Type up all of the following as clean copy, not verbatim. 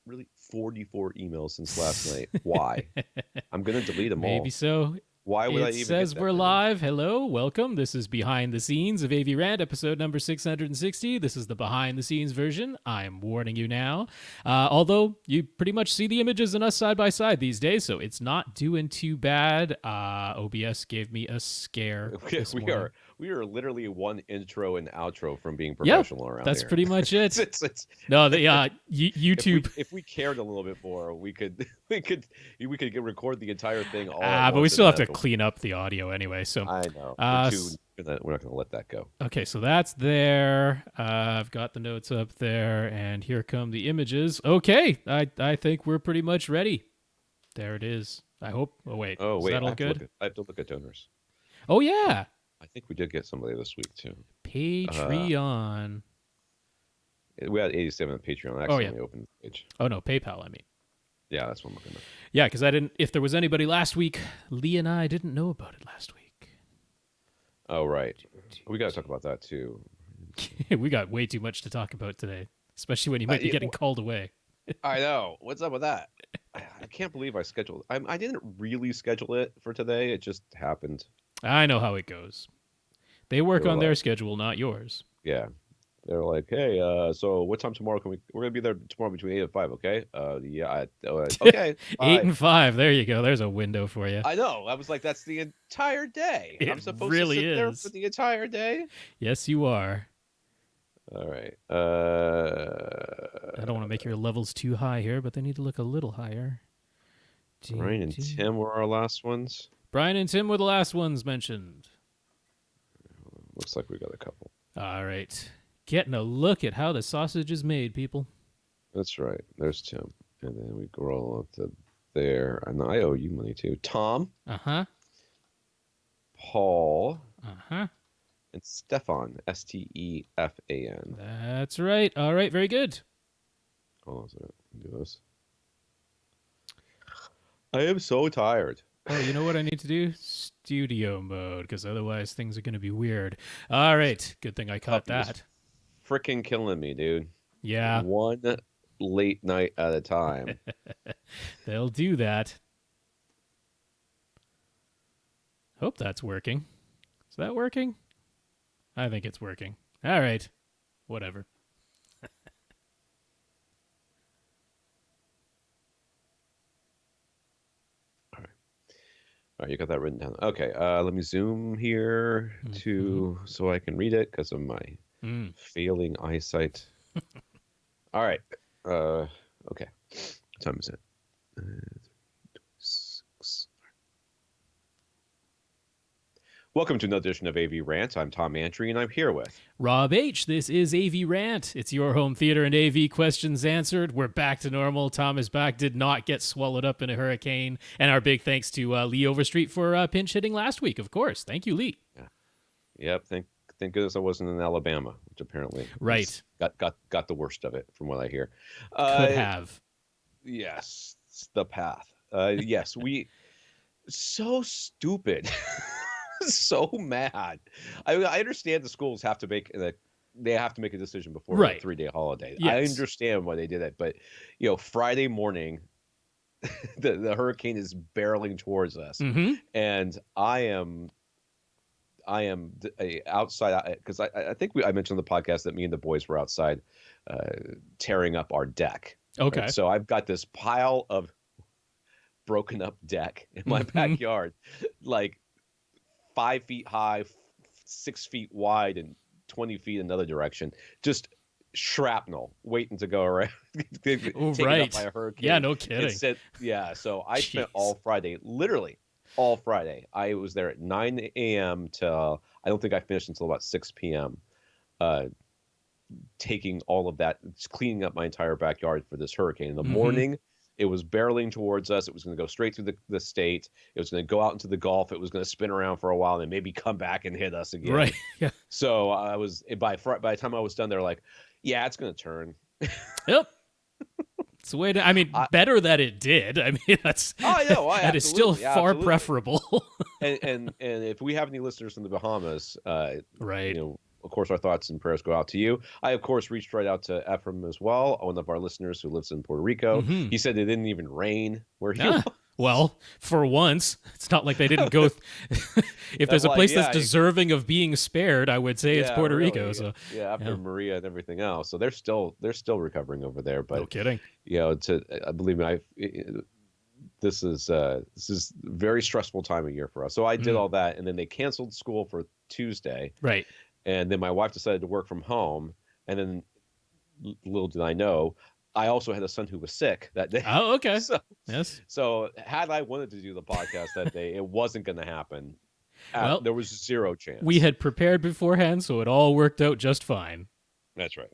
really 44 emails since last night. Why? I'm gonna delete them all. Maybe so. Why would I It even says get that we're many? live. Hello, welcome. This is Behind the Scenes of AV Rant, episode number 660. This is the behind the scenes version. I'm warning you now. Although you pretty much see the images and us side by side these days, so it's not doing too bad. OBS gave me a scare. This morning. We are literally one intro and outro from being Yep, professional around that's here. pretty much it. It's No, YouTube. If we cared a little bit more, we could record the entire thing all. But we still have to clean up the audio anyway. So I know. We're not going to let that go. Okay, so that's there. I've got the notes up there, and here come the images. Okay, I think we're pretty much ready. There it is. I hope. Oh wait. Oh wait. Is that all good? I have to look at donors. Oh yeah. I think we did get somebody this week too. Patreon. We had 87 on Patreon. I accidentally opened the page. Oh no, PayPal. I mean. Yeah, that's what I'm looking at. Yeah, because I didn't. If there was anybody last week, Lee and I didn't know about it last week. Oh right. We got to talk about that too. We got way too much to talk about today, especially when you might be getting called away. I know. What's up with that? I can't believe I scheduled. I didn't really schedule it for today. It just happened. I know how it goes. They work on their schedule, not yours. Yeah. They're like, hey, so what time tomorrow we're gonna be there tomorrow between 8 and 5, okay? Yeah, okay. 8 and 5. There you go. There's a window for you. I know. I was like, that's the entire day. I'm supposed really to sit there is. for the entire day. Yes, you are. All right. I don't want to make your levels too high here, but they need to look a little higher. Brian and Tim were our last ones. Brian and Tim were the last ones mentioned. Looks like we got a couple. All right. Getting a look at how the sausage is made, people. That's right. There's Tim. And then we roll up to there. And I owe you money too. Tom. Uh-huh. Paul. Uh-huh. And Stefan. Stefan. That's right. All right. Very good. Hold on a second. Do this. I am so tired. Oh, you know what I need to do? Studio mode, because otherwise things are going to be weird. All right. Good thing I caught that. Freaking killing me, dude. Yeah. One late night at a time. They'll do that. Hope that's working. Is that working? I think it's working. All right. Whatever. All right, you got that written down. Okay, let me zoom here so I can read it because of my failing eyesight. All right. Okay. What time is it? 6. Welcome to another edition of AV Rant. I'm Tom Andry, and I'm here with Rob H. This is AV Rant. It's your home theater and AV questions answered. We're back to normal. Tom is back. Did not get swallowed up in a hurricane. And our big thanks to Lee Overstreet for pinch hitting last week, of course. Thank you, Lee. Yeah. Yep. Thank goodness I wasn't in Alabama, which apparently got the worst of it from what I hear. Could have. Yes, the path. Yes, we so stupid. So mad. I understand the schools have to make a decision before the 3-day holiday. Yes. I understand why they did that, but Friday morning, the hurricane is barreling towards us, and I am outside because I think I mentioned on the podcast that me and the boys were outside tearing up our deck. Okay, right? So I've got this pile of broken up deck in my backyard, like 5 feet high, 6 feet wide, and 20 feet another direction. Just shrapnel waiting to go around. Taken up by a hurricane. Yeah, no kidding. So I spent all Friday, literally all Friday. I was there at 9 a.m. till I don't think I finished until about 6 p.m. Taking all of that, just cleaning up my entire backyard for this hurricane. In the morning, it was barreling towards us. It was going to go straight through the state. It was going to go out into the Gulf. It was going to spin around for a while and then maybe come back and hit us again. Right. Yeah. So I was by the time I was done, they're like, "Yeah, it's going to turn." Yep. It's the way to. I mean, better that it did. I mean, that's. Oh, no, that is still far preferable. and if we have any listeners from the Bahamas, right, of course, our thoughts and prayers go out to you. I, of course, reached right out to Ephraim as well, one of our listeners who lives in Puerto Rico. Mm-hmm. He said it didn't even rain where he Ah, was. well, for once, it's not like they didn't go. If there's a place that's deserving of being spared, I would say it's Puerto Rico. So after Maria and everything else, so they're still recovering over there. But no kidding. Believe me, this is a very stressful time of year for us. So I did all that, and then they canceled school for Tuesday. Right. And then my wife decided to work from home, and then little did I know, I also had a son who was sick that day. Oh, okay. So had I wanted to do the podcast that day, it wasn't going to happen. Well, there was zero chance. We had prepared beforehand, so it all worked out just fine. That's right.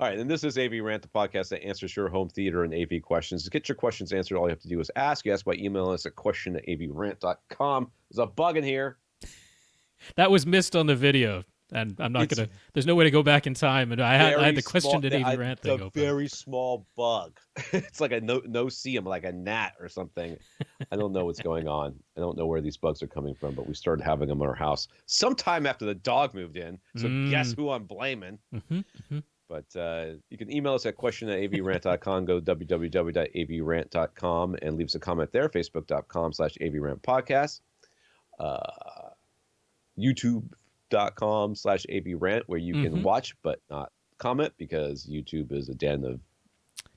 All right, and this is AV Rant, the podcast that answers your home theater and AV questions. To get your questions answered, all you have to do is ask. You ask by emailing us at question@avrant.com. There's a bug in here. That was missed on the video. And I'm not going to, there's no way to go back in time. And I had the question at AV Rant thing open. It's a very small bug. It's like a no-see-em, like a gnat or something. I don't know what's going on. I don't know where these bugs are coming from, but we started having them in our house sometime after the dog moved in. So guess who I'm blaming. But you can email us at question@avrant.com, go to www.avrant.com and leave us a comment there, facebook.com/avrantpodcast, youtube.com/avrant, where you can watch but not comment because YouTube is a den of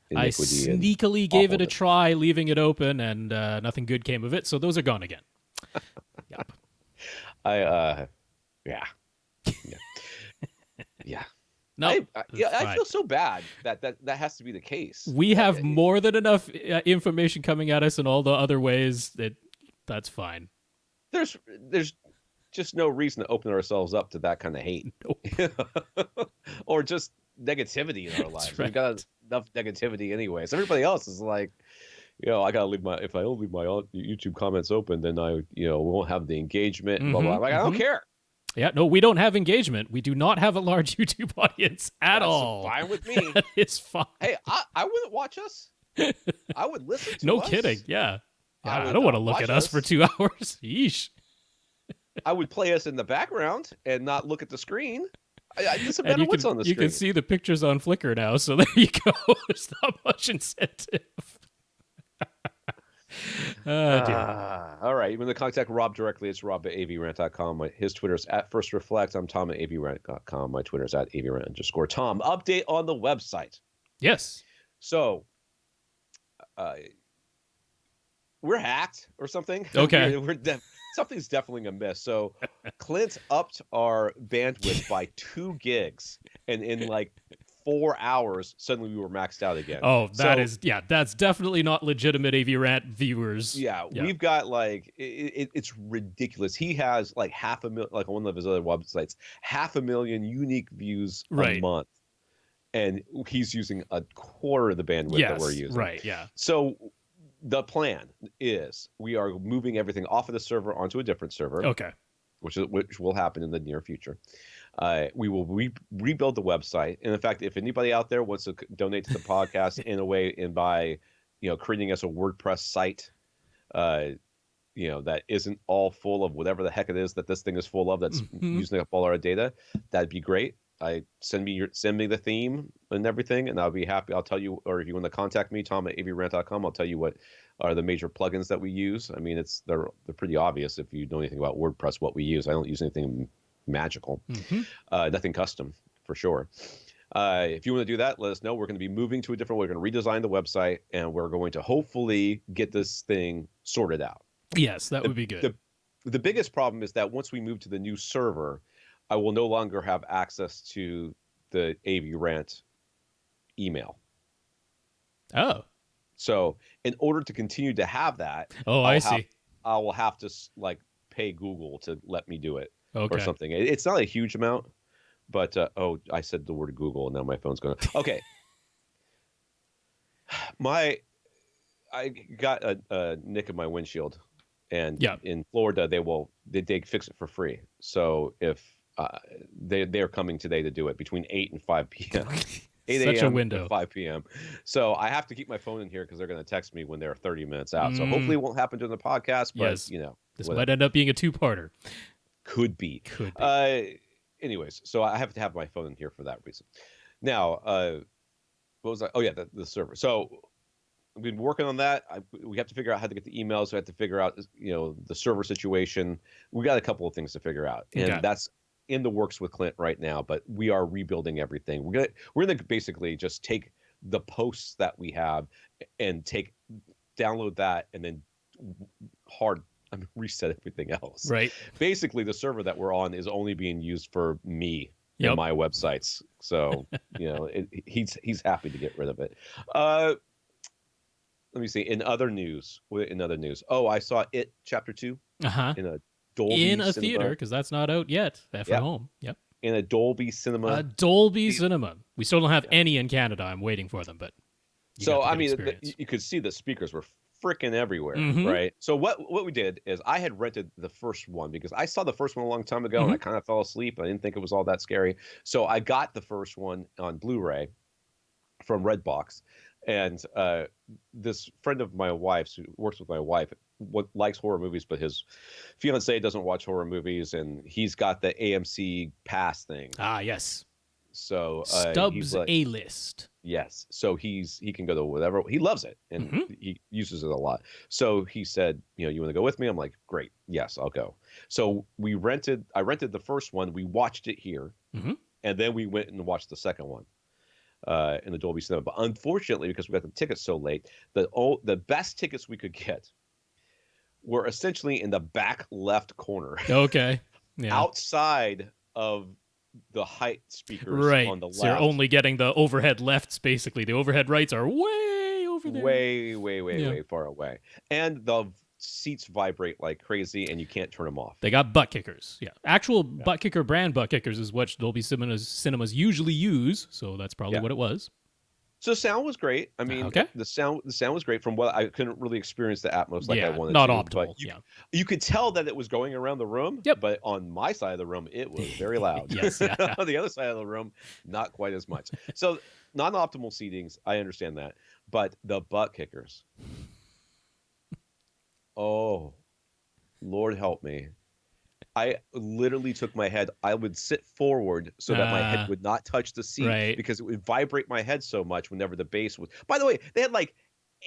iniquity. I sneakily gave it a try, leaving it open, and nothing good came of it, so those are gone again. Yep. Yeah. No, I feel so bad that has to be the case. We have more than enough information coming at us in all the other ways. That's fine. There's just no reason to open ourselves up to that kind of hate. Nope. Or just negativity in our lives. Right. We've got enough negativity anyway. So everybody else is like, I gotta leave if I don't leave my YouTube comments open, then I won't have the engagement. Blah, blah. Like, I don't care. Yeah, no, we don't have engagement. We do not have a large YouTube audience at all. Fine with me. That is fine. Hey, I wouldn't watch us. I would listen to no us. kidding. Yeah. I don't want to look at us for 2 hours. Yeesh. I would play us in the background and not look at the screen. It doesn't matter what's on the screen. You can see the pictures on Flickr now, so there you go. There's not much incentive. All right. You want to contact Rob directly, it's rob@avrant.com. His Twitter is @FirstReflect. I'm Tom @avrant.com. My Twitter is @avrant_Tom. Update on the website. Yes. So, we're hacked or something. Okay. Something's definitely amiss. So, Clint upped our bandwidth by 2 gigs, and in like 4 hours, suddenly we were maxed out again. Oh, that's definitely not legitimate AV Rant viewers. Yeah, we've got like, it's ridiculous. He has like 500,000, like on one of his other websites, 500,000 unique views a month. And he's using a quarter of the bandwidth that we're using. Right, yeah. So the plan is we are moving everything off of the server onto a different server. Okay. Which will happen in the near future. We will rebuild the website. And in fact, if anybody out there wants to donate to the podcast in a way and by, creating us a WordPress site, that isn't all full of whatever the heck it is that this thing is full of, that's using up all our data, that'd be great. Send me the theme and everything, and I'll be happy. I'll tell you, or if you want to contact me, Tom@avrant.com, I'll tell you what are the major plugins that we use. I mean, they're pretty obvious if you know anything about WordPress what we use. I don't use anything magical, nothing custom for sure. If you want to do that, let us know. We're going to be moving to a different way. We're going to redesign the website, and we're going to hopefully get this thing sorted out. Yes, that would be good. The biggest problem is that once we move to the new server, I will no longer have access to the AV Rant email. Oh. So in order to continue to have that, I see. I will have to pay Google to let me do it or Okay. something. It's not a huge amount, but I said the word Google and now my phone's going. Okay. I got a nick in my windshield, and in Florida they fix it for free. So if they're coming today to do it between 8 and 5 p.m. 8 a.m. Such a window. to 5 p.m. So I have to keep my phone in here because they're going to text me when they're 30 minutes out. So hopefully it won't happen during the podcast, but Yes. This might end up being a 2-parter. Could be. anyways, so I have to have my phone in here for that reason. Now, what was I? Oh yeah, the server. So we've been working on that. We have to figure out how to get the emails. We have to figure out, the server situation. We got a couple of things to figure out, and that's in the works with Clint right now. But we are rebuilding everything. We're gonna basically just take the posts that we have and download that, and then reset everything else. Right. Basically, the server that we're on is only being used for me and my websites. So, he's happy to get rid of it. Let me see. In other news. Oh, I saw It Chapter 2 in a Dolby in a cinema. Theater, because that's not out yet. For home. Yep. In a Dolby cinema. Dolby cinema. We still don't have any in Canada. I'm waiting for them, but so I mean, you could see the speakers were freaking everywhere, right? So what we did is I had rented the first one because I saw the first one a long time ago and I kind of fell asleep. I didn't think it was all that scary. So I got the first one on Blu-ray from Redbox. And this friend of my wife's who works with my wife likes horror movies, but his fiance doesn't watch horror movies, and he's got the AMC Pass thing. Ah, yes. So Stubbs A-list. Yes. So he can go to whatever. He loves it, and he uses it a lot. So he said, you want to go with me? I'm like, great. Yes, I'll go. So I rented the first one. We watched it here, and then we went and watched the second one. In the Dolby Cinema, but unfortunately, because we got the tickets so late, the best tickets we could get were essentially in the back left corner. Okay, outside of the height speakers on the left. So you're only getting the overhead lefts, basically. The overhead rights are way over there, way far away, and the seats vibrate like crazy, and you can't turn them off. They got butt kickers. Actual butt kicker brand butt kickers is what Dolby cinemas usually use, so that's probably what it was. So sound was great. I mean, the sound was great. From what I couldn't really experience the Atmos like I wanted not to. Optimal. But you could tell that it was going around the room. But on my side of the room, it was very loud. On the other side of the room, not quite as much. So non-optimal seatings, I understand that, but the butt kickers. Oh, Lord help me. I literally took my head. I would sit forward so that my head would not touch the seat because it would vibrate my head so much whenever the bass was. By the way, they had like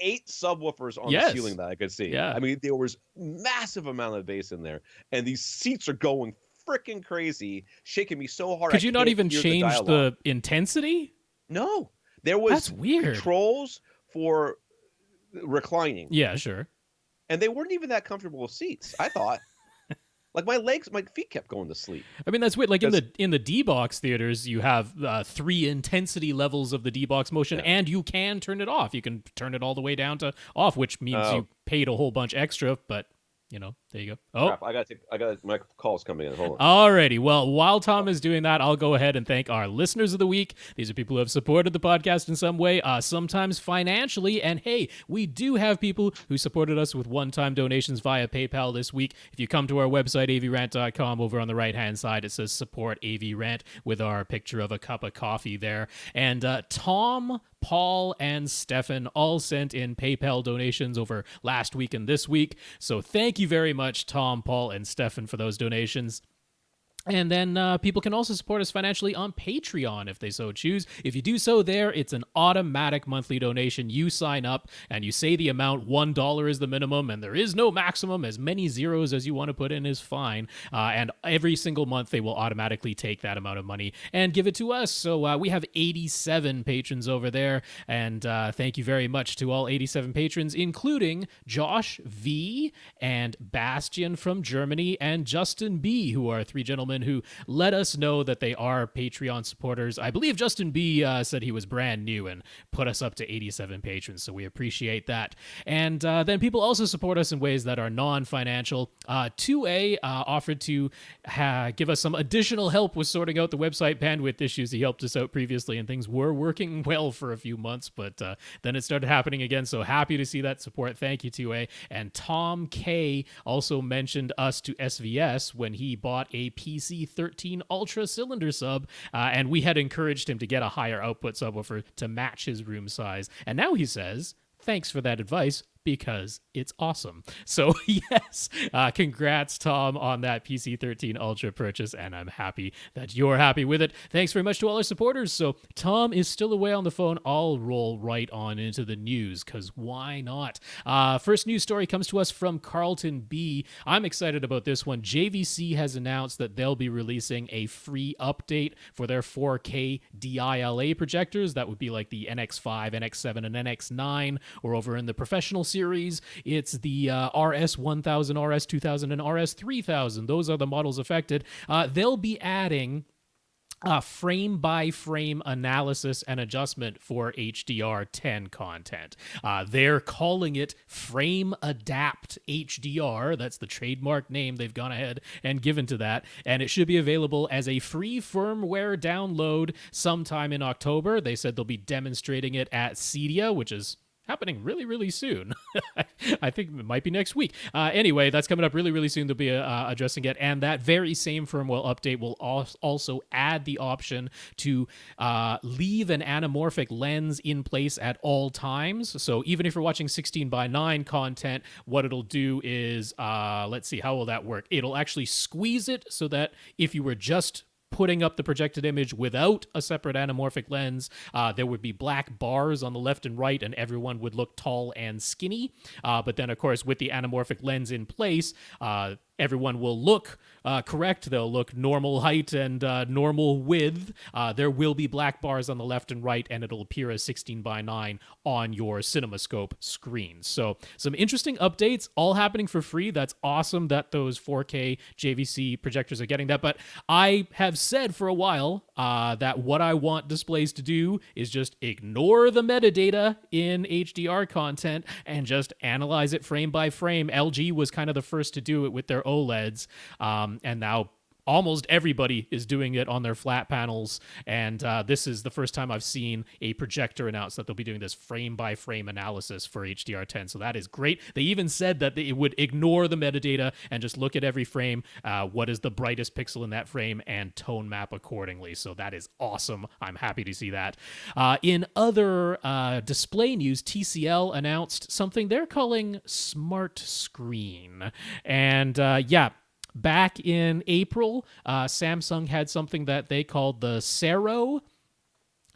8 subwoofers on the ceiling that I could see. I mean, there was massive amount of bass in there, and these seats are going freaking crazy, shaking me so hard. Could you not even change the intensity? No, there was That's weird. Controls for reclining. Yeah, sure. And they weren't even that comfortable with seats, I thought. Like my feet kept going to sleep. I mean, that's weird. Like in the D-Box theaters, you have 3 intensity levels of the D-Box motion, and you can turn it off. You can turn it all the way down to off, which means you paid a whole bunch extra, but there you go. Oh, crap, I got my call's coming in. Hold on. Alrighty. Well, while Tom is doing that, I'll go ahead and thank our listeners of the week. These are people who have supported the podcast in some way, sometimes financially. And hey, we do have people who supported us with one-time donations via PayPal this week. If you come to our website, avrant.com, over on the right-hand side, it says support AVRant with our picture of a cup of coffee there. And Tom, Paul, and Stefan all sent in PayPal donations over last week and this week. So thank you very much, Tom, Paul, and Stefan, for those donations. And then people can also support us financially on Patreon if they so choose. If you do so there, it's an automatic monthly donation. You sign up and you say the amount. $1 is the minimum, and there is no maximum. As many zeros as you want to put in is fine. And every single month, they will automatically take that amount of money and give it to us. So we have 87 patrons over there. And thank you very much to all 87 patrons, including Josh V. and Bastian from Germany and Justin B., who are 3 gentlemen who let us know that they are Patreon supporters. I believe Justin B. Said he was brand new and put us up to 87 patrons, so we appreciate that. And then people also support us in ways that are non-financial. 2A offered to give us some additional help with sorting out the website bandwidth issues. He helped us out previously, and things were working well for a few months, but then it started happening again, so happy to see that support. Thank you, 2A. And Tom K. also mentioned us to SVS when he bought a PC 13 Ultra cylinder sub, and we had encouraged him to get a higher output subwoofer to match his room size. And now he says, thanks for that advice. because it's awesome. So yes, congrats, Tom, on that PC-13 Ultra purchase, and I'm happy that you're happy with it. Thanks very much to all our supporters. So Tom is still away on the phone. I'll roll right on into the news, because why not? First news story comes to us from Carlton B. I'm excited about this one. JVC has announced that they'll be releasing a free update for their 4K DILA projectors. That would be like the NX5, NX7, and NX9, or over in the professional series, it's the RS1000, RS2000, and RS3000. Those are the models affected. They'll be adding frame-by-frame analysis and adjustment for HDR10 content. They're calling it Frame Adapt HDR. That's the trademark name they've gone ahead and given to that. And it should be available as a free firmware download sometime in October. They said they'll be demonstrating it at CEDIA, which is happening really, really soon. I think it might be next week. Anyway, that's coming up really, really soon. They'll be addressing it. And that very same firmware update will also add the option to leave an anamorphic lens in place at all times. So even if you're watching 16:9 content, what it'll do is, let's see, how will that work? It'll actually squeeze it so that if you were just putting up the projected image without a separate anamorphic lens, there would be black bars on the left and right, and everyone would look tall and skinny. But then, of course, with the anamorphic lens in place, everyone will look correct. They'll look normal height and normal width. There will be black bars on the left and right, and it'll appear as 16:9 on your CinemaScope screen. So some interesting updates, all happening for free. That's awesome that those 4K JVC projectors are getting that. But I have said for a while that what I want displays to do is just ignore the metadata in HDR content and just analyze it frame by frame. LG was kind of the first to do it with their OLEDs, and now almost everybody is doing it on their flat panels, and this is the first time I've seen a projector announce that they'll be doing this frame-by-frame analysis for HDR10, so that is great. They even said that it would ignore the metadata and just look at every frame, what is the brightest pixel in that frame, and tone map accordingly, so that is awesome. I'm happy to see that. In other display news, TCL announced something they're calling Smart Screen, and back in April, Samsung had something that they called the Sero.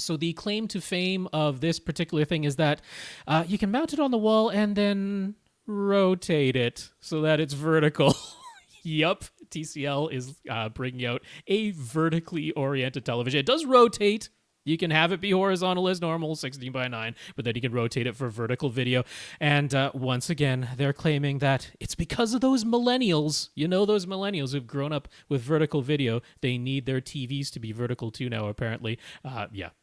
So the claim to fame of this particular thing is that you can mount it on the wall and then rotate it so that it's vertical. Yup, TCL is bringing out a vertically oriented television. It does rotate. You can have it be horizontal as normal, 16:9, but then you can rotate it for vertical video. And once again, they're claiming that it's because of those millennials. You know, those millennials who've grown up with vertical video. They need their TVs to be vertical too now, apparently.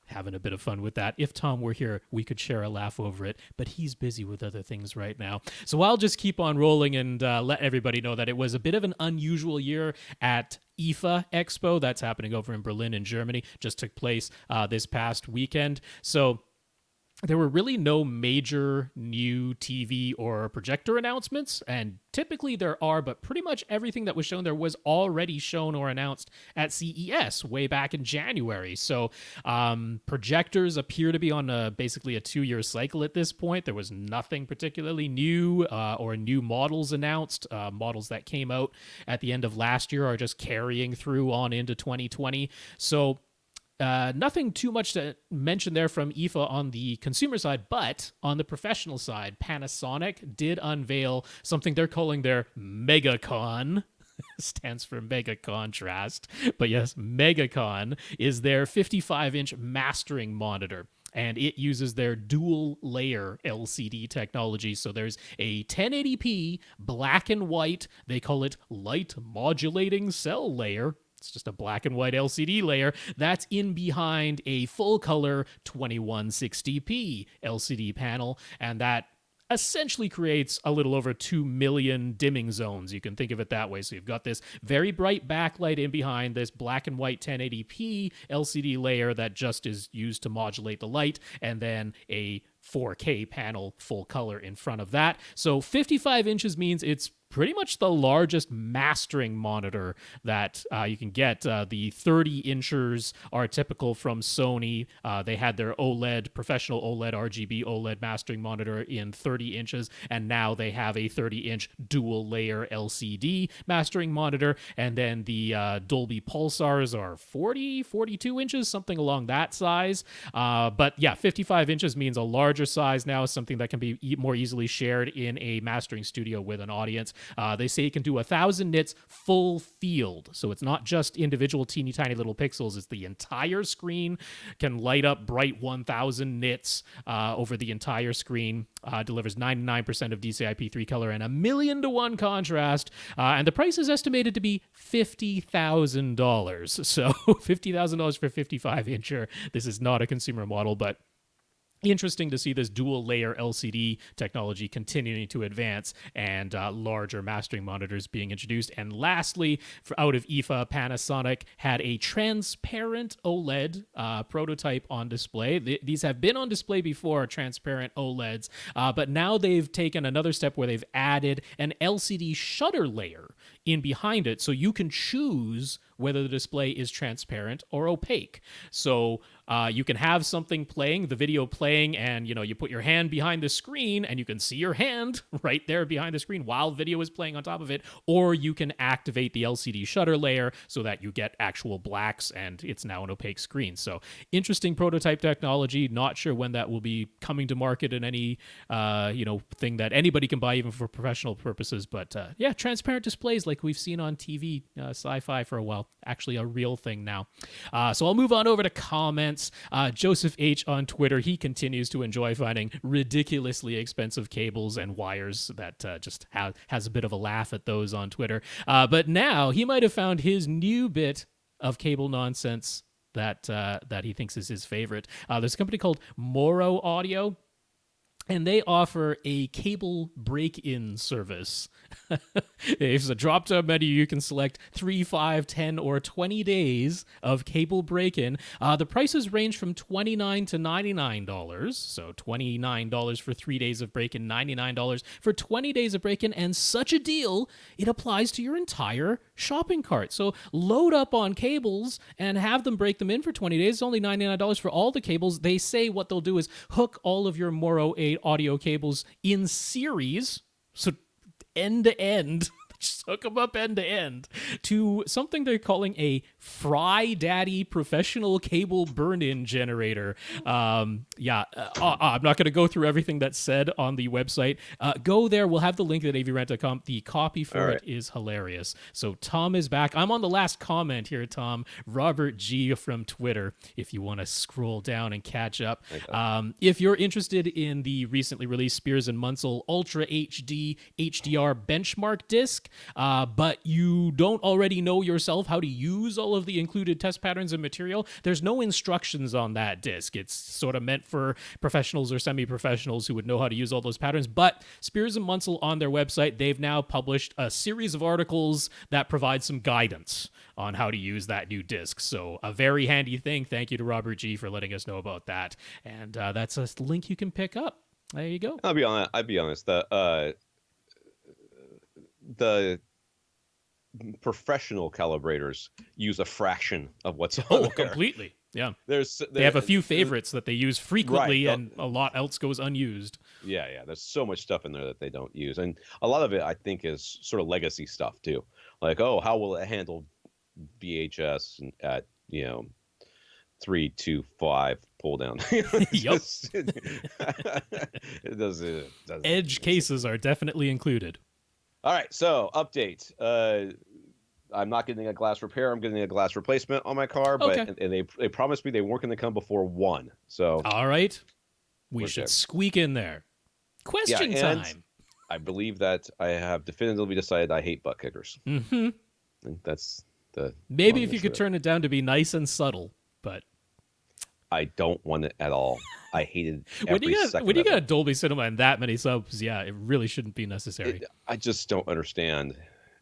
Having a bit of fun with that. If Tom were here, we could share a laugh over it, but he's busy with other things right now. So I'll just keep on rolling and let everybody know that it was a bit of an unusual year at IFA Expo. That's happening over in Berlin in Germany. Just took place this past weekend. So there were really no major new TV or projector announcements, and typically there are, but pretty much everything that was shown there was already shown or announced at CES way back in January. So projectors appear to be on basically a 2-year cycle at this point. There was nothing particularly new or new models announced. Models that came out at the end of last year are just carrying through on into 2020. So nothing too much to mention there from IFA on the consumer side, but on the professional side, Panasonic did unveil something they're calling their MegaCon. Stands for Mega Contrast. But yes, MegaCon is their 55-inch mastering monitor. And it uses their dual layer LCD technology. So there's a 1080p black and white, they call it light modulating cell layer. It's just a black and white LCD layer that's in behind a full color 2160p LCD panel, and that essentially creates a little over 2 million dimming zones. You can think of it that way. So you've got this very bright backlight in behind this black and white 1080p LCD layer that just is used to modulate the light, and then a 4K panel full color in front of that. So 55 inches means it's pretty much the largest mastering monitor that you can get. The 30 inchers are typical from Sony. They had their professional OLED, RGB OLED mastering monitor in 30 inches, and now they have a 30-inch dual layer LCD mastering monitor. And then the Dolby Pulsars are 42 inches, something along that size. But yeah, 55 inches means a larger size now, something that can be more easily shared in a mastering studio with an audience. They say it can do 1,000 nits full field. So it's not just individual teeny tiny little pixels. It's the entire screen, can light up bright 1,000 nits over the entire screen. Delivers 99% of DCI-P3 color and 1,000,000:1 contrast. And the price is estimated to be $50,000. So $50,000 for 55-incher. This is not a consumer model, but interesting to see this dual layer LCD technology continuing to advance and larger mastering monitors being introduced. And lastly, out of IFA, Panasonic had a transparent OLED prototype on display. These have been on display before, transparent OLEDs, but now they've taken another step where they've added an LCD shutter layer in behind it, so you can choose whether the display is transparent or opaque. So you can have something playing, the video playing, and you put your hand behind the screen and you can see your hand right there behind the screen while video is playing on top of it, or you can activate the LCD shutter layer so that you get actual blacks and it's now an opaque screen. So interesting prototype technology. Not sure when that will be coming to market in any thing that anybody can buy even for professional purposes. But yeah, transparent displays like we've seen on TV, sci-fi for a while, actually a real thing now. So I'll move on over to comments. Joseph H on Twitter, he continues to enjoy finding ridiculously expensive cables and wires that just has a bit of a laugh at those on Twitter. But now he might have found his new bit of cable nonsense that he thinks is his favorite. There's a company called Moro Audio, and they offer a cable break-in service. There's a drop-down menu. You can select 3, 5, 10, or 20 days of cable break-in. The prices range from $29 to $99. So $29 for 3 days of break-in, $99 for 20 days of break-in. And such a deal, it applies to your entire shopping cart. So load up on cables and have them break them in for 20 days. It's only $99 for all the cables. They say what they'll do is hook all of your Moro 8 audio cables in series, so end to end, just hook them up end to end to something they're calling a Fry Daddy professional cable burn-in generator. I'm not going to go through everything that's said on the website. Go there. We'll have the link at avrant.com. The copy for it is hilarious. So Tom is back. I'm on the last comment here, Tom. Robert G from Twitter, if you want to scroll down and catch up. If you're interested in the recently released Spears and Munsell Ultra HD HDR benchmark disc, but you don't already know yourself how to use all of the included test patterns and material, there's no instructions on that disc. It's sort of meant for professionals or semi-professionals who would know how to use all those patterns. But Spears and Munsell, on their website, they've now published a series of articles that provide some guidance on how to use that new disc. So a very handy thing. Thank you to Robert G for letting us know about that. And that's a link you can pick up. There you go. I'll be honest. The professional calibrators use a fraction of what's on there. Completely. Yeah. They have a few favorites that they use frequently, right, and a lot else goes unused. Yeah. There's so much stuff in there that they don't use. And a lot of it, I think, is sort of legacy stuff, too. Like, how will it handle VHS at, 3, 2, 5 pull down? Yep. It doesn't. Edge cases are definitely included. All right, so update. I'm not getting a glass repair. I'm getting a glass replacement on my car, but Okay. and they promised me they weren't going to come before 1. So All right. We We're should good. squeak in there. Question and time. I believe that I have definitively decided I hate butt kickers. Mm-hmm. I think that's the Maybe long if you and could short. turn it down to be nice and subtle, but I don't want it at all. I hated when every you second got of a it. Dolby Cinema and that many subs, yeah, it really shouldn't be necessary. I just don't understand,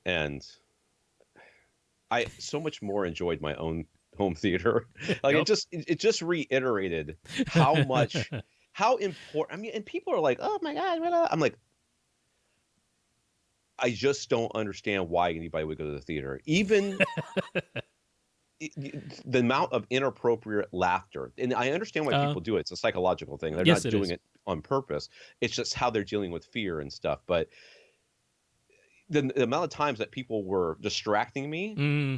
and I so much more enjoyed my own home theater. Like Yep. it just reiterated how important. I mean, and people are like, "Oh my God!" I'm like, I just don't understand why anybody would go to the theater. Even the amount of inappropriate laughter, and I understand why people do it. It's a psychological thing. They're yes, not doing it on purpose. It's just how they're dealing with fear and stuff. But the amount of times that people were distracting me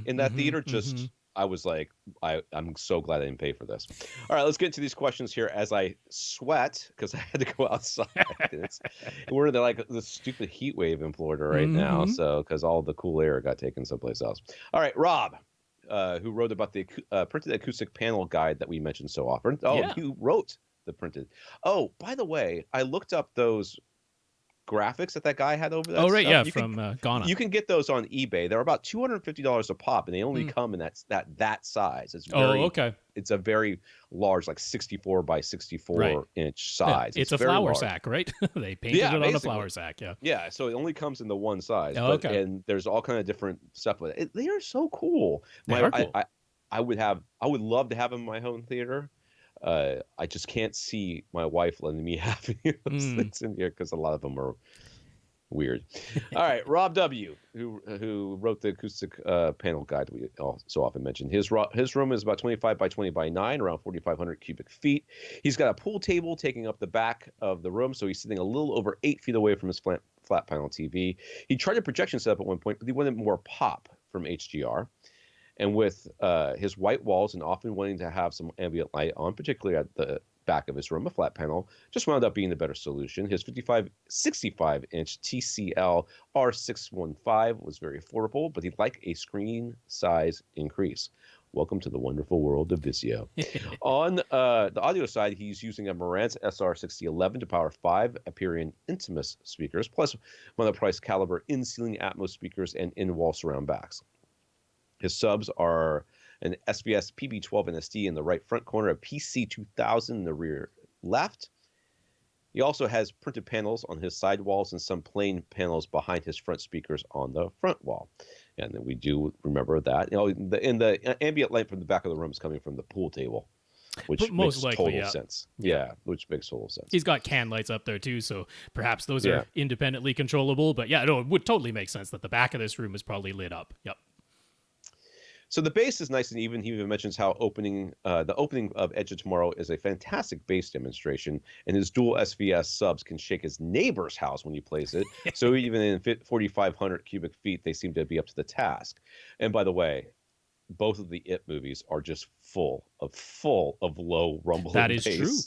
in that theater, just I was like, I'm so glad I didn't pay for this. All right, let's get into these questions here as I sweat because I had to go outside. We're in the stupid heat wave in Florida right now, so because all the cool air got taken someplace else. All right, Rob, who wrote about the printed acoustic panel guide that we mentioned so often. Oh, yeah. You wrote the printed. Oh, by the way, I looked up those graphics that guy had over that. Oh, right, stuff. yeah, from Ghana. You can get those on eBay. They're about $250 a pop, and they only come in that size. It's very, okay. It's a very large, like 64 by 64 inch size. Yeah, it's a flour sack, right? They painted it on a flour sack. Yeah. Yeah. So it only comes in the one size. Oh, okay. And there's all kind of different stuff with it. They are so cool. They are cool. I would love to have them in my home theater. I just can't see my wife letting me have those things in here because a lot of them are weird. All right, Rob W, who wrote the acoustic panel guide we so often mentioned. His room is about 25 by 20 by 9, around 4,500 cubic feet. He's got a pool table taking up the back of the room, so he's sitting a little over 8 feet away from his flat panel TV. He tried a projection setup at one point, but he wanted more pop from HDR. And with his white walls and often wanting to have some ambient light on, particularly at the back of his room, a flat panel just wound up being the better solution. His 65-inch TCL R615 was very affordable, but he'd like a screen size increase. Welcome to the wonderful world of Vizio. On the audio side, he's using a Marantz SR6011 to power 5 Aperion Intimus speakers, plus one of the price caliber in-ceiling Atmos speakers and in-wall surround backs. His subs are an SBS PB12 NSD in the right front corner, a PC2000 in the rear left. He also has printed panels on his side walls and some plain panels behind his front speakers on the front wall. And then we do remember that. The ambient light from the back of the room is coming from the pool table, which makes total sense. Yeah, which makes total sense. He's got can lights up there too, so perhaps those are independently controllable. But yeah, no, it would totally make sense that the back of this room is probably lit up. Yep. So the bass is nice and even. He even mentions how the opening of Edge of Tomorrow is a fantastic bass demonstration, and his dual SVS subs can shake his neighbor's house when he plays it. So even in 4,500 cubic feet, they seem to be up to the task. And by the way, both of the It movies are just full of low rumbling That is bass. true.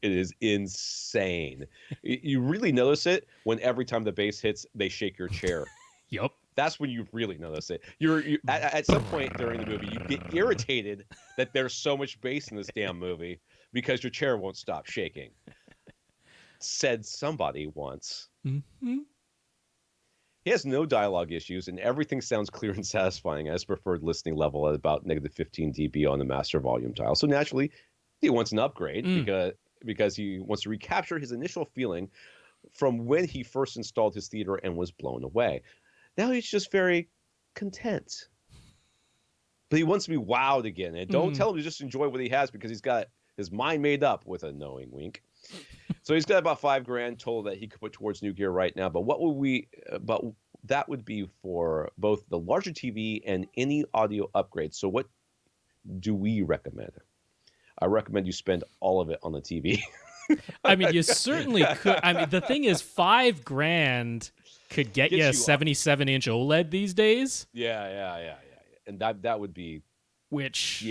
It is insane. You really notice it when every time the bass hits, they shake your chair. Yep. That's when you really notice it. You at some point during the movie, you get irritated that there's so much bass in this damn movie because your chair won't stop shaking. Said somebody once. Mm-hmm. He has no dialogue issues, and everything sounds clear and satisfying as preferred listening level at about -15 dB on the master volume tile. So naturally, he wants an upgrade because he wants to recapture his initial feeling from when he first installed his theater and was blown away. Now he's just very content. But he wants to be wowed again. And don't tell him to just enjoy what he has because he's got his mind made up with a knowing wink. So he's got about $5,000 total that he could put towards new gear right now. But that would be for both the larger TV and any audio upgrades. So what do we recommend? I recommend you spend all of it on the TV. I mean, you certainly could. I mean, the thing is, $5,000 could get you a 77-inch OLED these days. Yeah. And that would be, which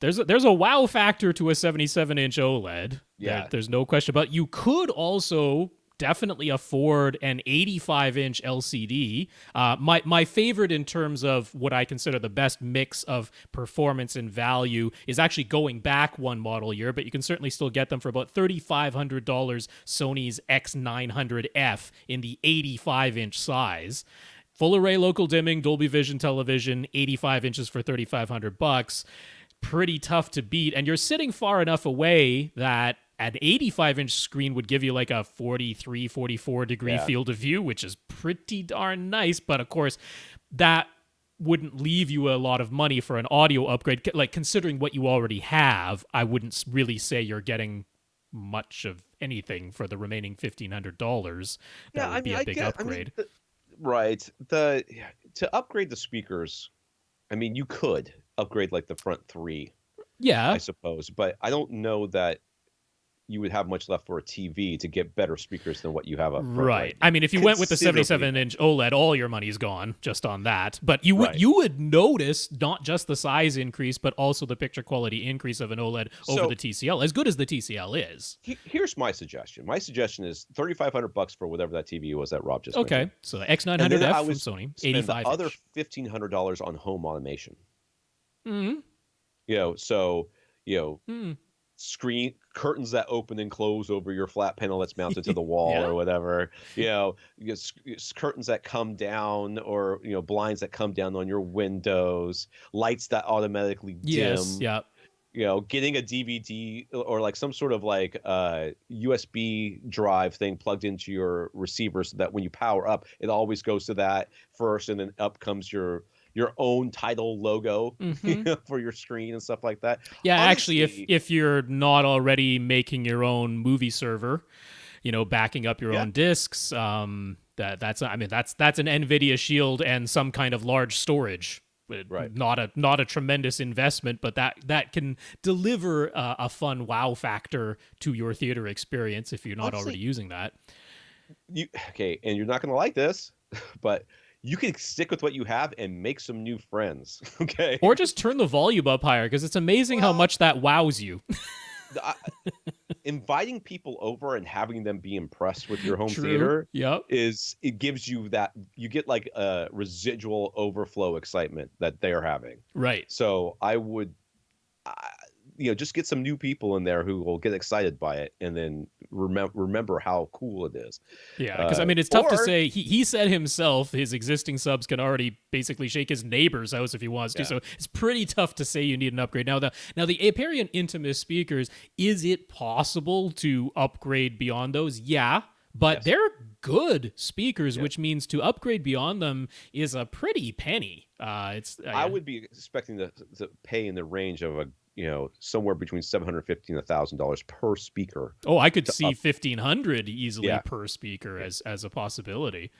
there's a wow factor to a 77-inch OLED. Yeah, there's no question about. You could also definitely afford an 85-inch LCD. My favorite in terms of what I consider the best mix of performance and value is actually going back one model year, but you can certainly still get them for about $3,500, Sony's X900F in the 85-inch size. Full array local dimming, Dolby Vision television, 85 inches for $3,500. Pretty tough to beat, and you're sitting far enough away that an 85-inch screen would give you like a 43, 44-degree field of view, which is pretty darn nice. But of course, that wouldn't leave you a lot of money for an audio upgrade. Like, considering what you already have, I wouldn't really say you're getting much of anything for the remaining $1,500. That would be a big upgrade. Right. To upgrade the speakers, I mean, you could upgrade like the front three, I Yeah. suppose, but I don't know that you would have much left for a TV to get better speakers than what you have up front right Right. I now. mean, if you went with the Considerably. 77-inch OLED, all your money's gone just on that. But Right. you would notice not just the size increase, but also the picture quality increase of an OLED over So the TCL, as good as the TCL is. here's my suggestion. My suggestion is $3,500 for whatever that TV was that Rob just Okay, mentioned. so the And then I X900F from would Sony, spend the 85 other inch. $1,500 on home automation. Mm-hmm. So, Mm. screen curtains that open and close over your flat panel that's mounted to the wall Yeah. or whatever. Curtains that come down, or blinds that come down on your windows, lights that automatically Yes. dim. Yeah. Getting a DVD or like some sort of like USB drive thing plugged into your receiver so that when you power up, it always goes to that first, and then up comes your own title logo Mm-hmm. for your screen and stuff like that. Yeah, actually, Honestly, if you're not already making your own movie server, backing up your yeah, own discs, that's an NVIDIA Shield and some kind of large storage. right. Not a tremendous investment, but that can deliver a fun wow factor to your theater experience if you're not Honestly, already using that. Okay, and you're not going to like this, but you can stick with what you have and make some new friends. Okay. Or just turn the volume up higher because it's amazing how Well, much that wows you. I, inviting people over and having them be impressed with your home True. theater Yep. it gives you that, you get like a residual overflow excitement that they're having. Right. So I would, just get some new people in there who will get excited by it, and then remember how cool it is. Yeah, because I mean, it's tough to Or say. He said himself his existing subs can already basically shake his neighbor's house if he wants to. Yeah. So it's pretty tough to say you need an upgrade. Now the Aperion Intimus speakers, is it possible to upgrade beyond those? Yeah, but Yes. they're good speakers, Yeah. which means to upgrade beyond them is a pretty penny. I would be expecting to pay in the range of somewhere between $750 and $1,000 per speaker. Oh, I could to see 1,500 easily Yeah. per speaker as a possibility.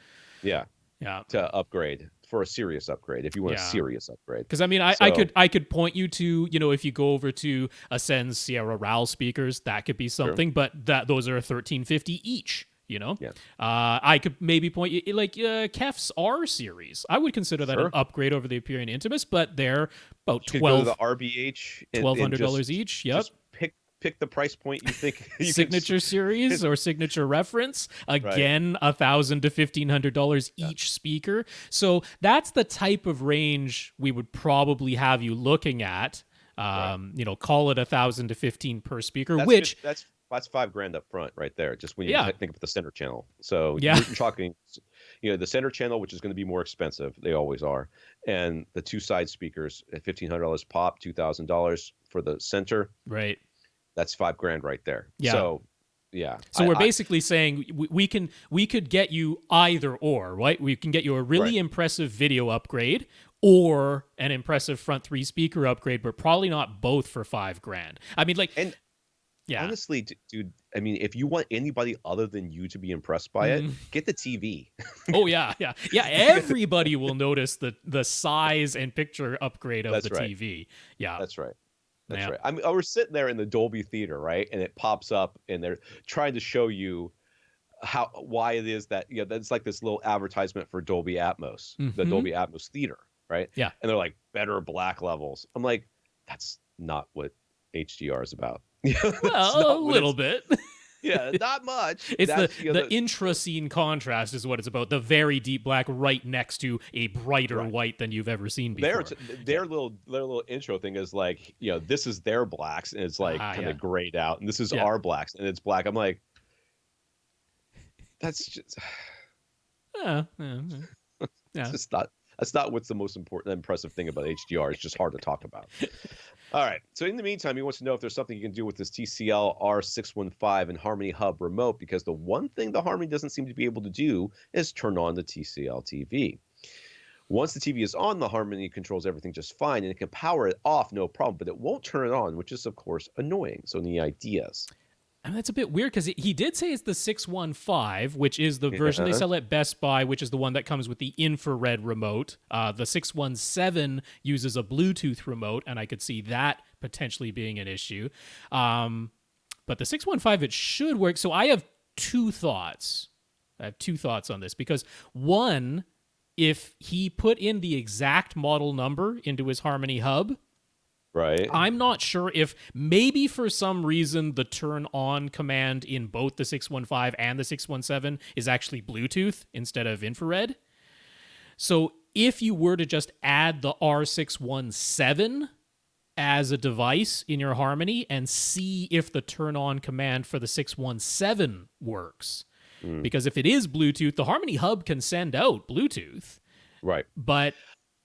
Yeah, Yeah. to upgrade, for a serious upgrade, if you want a Yeah. serious upgrade. Because I mean, I So, could point you to, if you go over to Ascend's Sierra RAL speakers, that could be something, but those are $1,350 each. Yeah. I could maybe point you like Kef's R series. I would consider that an Sure. upgrade over the Aperion Intimus, but they're about you could go to the RBH and $1,200 just, each. Yep. just pick the price point you think you Signature series or signature reference, again, $1,000 to $1,500 each speaker. So that's the type of range we would probably have you looking at. Call it $1,000 to $1,500 per speaker, which that's $5,000 up front right there, just when you Yeah. think of the center channel. So Yeah. you're talking, the center channel, which is going to be more expensive, they always are, and the two side speakers at $1,500 pop, $2,000 for the center. right. That's $5,000 right there. Yeah. So yeah. So we're basically saying we could get you either or, right? We can get you a really Right. impressive video upgrade or an impressive front three speaker upgrade, but probably not both for $5,000. I mean, And yeah. honestly, dude, I mean, if you want anybody other than you to be impressed by it, get the TV. Oh yeah. Everybody will notice the size and picture upgrade of That's the right. TV. Yeah, That's right. That's Yeah. right. I mean, we're sitting there in the Dolby Theater, right? And it pops up, and they're trying to show you why it is that that's like this little advertisement for Dolby Atmos, the Mhm. Dolby Atmos Theater, right? Yeah. And they're like better black levels. I'm like, that's not what HDR is about. Well, a little bit. Yeah, not much. It's That's, the intra-scene contrast is what it's about. The very deep black right next to a brighter Right. white than you've ever seen before. their little intro thing is like, this is their blacks, and it's like kind of grayed out, and this is our blacks, and it's black. I'm like, that's just Yeah. that's not what's the most important impressive thing about HDR. It's just hard to talk about. All right. So in the meantime, he wants to know if there's something you can do with this TCL R615 and Harmony Hub remote, because the one thing the Harmony doesn't seem to be able to do is turn on the TCL TV. Once the TV is on, the Harmony controls everything just fine, and it can power it off no problem, but it won't turn it on, which is, of course, annoying. So any ideas? And that's a bit weird because he did say it's the 615, which is the version they sell at Best Buy, which is the one that comes with the infrared remote. The 617 uses a Bluetooth remote, and I could see that potentially being an issue. But the 615, it should work. So I have two thoughts. On this because one, if he put in the exact model number into his Harmony hub, right, I'm not sure if maybe for some reason the turn on command in both the 615 and the 617 is actually Bluetooth instead of infrared. So if you were to just add the R617 as a device in your Harmony and see if the turn on command for the 617 works. Because if it is Bluetooth, the Harmony hub can send out Bluetooth. Right. But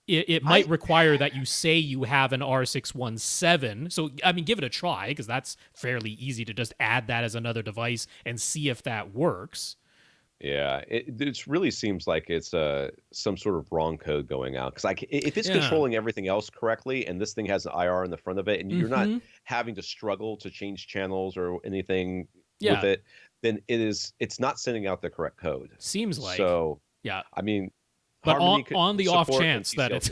it might require that you say you have an R617. So, I mean, give it a try, because that's fairly easy to just add that as another device and see if that works. Yeah, it really seems like it's some sort of wrong code going out. Because if it's controlling everything else correctly, and this thing has an IR in the front of it, and you're not having to struggle to change channels or anything with it, then it's not sending out the correct code. Seems like. So, yeah. I mean, but on the off chance that it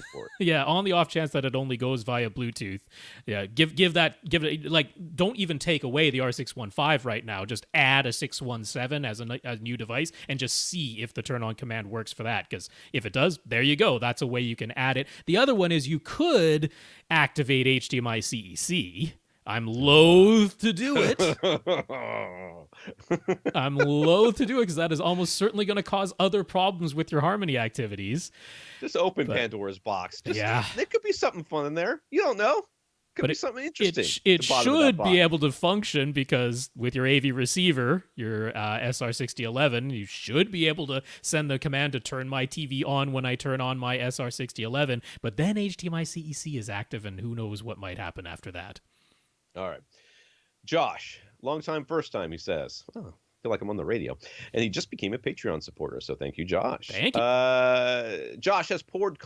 on the off chance that it only goes via Bluetooth, give it, like, don't even take away the R615 right now. Just add a 617 as a new device and just see if the turn on command works for that. Because if it does, there you go. That's a way you can add it. The other one is you could activate HDMI CEC. I'm loath to do it. I'm loath to do it because that is almost certainly going to cause other problems with your Harmony activities. Just open Pandora's box. There could be something fun in there. You don't know. Could be something interesting. It should be able to function because with your AV receiver, your SR6011, you should be able to send the command to turn my TV on when I turn on my SR6011. But then HDMI CEC is active, and who knows what might happen after that. All right. Josh, long time, first time, he says. Oh, I feel like I'm on the radio. And he just became a Patreon supporter, so thank you, Josh. Thank you. Josh has a poured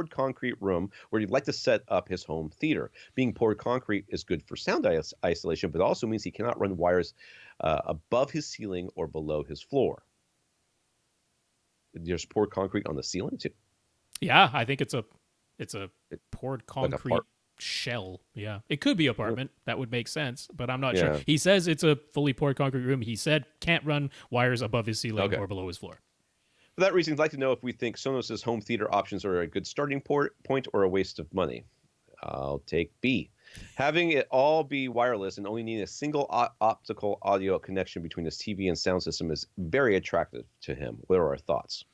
concrete room where he'd like to set up his home theater. Being poured concrete is good for sound isolation, but also means he cannot run wires above his ceiling or below his floor. There's poured concrete on the ceiling, too? Yeah, I think it's a poured concrete shell. Yeah, it could be apartment. That would make sense, but I'm not sure. He says it's a fully poured concrete room. He said can't run wires above his ceiling or below his floor. For that reason, I'd like to know if we think Sonos's home theater options are a good starting point or a waste of money. I'll take B. Having it all be wireless and only needing a single optical audio connection between his TV and sound system is very attractive to him. What are our thoughts?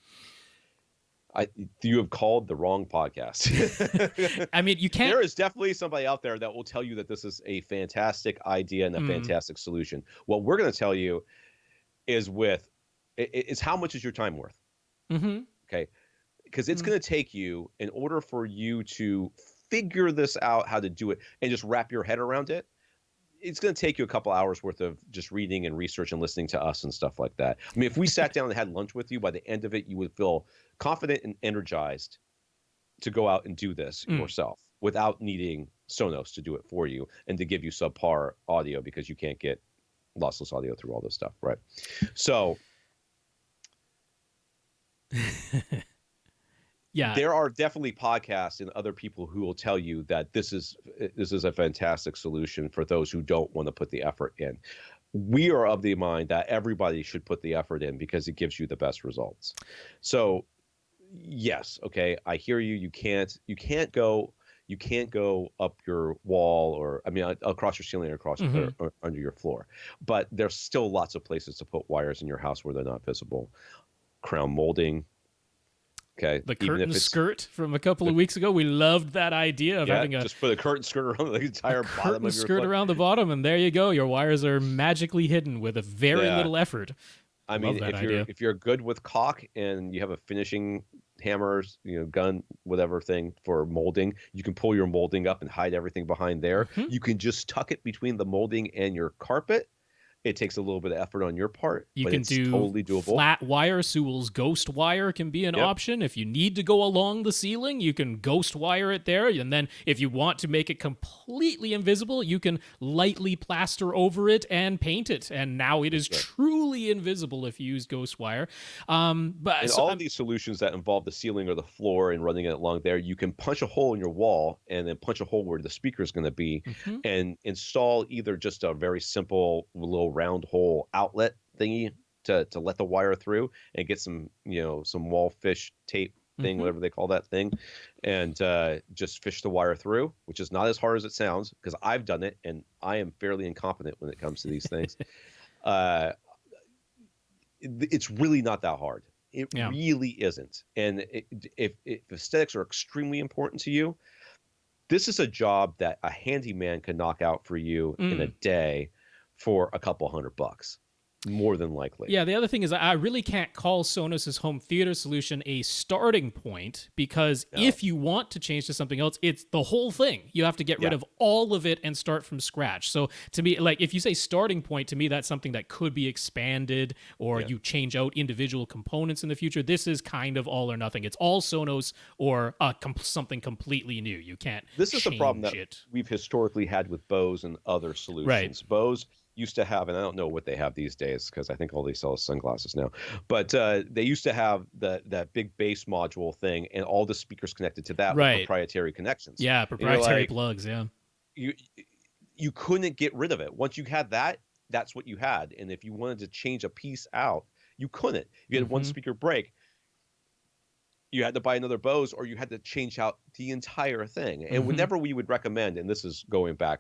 You have called the wrong podcast. I mean, you can't. There is definitely somebody out there that will tell you that this is a fantastic idea and a fantastic solution. What we're going to tell you is how much is your time worth? Okay, because it's going to take you, in order for you to figure this out, how to do it, and just wrap your head around it. It's going to take you a couple hours worth of just reading and research and listening to us and stuff like that. I mean, if we sat down and had lunch with you, by the end of it, you would feel confident and energized to go out and do this yourself without needing Sonos to do it for you and to give you subpar audio because you can't get lossless audio through all this stuff, right? So yeah, there are definitely podcasts and other people who will tell you that this is a fantastic solution for those who don't want to put the effort in. We are of the mind that everybody should put the effort in because it gives you the best results. So yes, okay, I hear you. You can't go up your wall or across your ceiling or across or under your floor. But there's still lots of places to put wires in your house where they're not visible. Crown molding. Okay. The curtain skirt from a couple of weeks ago. We loved that idea of having just put a curtain skirt around the entire bottom of your skirt around the bottom, and there you go. Your wires are magically hidden with a very little effort. I mean, if you're good with caulk and you have a finishing hammer, gun, whatever thing for molding, you can pull your molding up and hide everything behind there. You can just tuck it between the molding and your carpet. It takes a little bit of effort on your part, You but can it's do totally doable. flat wire. Sewell's ghost wire can be an option. If you need to go along the ceiling, you can ghost wire it there. And then if you want to make it completely invisible, you can lightly plaster over it and paint it. And now it is truly invisible if you use ghost wire. And all of these solutions that involve the ceiling or the floor and running it along there, you can punch a hole in your wall and then punch a hole where the speaker is going to be and install either just a very simple little round hole outlet thingy to let the wire through and get some, some wall fish tape thing, whatever they call that thing, and just fish the wire through, which is not as hard as it sounds because I've done it and I am fairly incompetent when it comes to these things. It's really not that hard. It really isn't. And if aesthetics are extremely important to you, this is a job that a handyman can knock out for you in a day for a couple $100, more than likely. Yeah, the other thing is I really can't call Sonos's home theater solution a starting point because if you want to change to something else, it's the whole thing. You have to get rid of all of it and start from scratch. So to me, like if you say starting point, to me, that's something that could be expanded or you change out individual components in the future. This is kind of all or nothing. It's all Sonos or something completely new. You can't This is the problem that it. we've historically had with Bose and other solutions. Right. Bose used to have, and I don't know what they have these days because I think all they sell is sunglasses now, but they used to have that big bass module thing and all the speakers connected to that with proprietary connections. Yeah, proprietary plugs, You couldn't get rid of it. Once you had that, that's what you had. And if you wanted to change a piece out, you couldn't. If you had one speaker break, you had to buy another Bose or you had to change out the entire thing. And whenever we would recommend, and this is going back,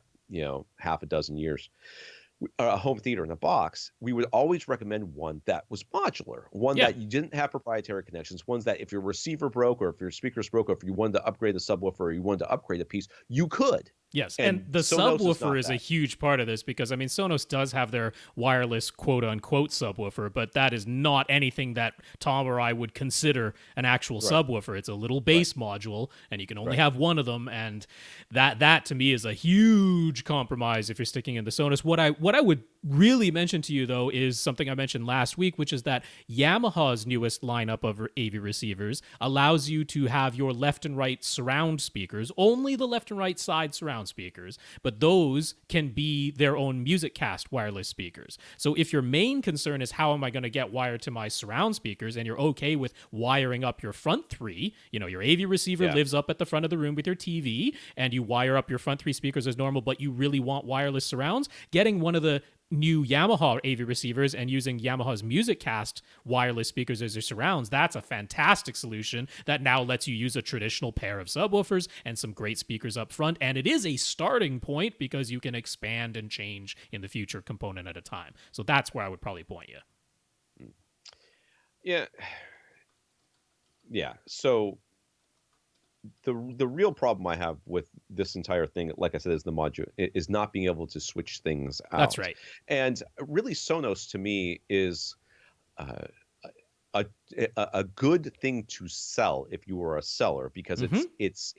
half a dozen years, a home theater in a box, we would always recommend one that was modular, one that you didn't have proprietary connections, ones that if your receiver broke or if your speakers broke or if you wanted to upgrade the subwoofer or you wanted to upgrade a piece, you could. Yes, and the Sonos subwoofer is a huge part of this because, I mean, Sonos does have their wireless quote-unquote subwoofer, but that is not anything that Tom or I would consider an actual subwoofer. It's a little bass module, and you can only have one of them, and that to me is a huge compromise if you're sticking in the Sonos. What I would really mention to you, though, is something I mentioned last week, which is that Yamaha's newest lineup of AV receivers allows you to have your left and right surround speakers, only the left and right side surround speakers, but those can be their own MusicCast wireless speakers. So if your main concern is how am I going to get wired to my surround speakers and you're okay with wiring up your front three, your AV receiver lives up at the front of the room with your TV and you wire up your front three speakers as normal, but you really want wireless surrounds, getting one of the new Yamaha AV receivers and using Yamaha's MusicCast wireless speakers as your surrounds, that's a fantastic solution that now lets you use a traditional pair of subwoofers and some great speakers up front. And it is a starting point because you can expand and change in the future component at a time. So that's where I would probably point you. Yeah. So the real problem I have with this entire thing, like I said, is the module is not being able to switch things out. That's right. And really, Sonos to me is a good thing to sell if you are a seller because it's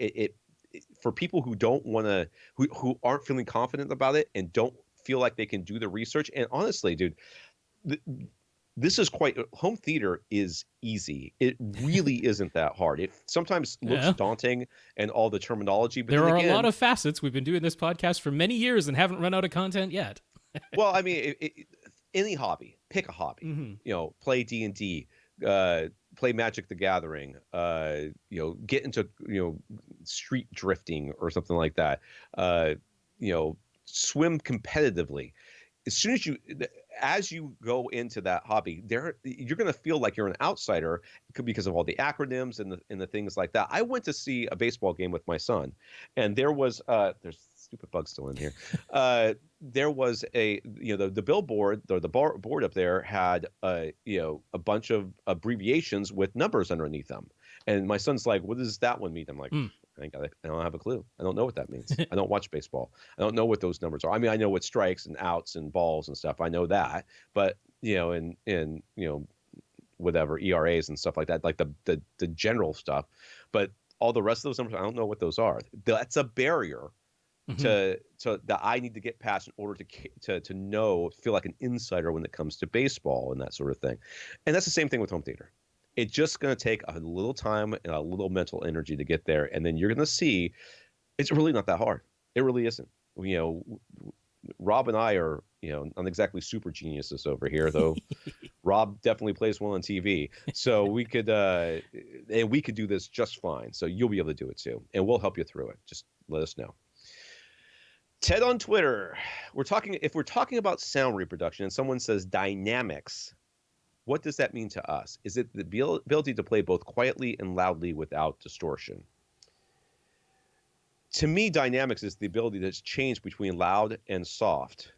for people who don't want to who aren't feeling confident about it and don't feel like they can do the research. And honestly, dude. This is home theater is easy. It really isn't that hard. It sometimes looks daunting and all the terminology. But there are a lot of facets. We've been doing this podcast for many years and haven't run out of content yet. Well, I mean, any hobby, pick a hobby, play D&D, play Magic the Gathering, get into, street drifting or something like that, swim competitively. As you go into that hobby, you're going to feel like you're an outsider because of all the acronyms and the things like that. I went to see a baseball game with my son, and there was there's stupid bugs still in here. There was the billboard or the board up there had a bunch of abbreviations with numbers underneath them, and my son's like, "What does that one mean?" I'm like. I don't have a clue. I don't know what that means. I don't watch baseball. I don't know what those numbers are. I mean, I know what strikes and outs and balls and stuff. I know that, but in whatever ERAs and stuff like that, like the general stuff. But all the rest of those numbers, I don't know what those are. That's a barrier to that I need to get past in order to know, feel like an insider when it comes to baseball and that sort of thing. And that's the same thing with home theater. It's just going to take a little time and a little mental energy to get there, and then you're going to see it's really not that hard. It really isn't. Rob and I are, not exactly super geniuses over here, though. Rob definitely plays well on TV, so we could do this just fine. So you'll be able to do it too, and we'll help you through it. Just let us know. Ted on Twitter, if we're talking about sound reproduction, and someone says dynamics, what does that mean to us? Is it the ability to play both quietly and loudly without distortion? To me, dynamics is the ability to change between loud and soft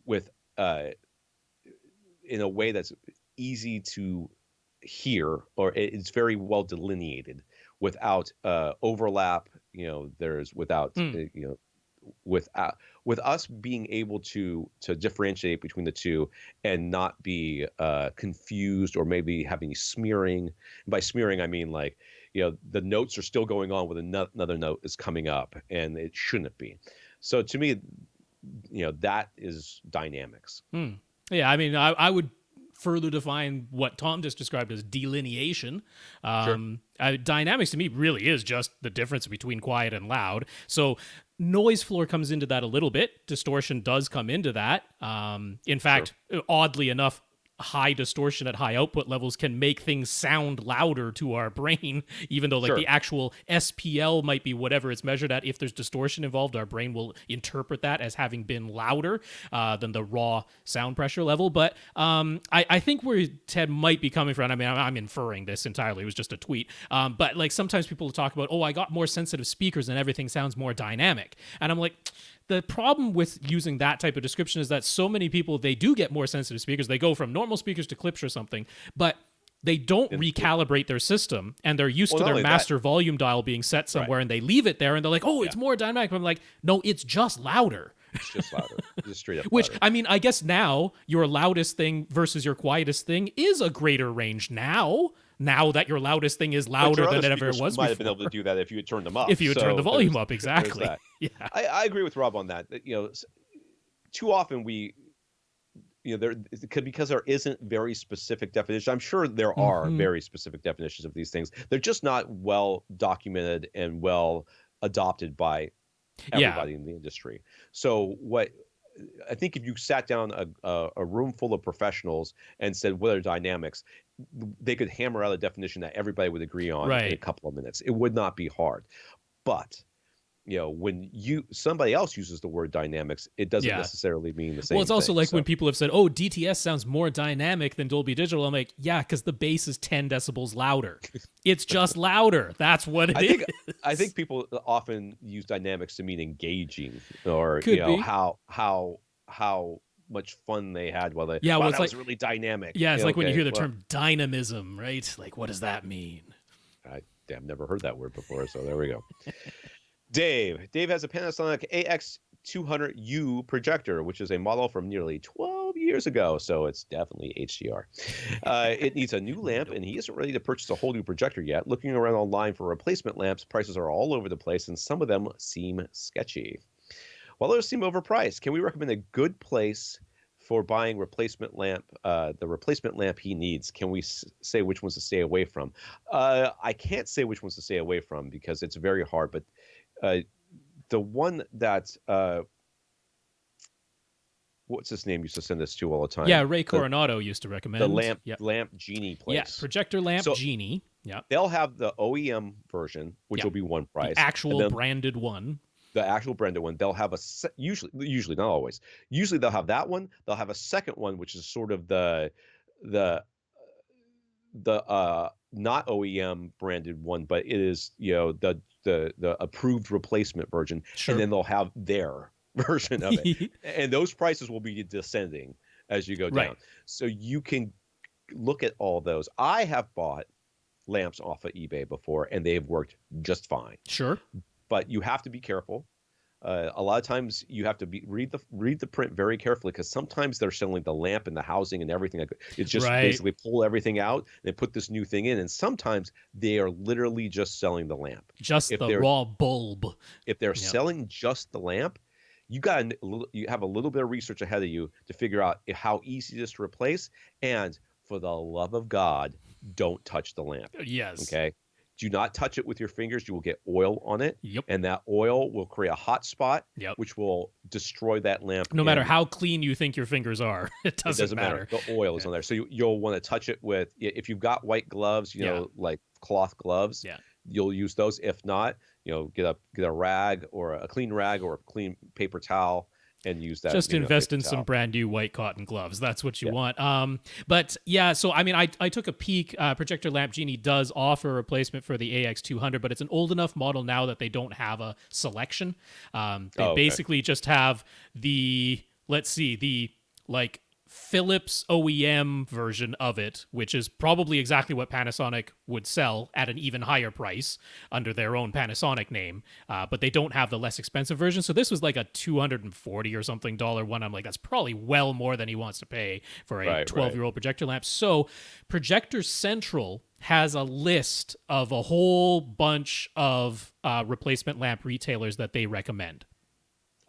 with in a way that's easy to hear, or it's very well delineated without overlap. There's without with us being able to differentiate between the two and not be confused or maybe having smearing. By smearing, I mean like, the notes are still going on with another note is coming up, and it shouldn't be. So to me, that is dynamics. Yeah, I mean, I would further define what Tom just described as delineation. Sure. Dynamics to me really is just the difference between quiet and loud. So noise floor comes into that a little bit. Distortion does come into that. In fact, oddly enough, high distortion at high output levels can make things sound louder to our brain, even though the actual SPL might be whatever it's measured at. If there's distortion involved, our brain will interpret that as having been louder than the raw sound pressure level. But I think where Ted might be coming from, I mean, I'm inferring this entirely, it was just a tweet, but like sometimes people talk about, I got more sensitive speakers and everything sounds more dynamic. And I'm like, the problem with using that type of description is that so many people, they do get more sensitive speakers. They go from normal speakers to clips or something, but they don't recalibrate their system, and they're used to their master volume dial being set somewhere, and they leave it there, and they're like, it's more dynamic. But I'm like, no, it's just louder. It's just louder. Just straight up Which, louder. I mean, I guess now your loudest thing versus your quietest thing is a greater range now that your loudest thing is louder than it ever was might before. have been able to do that if you had turned them up. If you had turned the volume up, exactly. Yeah, I agree with Rob on that. Too often because there isn't very specific definition. I'm sure there are very specific definitions of these things. They're just not well documented and well adopted by everybody in the industry. So I think if you sat down a room full of professionals and said, what are dynamics, they could hammer out a definition that everybody would agree on in a couple of minutes. It would not be hard. But, when somebody else uses the word dynamics, it doesn't necessarily mean the same thing. Well, it's also like when people have said, DTS sounds more dynamic than Dolby Digital. I'm like, yeah, because the bass is 10 decibels louder. It's just louder. That's what it is. I think people often use dynamics to mean engaging, or how much fun they had while they that was really dynamic. Yeah, it's like when you hear the term dynamism, right? Like, what does that mean? I've never heard that word before, so there we go. Dave has a Panasonic AX200U projector, which is a model from nearly 12 years ago, so it's definitely HDR. It needs a new lamp, and he isn't ready to purchase a whole new projector yet. Looking around online for replacement lamps, prices are all over the place, and some of them seem sketchy. While those seem overpriced, can we recommend a good place for buying replacement lamp, the replacement lamp he needs? Can we say which ones to stay away from? I can't say which ones to stay away from because it's very hard, but the one that what's his name used to send this to all the time. Yeah, Ray Coronado used to recommend the lamp Genie place. Yeah, projector lamp Genie. Yeah, they'll have the OEM version, which will be one price. The actual branded one. The actual branded one. They'll have usually not always. Usually they'll have that one. They'll have a second one, which is sort of the not OEM branded one, but it is the approved replacement version, and then they'll have their version of it, and those prices will be descending as you go down. So you can look at all those. I have bought lamps off of eBay before, and they've worked just fine. Sure, but you have to be careful. A lot of times you have to read the print very carefully, because sometimes they're selling the lamp and the housing and everything. It's just Right. basically pull everything out and put this new thing in. And sometimes they are literally just selling the lamp. Just the raw bulb. If they're Yep. selling just the lamp, you have a little bit of research ahead of you to figure out how easy it is to replace. And for the love of God, don't touch the lamp. Yes. Okay. Do not touch it with your fingers. You will get oil on it. Yep. And that oil will create a hot spot, Yep. which will destroy that lamp. No matter how clean you think your fingers are, it doesn't matter. The oil is on there. So you'll want to touch it with, if you've got white gloves, like cloth gloves, you'll use those. If not, get a rag, or a clean rag, or a clean paper towel, and use that. Just invest in some brand new white cotton gloves. That's what you want. But yeah, so I mean, I took a peek. Projector Lamp Genie does offer a replacement for the AX200, but it's an old enough model now that they don't have a selection. They basically just have the like Philips OEM version of it, which is probably exactly what Panasonic would sell at an even higher price under their own Panasonic name, but they don't have the less expensive version. So this was like a $240 or something one. I'm like, that's probably well more than he wants to pay for a 12-year-old projector lamp. So Projector Central has a list of a whole bunch of replacement lamp retailers that they recommend.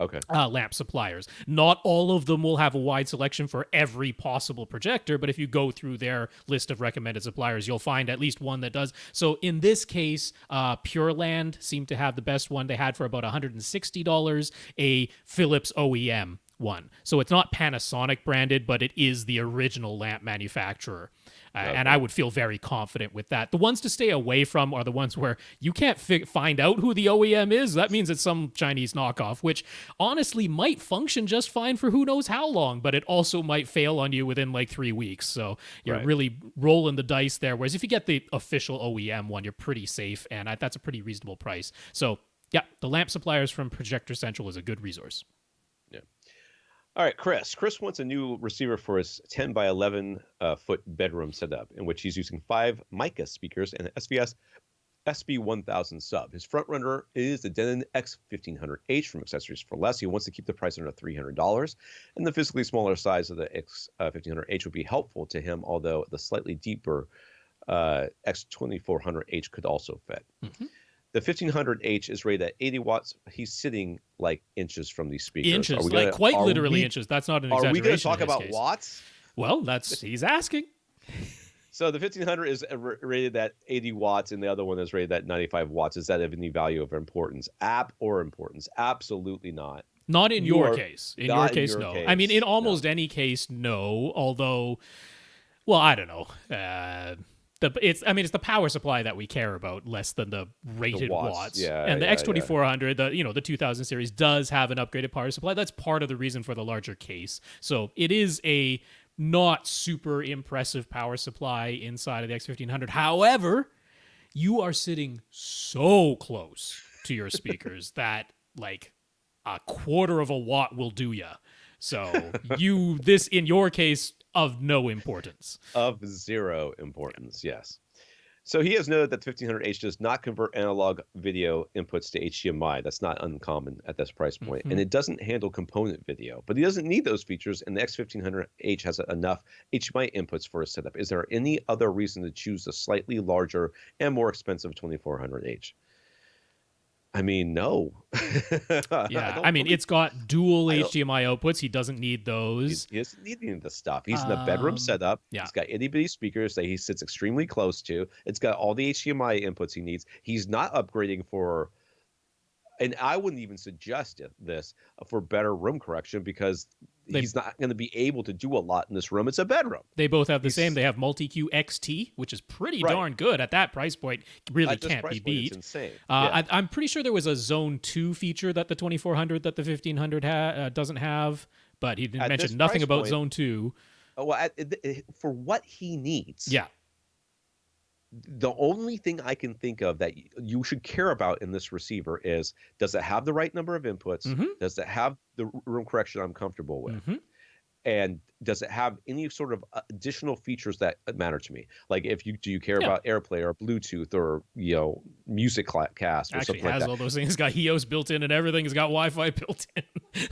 Okay. Lamp suppliers. Not all of them will have a wide selection for every possible projector, but if you go through their list of recommended suppliers, you'll find at least one that does. So in this case, Pureland seemed to have the best one. They had for about $160 a Philips OEM one. So it's not Panasonic branded, but it is the original lamp manufacturer. And I would feel very confident with that. The ones to stay away from are the ones where you can't find out who the OEM is. That means it's some Chinese knockoff, which honestly might function just fine for who knows how long, but it also might fail on you within like 3 weeks. So you're really rolling the dice there. Whereas if you get the official OEM one, you're pretty safe, and that's a pretty reasonable price. So yeah, the lamp suppliers from Projector Central is a good resource. Yeah. All right, Chris. Chris wants a new receiver for his 10 by 11 foot bedroom setup, in which he's using 5 Mica speakers and an SVS SB1000 sub. His front runner is the Denon X1500H from Accessories for Less. He wants to keep the price under $300, and the physically smaller size of the X1500H would be helpful to him, although the slightly deeper X2400H could also fit. Mm-hmm. The 1500H is rated at 80 watts. He's sitting like inches from these speakers. Inches, like quite literally inches. That's not an exaggeration. Are we going to talk about case. watts? Well, he's asking. So the 1500 is rated at 80 watts, and the other one is rated at 95 watts. Is that of any value of importance? Importance? Absolutely not. Not in your case. In your case, no. I mean, in almost any case, no. Although, well, I don't know. It's the power supply that we care about less than the rated watts. Yeah, and the X2400, the 2000 series does have an upgraded power supply. That's part of the reason for the larger case. So it is a not super impressive power supply inside of the X1500. However, you are sitting so close to your speakers that like a quarter of a watt will do ya. So this in your case of no importance. Of zero importance, yes. So he has noted that the 1500H does not convert analog video inputs to HDMI. That's not uncommon at this price point. Mm-hmm. And it doesn't handle component video. But he doesn't need those features, and the X1500H has enough HDMI inputs for his setup. Is there any other reason to choose the slightly larger and more expensive 2400H? I mean, no. Yeah, I mean, it's got dual HDMI outputs. He doesn't need those. He doesn't need any of the stuff. He's in a bedroom setup. Yeah. He's got itty-bitty speakers that he sits extremely close to. It's got all the HDMI inputs he needs. He's not upgrading for, and I wouldn't even suggest this, for better room correction, because he's not going to be able to do a lot in this room. It's a bedroom. They both have the same. They have Multi-Q XT, which is pretty darn good at that price point. Really can't be beat. It's insane. I'm pretty sure there was a Zone 2 feature that the 2400 that the 1500 doesn't have, but he didn't mention nothing about Zone 2. Well, for what he needs. Yeah. The only thing I can think of that you should care about in this receiver is, does it have the right number of inputs? Mm-hmm. Does it have the room correction I'm comfortable with? Mm-hmm. And does it have any sort of additional features that matter to me? Like, do you care Yeah. about AirPlay or Bluetooth or music cast or Actually something like has that? all those things. It's got HEOS built in and everything. It's got Wi-Fi built in.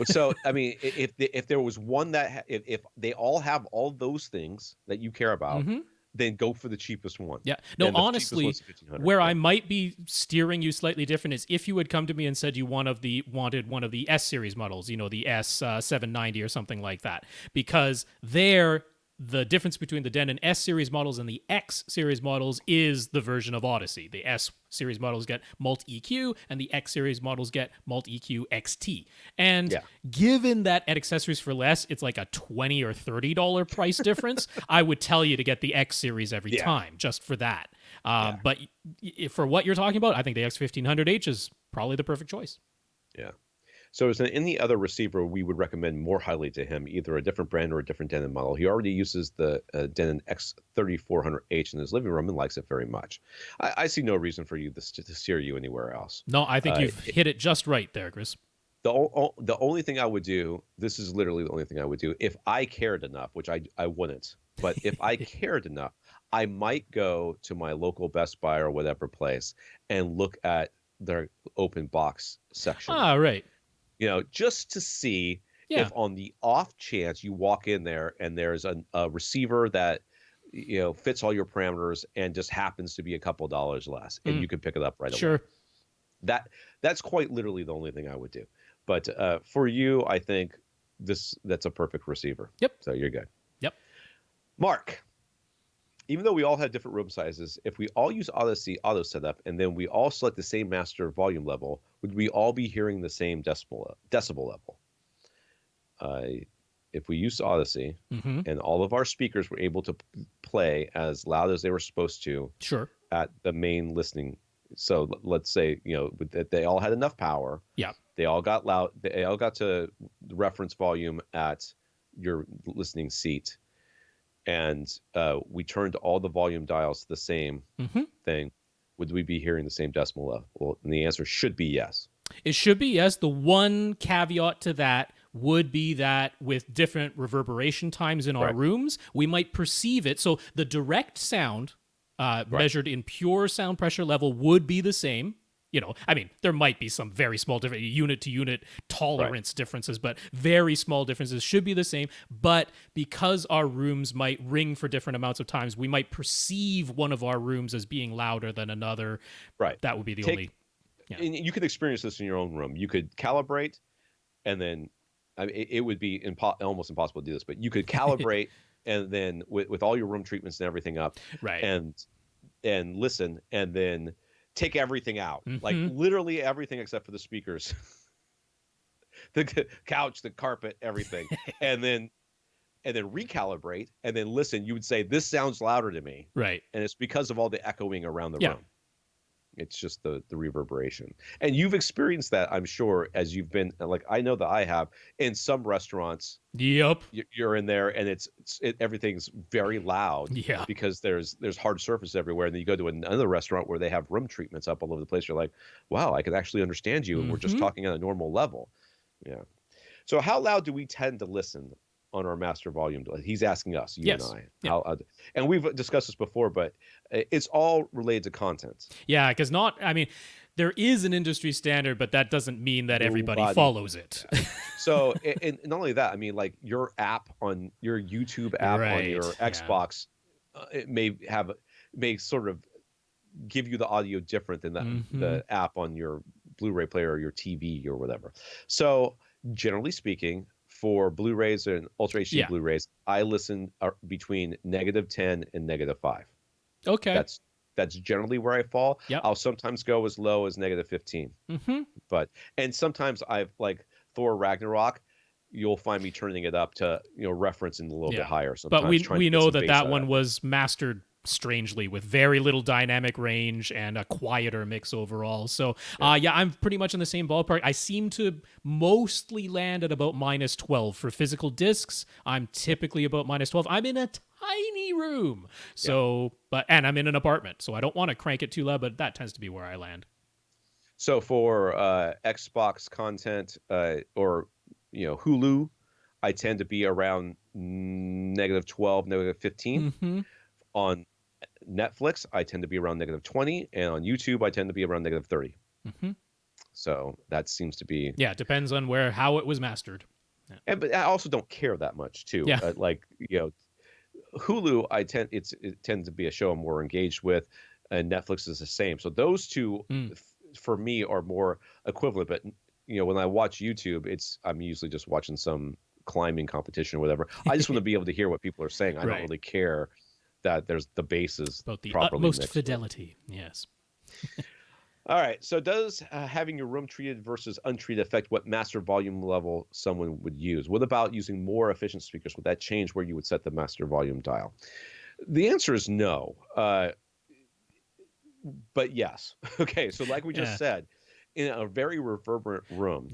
So I mean, if there was one that if they all have all those things that you care about, then go for the cheapest one. Yeah. No, And the cheapest honestly, one's 1,500. where I might be steering you slightly different is if you had come to me and said you wanted one of the S series models, the S 790 or something like that, because the difference between the Denon S series models and the X series models is the version of Odyssey. The S series models get Multi EQ, and the X series models get Multi EQ XT. And given that at Accessories for Less, it's like a $20 or $30 price difference, I would tell you to get the X series every time just for that. But for what you're talking about, I think the X1500H is probably the perfect choice. Yeah. So is there any other receiver we would recommend more highly to him, either a different brand or a different Denon model? He already uses the Denon X3400H in his living room and likes it very much. I see no reason for you to steer you anywhere else. No, I think you've hit it just right there, Chris. The only thing I would do, this is literally the only thing I would do, if I cared enough, which I wouldn't, but if I cared enough, I might go to my local Best Buy or whatever place and look at their open box section. Ah, right. Just to see if on the off chance you walk in there and there's a receiver that, fits all your parameters and just happens to be a couple dollars less, and you can pick it up right away. Sure. That's quite literally the only thing I would do. But for you, I think that's a perfect receiver. Yep. So you're good. Yep. Mark, even though we all have different room sizes, if we all use Odyssey auto setup and then we all select the same master volume level, would we all be hearing the same decibel level? If we used Odyssey and all of our speakers were able to play as loud as they were supposed to at the main listening. So let's say, that they all had enough power. Yeah. They all got loud. They all got to reference volume at your listening seat. And we turned all the volume dials to the same thing, would we be hearing the same decimal level? And the answer should be yes. It should be yes. The one caveat to that would be that with different reverberation times in our rooms, we might perceive it. So the direct sound measured in pure sound pressure level would be the same. There might be some very small different unit to unit tolerance differences, but very small differences should be the same. But because our rooms might ring for different amounts of times, we might perceive one of our rooms as being louder than another. Right. That would be the only. Yeah. And you could experience this in your own room. You could calibrate, and then it would be almost impossible to do this, but you could calibrate and then with all your room treatments and everything up, and listen, and then take everything out, like literally everything except for the speakers, the couch, the carpet, everything, and then recalibrate and then listen. You would say, this sounds louder to me. Right. And it's because of all the echoing around the room. It's just the reverberation. And you've experienced that, I'm sure, as you've been, like, I know that I have in some restaurants. Yep. You're in there and everything's very loud. Yeah. Because there's hard surface everywhere. And then you go to another restaurant where they have room treatments up all over the place. You're like, wow, I can actually understand you. And we're just talking on a normal level. Yeah. So how loud do we tend to listen on our master volume? He's asking us, you and I. Yeah. And we've discussed this before, but it's all related to content. Yeah, because there is an industry standard, but that doesn't mean that everybody follows it. So, and not only that, like your app on your YouTube app on your Xbox, it may sort of give you the audio different than the app on your Blu-ray player or your TV or whatever. So, generally speaking, for Blu-rays and Ultra HD Blu-rays, I listen between -10 and -5. Okay. That's generally where I fall. Yep. I'll sometimes go as low as -15. And sometimes I've, like Thor Ragnarok, you'll find me turning it up to referencing a little bit higher. Sometimes, but we know that one was mastered strangely with very little dynamic range and a quieter mix overall. So I'm pretty much in the same ballpark. I seem to mostly land at about -12 for physical discs. I'm typically about -12. I'm in a tiny room, and I'm in an apartment, so I don't want to crank it too loud, but that tends to be where I land. So for Xbox content or Hulu, I tend to be around -12, -15. Mm-hmm. On Netflix, I tend to be around -20, and on YouTube, I tend to be around -30. Mm-hmm. So that seems to be. Yeah, it depends on how it was mastered. Yeah. But I also don't care that much too. Yeah. Hulu, it tends to be a show I'm more engaged with, and Netflix is the same. So those two, for me, are more equivalent. But when I watch YouTube, I'm usually just watching some climbing competition or whatever. I just want to be able to hear what people are saying. I Right. don't really care that there's the bases About the properly utmost mixed. fidelity. Yes. All right. So does having your room treated versus untreated affect what master volume level someone would use? What about using more efficient speakers? Would that change where you would set the master volume dial? The answer is no. But yes. Okay. So like we just said, in a very reverberant room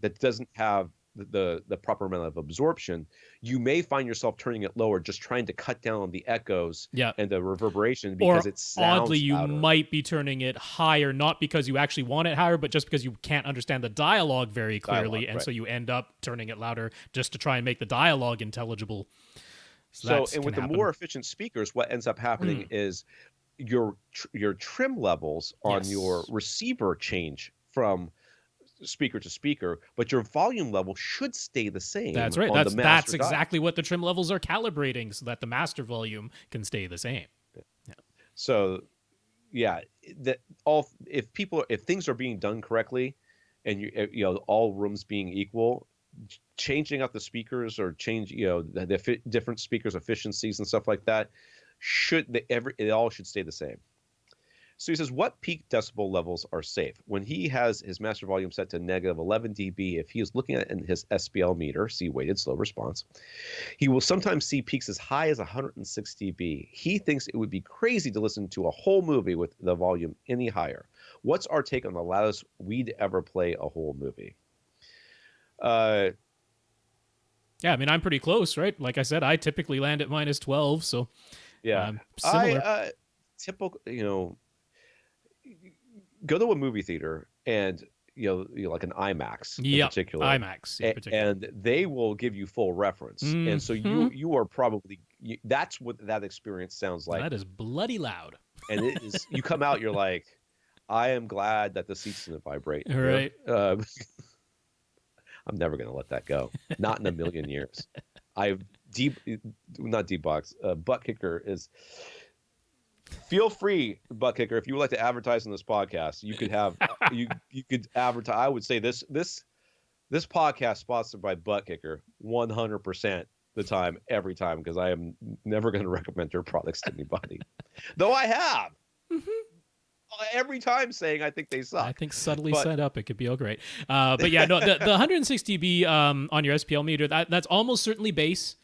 that doesn't have the proper amount of absorption, you may find yourself turning it lower, just trying to cut down on the echoes and the reverberation because it sounds oddly, you louder. might be turning it higher, not because you actually want it higher, but just because you can't understand the dialogue very clearly, so you end up turning it louder just to try and make the dialogue intelligible. And with the more efficient speakers, what ends up happening is your trim levels on your receiver change from speaker to speaker, but your volume level should stay the same. That's right. That's exactly what the trim levels are calibrating, so that the master volume can stay the same. Yeah. So, if things are being done correctly, and all rooms being equal, changing out the speakers or the different speakers efficiencies and stuff like that it all should stay the same. So he says, what peak decibel levels are safe? When he has his master volume set to -11 dB, if he is looking at his SPL meter, see weighted slow response, he will sometimes see peaks as high as 106 dB. He thinks it would be crazy to listen to a whole movie with the volume any higher. What's our take on the loudest we'd ever play a whole movie? Yeah, I mean, I'm pretty close, right? Like I said, I typically land at -12, so similar. Typical, go to a movie theater and like an IMAX in particular. IMAX in particular. And they will give you full reference. And so you are probably that's what that experience sounds like. That is bloody loud. And it is you come out, you're like, I am glad that the seats didn't vibrate. Right. I'm never going to let that go. Not in a million years. Butt Kicker is. Feel free, Butt Kicker, if you would like to advertise on this podcast, you could have you could advertise. I would say this podcast sponsored by Butt Kicker 100% the time, every time, because I am never going to recommend their products to anybody. Though I have. Every time saying I think they suck. I think subtly set up, it could be all great. But yeah, no, the 106 dB on your SPL meter, that's almost certainly bass.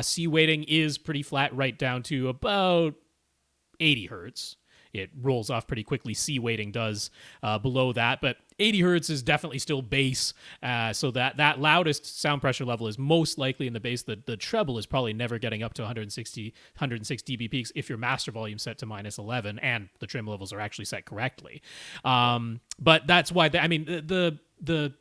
C weighting is pretty flat right down to about 80 hertz. It rolls off pretty quickly. C weighting does below that, but 80 hertz is definitely still bass. So that loudest sound pressure level is most likely in the bass. The treble is probably never getting up to 106 dB peaks if your master volume set to -11 and the trim levels are actually set correctly. But that's why the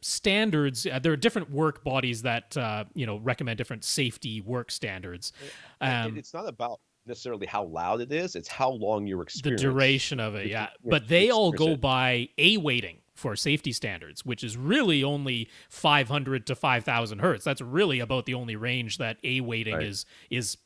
standards, there are different work bodies that recommend different safety work standards. It's not about necessarily how loud it is, it's how long you're experiencing the duration of it. But they all go by A weighting for safety standards, which is really only 500 to 5,000 hertz. That's really about the only range that A weighting is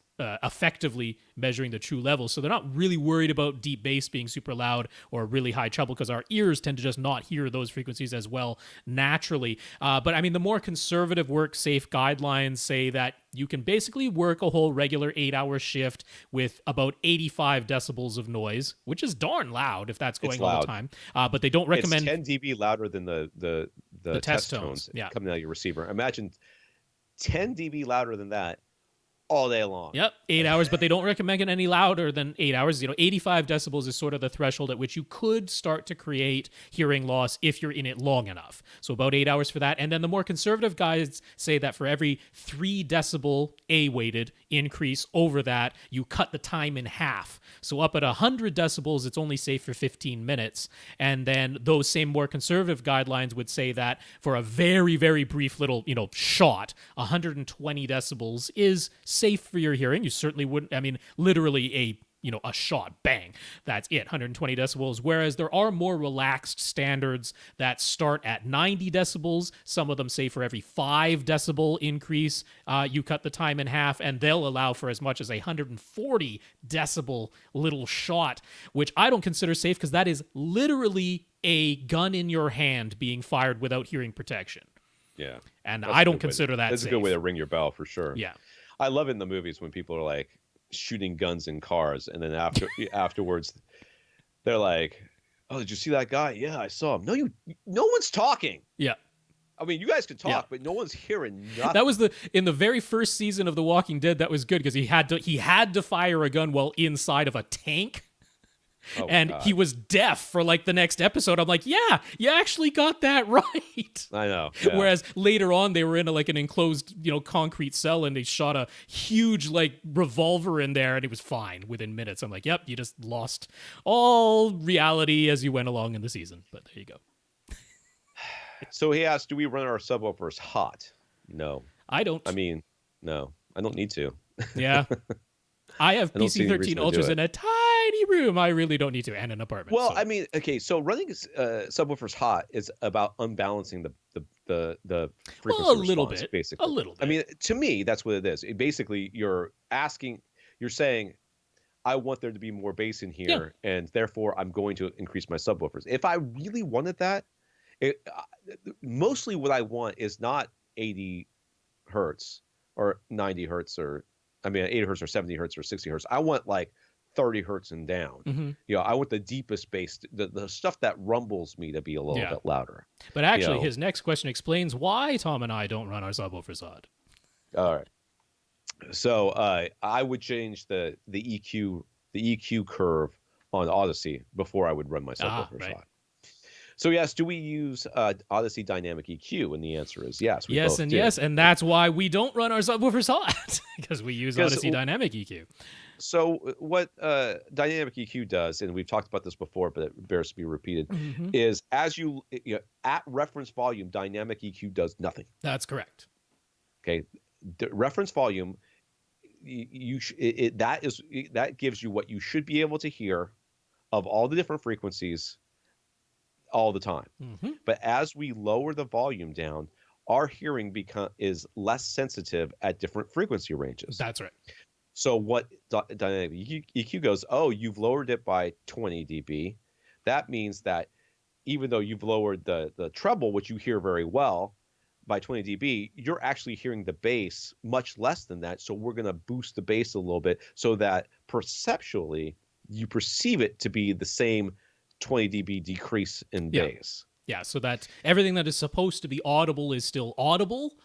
effectively measuring the true level. So they're not really worried about deep bass being super loud or really high treble, because our ears tend to just not hear those frequencies as well naturally. But I mean, the more conservative work safe guidelines say that you can basically work a whole regular 8-hour shift with about 85 decibels of noise, which is darn loud if that's going all the time. But they don't recommend... It's 10 dB louder than the test tones coming out of your receiver. Imagine 10 dB louder than that, all day long. Yep, 8 hours, but they don't recommend it any louder than 8 hours. 85 decibels is sort of the threshold at which you could start to create hearing loss if you're in it long enough. So about 8 hours for that. And then the more conservative guys say that for every 3 decibel A-weighted increase over that, you cut the time in half. So up at 100 decibels, it's only safe for 15 minutes. And then those same more conservative guidelines would say that for a very, very brief little, shot, 120 decibels is safe for your hearing. You certainly wouldn't, literally a shot, bang, that's it, 120 decibels. Whereas there are more relaxed standards that start at 90 decibels. Some of them say for every 5 decibel increase, you cut the time in half, and they'll allow for as much as a 140 decibel little shot, which I don't consider safe because that is literally a gun in your hand being fired without hearing protection. Yeah. And I don't consider that That's safe. a good way to ring your bell for sure. Yeah. I love it in the movies when people are like shooting guns in cars, and then afterwards they're like, "Oh, did you see that guy? Yeah, I saw him." No one's talking. Yeah. I mean, you guys can talk, but no one's hearing nothing. That was in the very first season of The Walking Dead. That was good because he had to fire a gun while inside of a tank. Oh, and God. He was deaf for like the next episode. I'm like, yeah, you actually got that right. I know. Yeah. Whereas later on, they were in an enclosed, concrete cell, and they shot a huge revolver in there, and it was fine within minutes. I'm like, yep, you just lost all reality as you went along in the season. But there you go. So he asked, do we run our subwoofers hot? No. I don't. No, I don't need to. Yeah. I have I don't see any PC-13 reason to do Ultras it. in a tiny room. I really don't need to, and an apartment. Well, so. so running subwoofers hot is about unbalancing the frequency Well, a little response, bit, basically. a little bit. To me, that's what it is. Basically, you're saying, I want there to be more bass in here, and therefore I'm going to increase my subwoofers. If I really wanted that, mostly what I want is not 80 hertz or 90 hertz or 80 hertz or 70 hertz or 60 hertz. I want like 30 hertz and down. Mm-hmm. I want the deepest bass, the stuff that rumbles me to be a little bit louder. But actually, his next question explains why Tom and I don't run our subwoofers hot. All right. So I would change the EQ curve on Odyssey before I would run my subwoofers hot. So yes, do we use Odyssey Dynamic EQ? And the answer is yes. Yes, and that's why we don't run our subwoofers hot because we use Odyssey Dynamic EQ. So what Dynamic EQ does, and we've talked about this before, but it bears to be repeated, is as you at reference volume, Dynamic EQ does nothing. That's correct. Okay, the reference volume, that gives you what you should be able to hear of all the different frequencies all the time. Mm-hmm. But as we lower the volume down, our hearing is less sensitive at different frequency ranges. That's right. So what Dynamic EQ goes, you've lowered it by 20 dB. That means that even though you've lowered the treble, which you hear very well, by 20 dB, you're actually hearing the bass much less than that. So we're going to boost the bass a little bit so that perceptually you perceive it to be the same 20 dB decrease in bass. Yeah, so that everything that is supposed to be audible is still audible.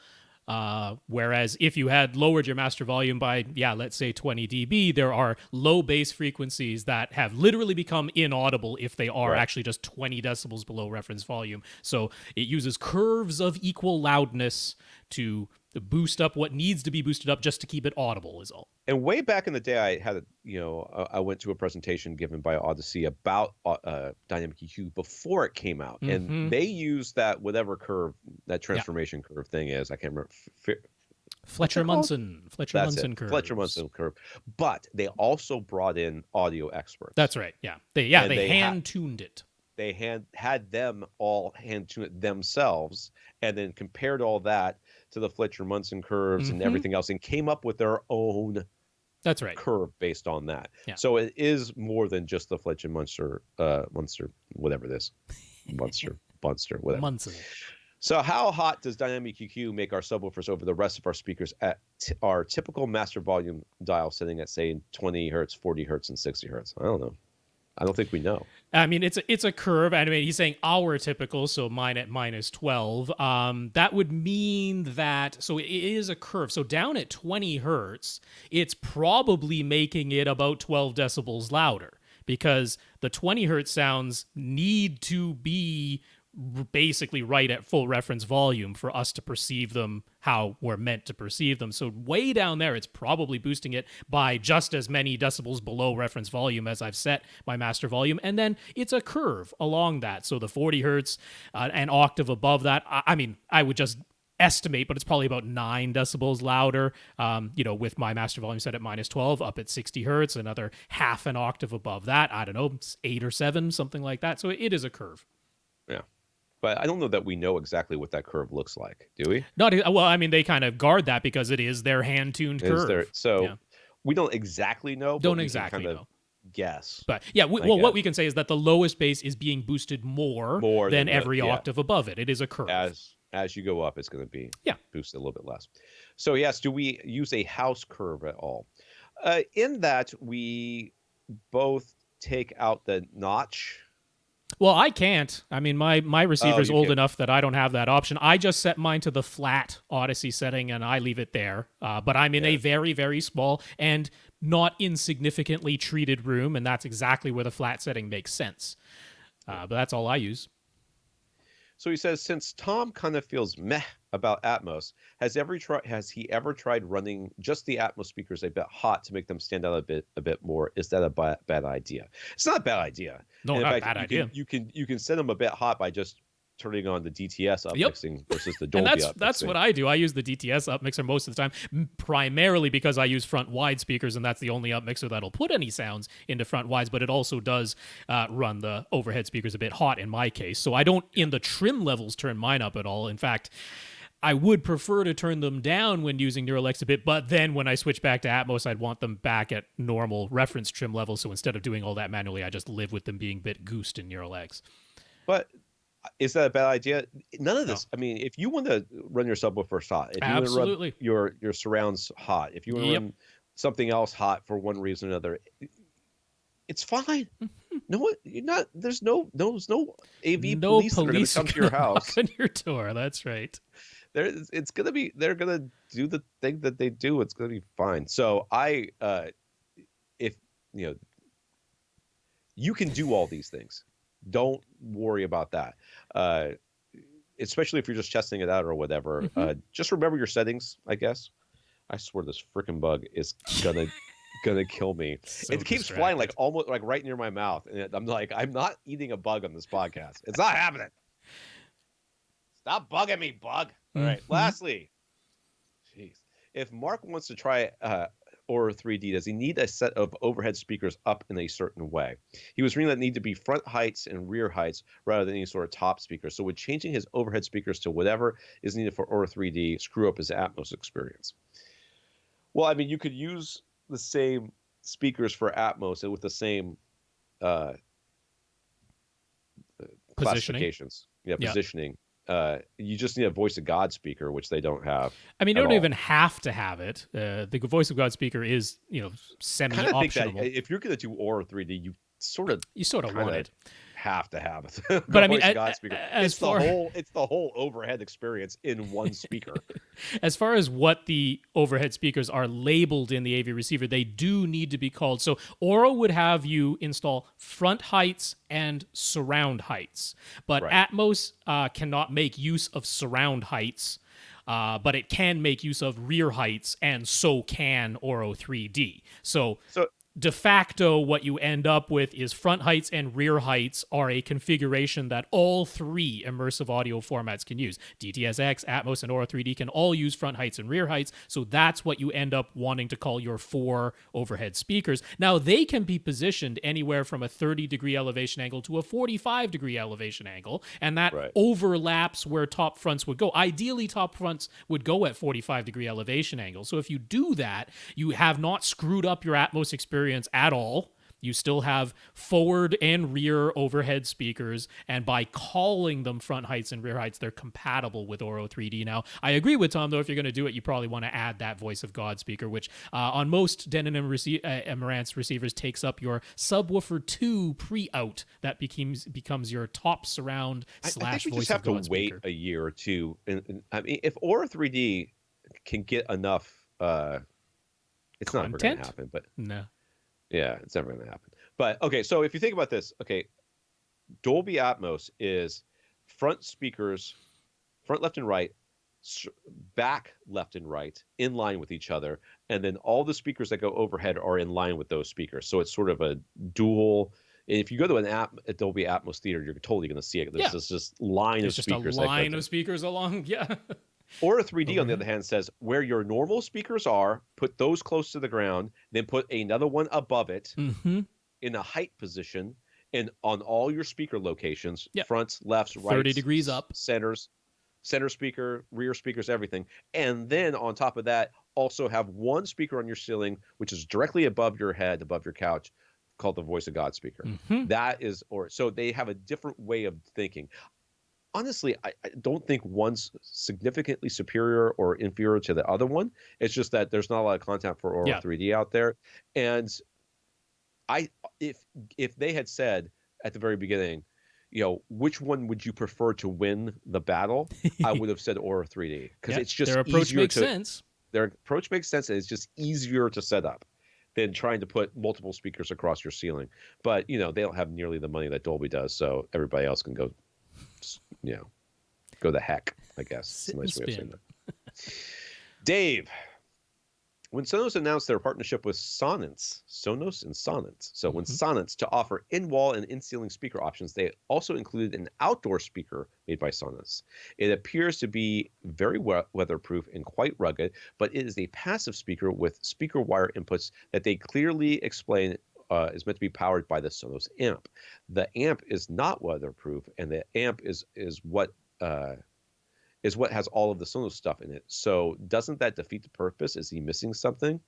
Whereas if you had lowered your master volume by, let's say 20 dB, there are low bass frequencies that have literally become inaudible if they are actually just 20 decibels below reference volume. So it uses curves of equal loudness to boost up what needs to be boosted up just to keep it audible is all. And way back in the day, I had I went to a presentation given by Odyssey about Dynamic EQ before it came out, and they used that whatever curve, that transformation curve thing is. I can't remember. Fletcher-Munson curve. Fletcher-Munson curve. But they also brought in audio experts. That's right. Yeah. They hand-tuned it. They had them all hand-tune it themselves, and then compared all that to the Fletcher-Munson curves and everything else, and came up with their own curve based on that. Yeah. So it is more than just the Fletcher-Munson, whatever this, Munster, whatever. Munson. So how hot does Dynamic EQ make our subwoofers over the rest of our speakers at our typical master volume dial setting at, say, 20 hertz, 40 hertz, and 60 hertz? I don't know. I don't think we know. I mean, it's a curve. I mean, he's saying our typical, so mine at minus 12. That would mean that, so it is a curve. So down at 20 hertz, it's probably making it about 12 decibels louder, because the 20 hertz sounds need to be basically right at full reference volume for us to perceive them how we're meant to perceive them. So way down there, it's probably boosting it by just as many decibels below reference volume as I've set my master volume. And then it's a curve along that. So the 40 hertz, an octave above that, I mean, I would just estimate, but it's probably about 9 decibels louder, with my master volume set at minus 12, up at 60 hertz, another half an octave above that. I don't know, 8 or 7, something like that. So it is a curve. Yeah. But I don't know that we know exactly what that curve looks like, do we? Well, I mean, they kind of guard that because it is their hand-tuned curve. We don't exactly know. Don't exactly know. Guess. But yeah, what we can say is that the lowest bass is being boosted more than every octave above it. It is a curve. As you go up, it's going to be boosted a little bit less. So yes, do we use a house curve at all? In that we both take out the notch. Well, I can't. I mean, my receiver's old enough that I don't have that option. I just set mine to the flat Odyssey setting, and I leave it there. But I'm in a very, very small and not insignificantly treated room, and that's exactly where the flat setting makes sense. But that's all I use. So he says, since Tom kind of feels meh about Atmos, has he ever tried running just the Atmos speakers a bit hot to make them stand out a bit more? Is that a bad idea? It's not a bad idea. No, not a bad idea. You can set them a bit hot by just turning on the DTS upmixing versus the Dolby upmixing. That's what I do. I use the DTS upmixer most of the time, primarily because I use front wide speakers, and that's the only upmixer that'll put any sounds into front wides, but it also does run the overhead speakers a bit hot in my case. So I don't, in the trim levels, turn mine up at all. In fact, I would prefer to turn them down when using Neuralex a bit, but then when I switch back to Atmos, I'd want them back at normal reference trim levels. So instead of doing all that manually, I just live with them being a bit goosed in Neuralex. But is that a bad idea? None of this. No. I mean, if you want to run your subwoofers hot, if you want to run your surrounds hot, if you want to run something else hot for one reason or another, it's fine. No, you're not. There's no AV police that are going to come to your house, on your door. That's right. They're gonna do the thing that they do. It's gonna be fine. So if you can do all these things. Don't worry about that. Especially if you're just testing it out or whatever. Just remember your settings, I guess. I swear this freaking bug is gonna kill me. So it keeps flying almost right near my mouth, and I'm like, I'm not eating a bug on this podcast. It's not happening. Stop bugging me, bug. All right. Lastly, jeez, if Mark wants to try Aura 3D, does he need a set of overhead speakers up in a certain way? He was reading that need to be front heights and rear heights rather than any sort of top speakers. So would changing his overhead speakers to whatever is needed for Aura 3D screw up his Atmos experience? Well, I mean, you could use the same speakers for Atmos and with the same classifications. Positioning. You just need a voice of God speaker, which they don't have. I mean, you don't even have to have it. The voice of God speaker is, semi-optional. I think that if you're going to do Aura 3D, you sort of want it. Have to have it. But I mean, it's the whole overhead experience in one speaker. As far as what the overhead speakers are labeled in the AV receiver, they do need to be called. So Aura would have you install front heights and surround heights, but Atmos cannot make use of surround heights. But it can make use of rear heights, and so can Aura 3D. So de facto, what you end up with is front heights and rear heights are a configuration that all three immersive audio formats can use. DTS:X, Atmos, and Aura 3D can all use front heights and rear heights, so that's what you end up wanting to call your 4 overhead speakers. Now, they can be positioned anywhere from a 30-degree elevation angle to a 45-degree elevation angle, and that overlaps where top fronts would go. Ideally, top fronts would go at 45-degree elevation angles, so if you do that, you have not screwed up your Atmos experience at all. You still have forward and rear overhead speakers, and by calling them front heights and rear heights, they're compatible with Oro 3D. Now, I agree with Tom, though, if you're going to do it, you probably want to add that voice of God speaker, which on most Denon and Marantz receivers takes up your subwoofer 2 pre-out. That becomes your top surround slash I think we voice just have of God to wait speaker. a year or two. And I mean, if Aura 3D can get enough, it's not ever going to happen. But no, yeah, it's never going to happen. But okay, so if you think about this, okay, Dolby Atmos is front speakers, front left and right, back left and right, in line with each other, and then all the speakers that go overhead are in line with those speakers. So it's sort of a dual. If you go to a Dolby Atmos theater, you're totally going to see it. There's this just line of speakers. Just a line of speakers along, yeah. Aura 3D, on the other hand, says where your normal speakers are, put those close to the ground, then put another one above it in a height position, and on all your speaker locations, fronts, lefts, rights, 30 degrees up, centers, center speaker, rear speakers, everything. And then on top of that, also have one speaker on your ceiling, which is directly above your head, above your couch, called the Voice of God speaker. That is, so they have a different way of thinking. Honestly, I don't think one's significantly superior or inferior to the other one. It's just that there's not a lot of content for Aura 3D out there. And if they had said at the very beginning, which one would you prefer to win the battle? I would have said Aura 3D, because it's just their approach easier makes sense. Their approach makes sense, and it's just easier to set up than trying to put multiple speakers across your ceiling. But they don't have nearly the money that Dolby does, so everybody else can go the heck, I guess. It's a nice way of saying that. Dave, when Sonos announced their partnership with Sonos and Sonance. So when Sonance to offer in-wall and in-ceiling speaker options, they also included an outdoor speaker made by Sonos. It appears to be very weatherproof and quite rugged, but it is a passive speaker with speaker wire inputs that they clearly explain is meant to be powered by the Sonos amp. The amp is not weatherproof, and the amp is what has all of the Sonos stuff in it. So doesn't that defeat the purpose? Is he missing something?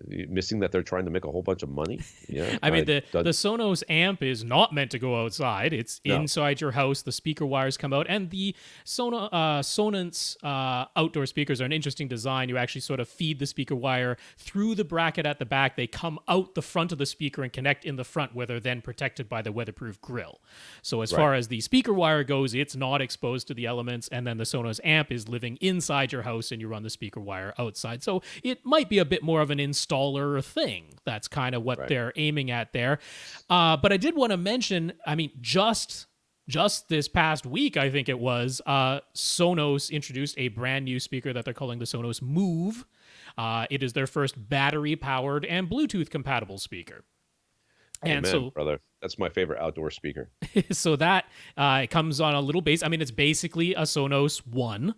Missing that they're trying to make a whole bunch of money? Yeah. I mean, the Sonos amp is not meant to go outside. It's inside your house. The speaker wires come out, and the Sonance outdoor speakers are an interesting design. You actually sort of feed the speaker wire through the bracket at the back. They come out the front of the speaker and connect in the front, where they're then protected by the weatherproof grill. So as far as the speaker wire goes, it's not exposed to the elements, and then the Sonos amp is living inside your house, and you run the speaker wire outside. So it might be a bit more of an installer thing. That's kind of what they're aiming at there. But I did want to mention, I mean, just this past week, I think it was, Sonos introduced a brand new speaker that they're calling the Sonos Move. It is their first battery-powered and Bluetooth-compatible speaker. And Amen, so, brother, that's my favorite outdoor speaker. So that comes on a little base. I mean, it's basically a Sonos One.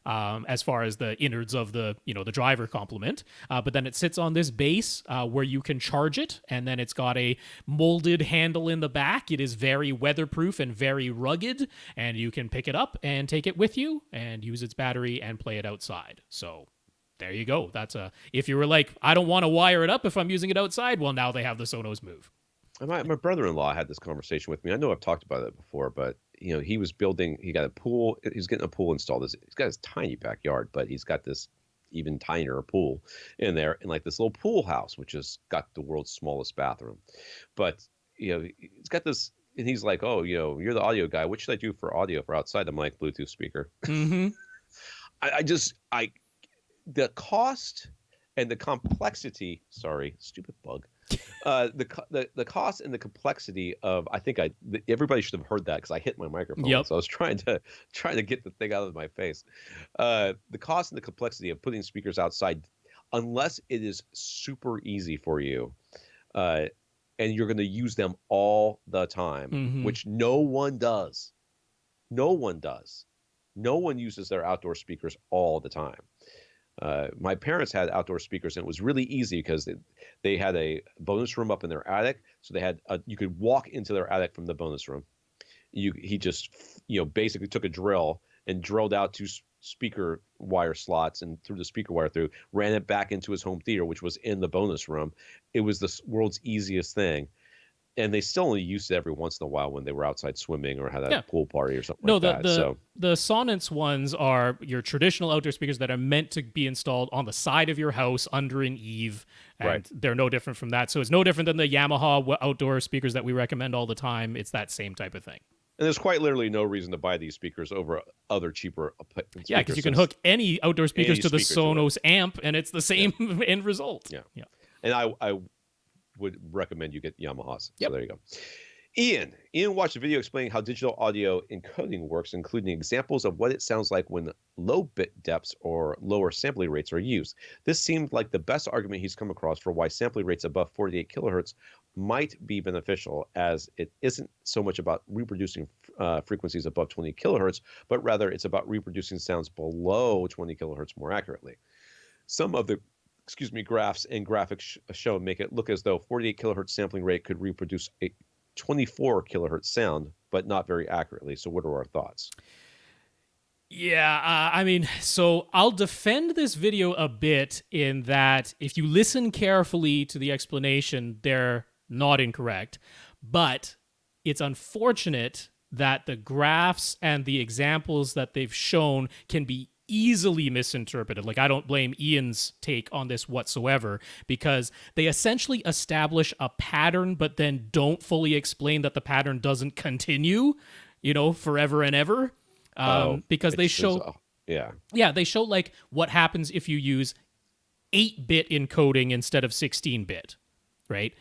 As far as the innards of the driver complement, but then it sits on this base where you can charge it, and then it's got a molded handle in the back. It is very weatherproof and very rugged, and you can pick it up and take it with you and use its battery and play it outside. So there you go. That's if you were like, I don't want to wire it up if I'm using it outside, well, now they have the Sonos Move. My brother-in-law had this conversation with me. I know I've talked about it before, but he got a pool. He's getting a pool installed. He's got his tiny backyard, but he's got this even tinier pool in there, and like this little pool house, which has got the world's smallest bathroom. But he's got this, and he's like, "Oh, you're the audio guy. What should I do for audio for outside?" I'm like, "Bluetooth speaker." The cost and the complexity. Sorry, stupid bug. The cost and the complexity of, I think everybody should have heard that, because I hit my microphone. So I was trying to get the thing out of my face. The cost and the complexity of putting speakers outside, unless it is super easy for you, and you're going to use them all the time, which no one does. No one does. No one uses their outdoor speakers all the time. My parents had outdoor speakers, and it was really easy because they had a bonus room up in their attic. So they had you could walk into their attic from the bonus room. He just basically took a drill and drilled out two speaker wire slots and threw the speaker wire through, ran it back into his home theater, which was in the bonus room. It was the world's easiest thing. And they still only used it every once in a while when they were outside swimming or had a pool party or something like that. The Sonance ones are your traditional outdoor speakers that are meant to be installed on the side of your house under an eave, and they're no different from that. So it's no different than the Yamaha outdoor speakers that we recommend all the time. It's that same type of thing. And there's quite literally no reason to buy these speakers over other cheaper speakers. Yeah, because you can hook any outdoor speakers to the Sonos amp, and it's the same end result. Yeah. And I would recommend you get Yamahas. So there you go. Ian watched a video explaining how digital audio encoding works, including examples of what it sounds like when low bit depths or lower sampling rates are used. This seemed like the best argument he's come across for why sampling rates above 48 kilohertz might be beneficial, as it isn't so much about reproducing frequencies above 20 kilohertz, but rather it's about reproducing sounds below 20 kilohertz more accurately. Some of the graphs and graphics show make it look as though 48 kilohertz sampling rate could reproduce a 24 kilohertz sound, but not very accurately. So what are our thoughts? Yeah, I mean, so I'll defend this video a bit in that if you listen carefully to the explanation, they're not incorrect. But it's unfortunate that the graphs and the examples that they've shown can be easily misinterpreted. Like, I don't blame Ian's take on this whatsoever, because they essentially establish a pattern but then don't fully explain that the pattern doesn't continue, forever and ever. Because they show they show like what happens if you use 8-bit encoding instead of 16-bit, right?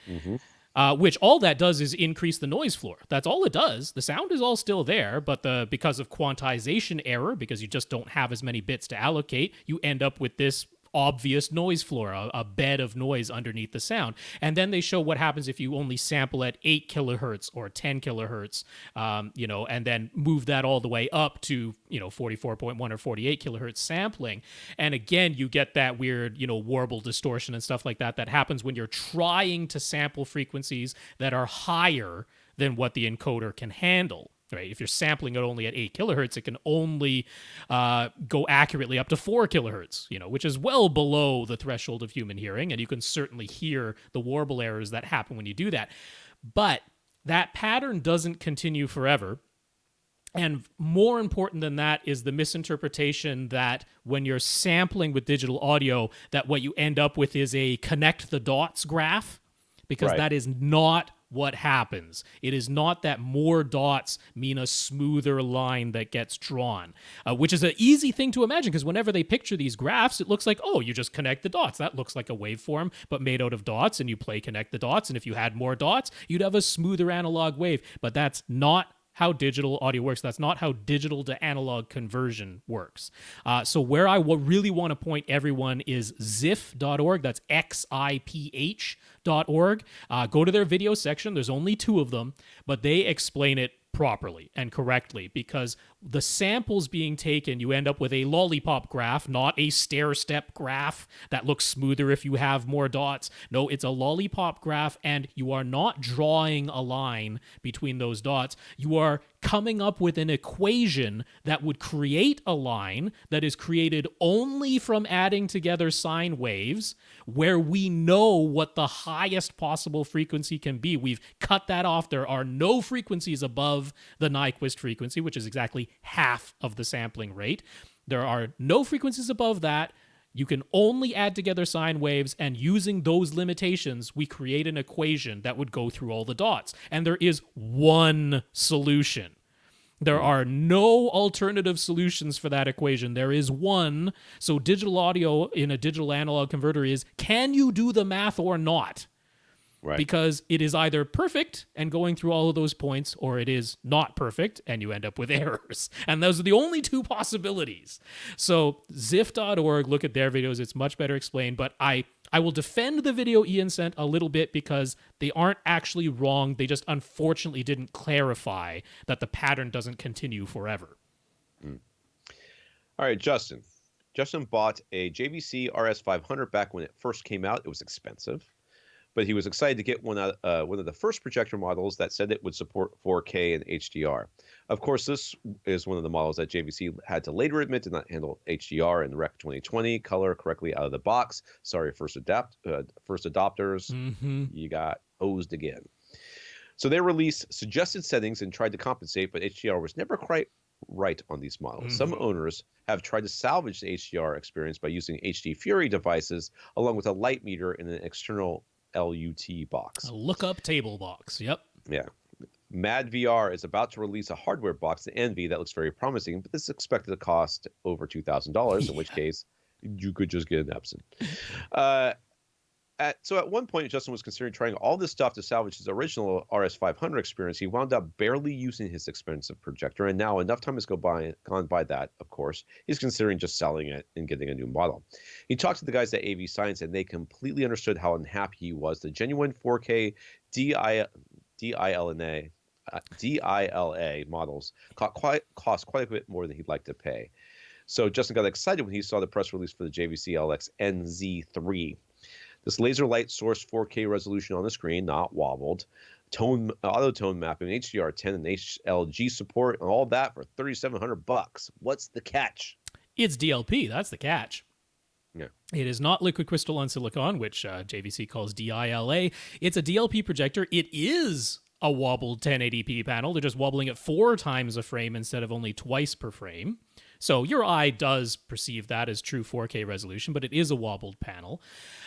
Which all that does is increase the noise floor. That's all it does. The sound is all still there, but because of quantization error, because you just don't have as many bits to allocate, you end up with this obvious noise floor, a bed of noise underneath the sound. And then they show what happens if you only sample at 8 kilohertz or 10 kilohertz, and then move that all the way up to, 44.1 or 48 kilohertz sampling. And again, you get that weird, warble distortion and stuff like that happens when you're trying to sample frequencies that are higher than what the encoder can handle. Right? If you're sampling it only at 8 kilohertz, it can only go accurately up to 4 kilohertz, which is well below the threshold of human hearing, and you can certainly hear the warble errors that happen when you do that. But that pattern doesn't continue forever. And more important than that is the misinterpretation that when you're sampling with digital audio, that what you end up with is a connect the dots graph, because that is not what happens. It is not that more dots mean a smoother line that gets drawn, which is an easy thing to imagine, because whenever they picture these graphs, it looks like, oh, you just connect the dots. That looks like a waveform, but made out of dots, and you play connect the dots, and if you had more dots, you'd have a smoother analog wave. But that's not how digital audio works. That's not how digital to analog conversion works. So where I really want to point everyone is xiph.org. That's xiph.org. Go to their video section. There's only 2 of them, but they explain it properly and correctly, because the samples being taken, you end up with a lollipop graph, not a stair-step graph that looks smoother if you have more dots. No, it's a lollipop graph, and you are not drawing a line between those dots. You are coming up with an equation that would create a line that is created only from adding together sine waves, where we know what the highest possible frequency can be. We've cut that off. There are no frequencies above the Nyquist frequency, which is exactly half of the sampling rate. There are no frequencies above that. You can only add together sine waves, and using those limitations, we create an equation that would go through all the dots. And there is one solution. There are no alternative solutions for that equation. There is one. So digital audio in a digital analog converter is, can you do the math or not? Right. Because it is either perfect and going through all of those points, or it is not perfect and you end up with errors. And those are the only 2 possibilities. So xiph.org, look at their videos. It's much better explained. But I will defend the video Ian sent a little bit, because they aren't actually wrong. They just unfortunately didn't clarify that the pattern doesn't continue forever. All right, Justin. Justin bought a JVC RS500 back when it first came out. It was expensive, but he was excited to get one of the first projector models that said it would support 4K and HDR. Of course, this is one of the models that JVC had to later admit did not handle HDR in the Rec 2020 color correctly out of the box. Sorry, first adopters, you got hosed again. So they released suggested settings and tried to compensate, but HDR was never quite right on these models. Some owners have tried to salvage the HDR experience by using HD Fury devices along with a light meter in an external LUT box. A lookup table box. Yep. Yeah. Mad VR is about to release a hardware box, the Envy, that looks very promising, but this is expected to cost over $2,000, in which case you could just get an Epson. So at one point, Justin was considering trying all this stuff to salvage his original RS500 experience. He wound up barely using his expensive projector, and now enough time has gone by that, of course, he's considering just selling it and getting a new model. He talked to the guys at AV Science, and they completely understood how unhappy he was. The genuine 4K DILA models cost quite a bit more than he'd like to pay. So Justin got excited when he saw the press release for the JVC LX NZ3. This laser light source 4K resolution on the screen, not wobbled, auto tone mapping, HDR10 and HLG support, and all that for $3,700. What's the catch? It's DLP. That's the catch. Yeah. It is not liquid crystal on silicon, which JVC calls DILA. It's a DLP projector. It is a wobbled 1080p panel. They're just wobbling it 4 times a frame instead of only twice per frame. So your eye does perceive that as true 4K resolution, but it is a wobbled panel.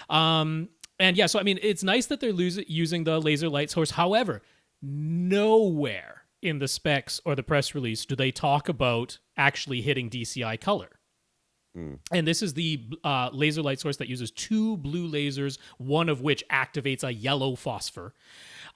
And yeah, so I mean, it's nice that they're using the laser light source. However, nowhere in the specs or the press release do they talk about actually hitting DCI color. And this is the laser light source that uses 2 blue lasers, one of which activates a yellow phosphor.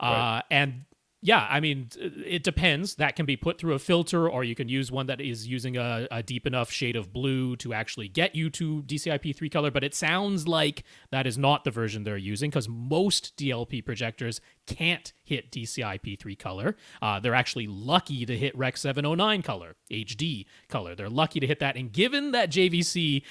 Right. And yeah, I mean, it depends. That can be put through a filter, or you can use one that is using a deep enough shade of blue to actually get you to DCI-P3 color. But it sounds like that is not the version they're using, because most DLP projectors can't hit DCI-P3 color. They're actually lucky to hit Rec 709 color, HD color. They're lucky to hit that. And given that JVC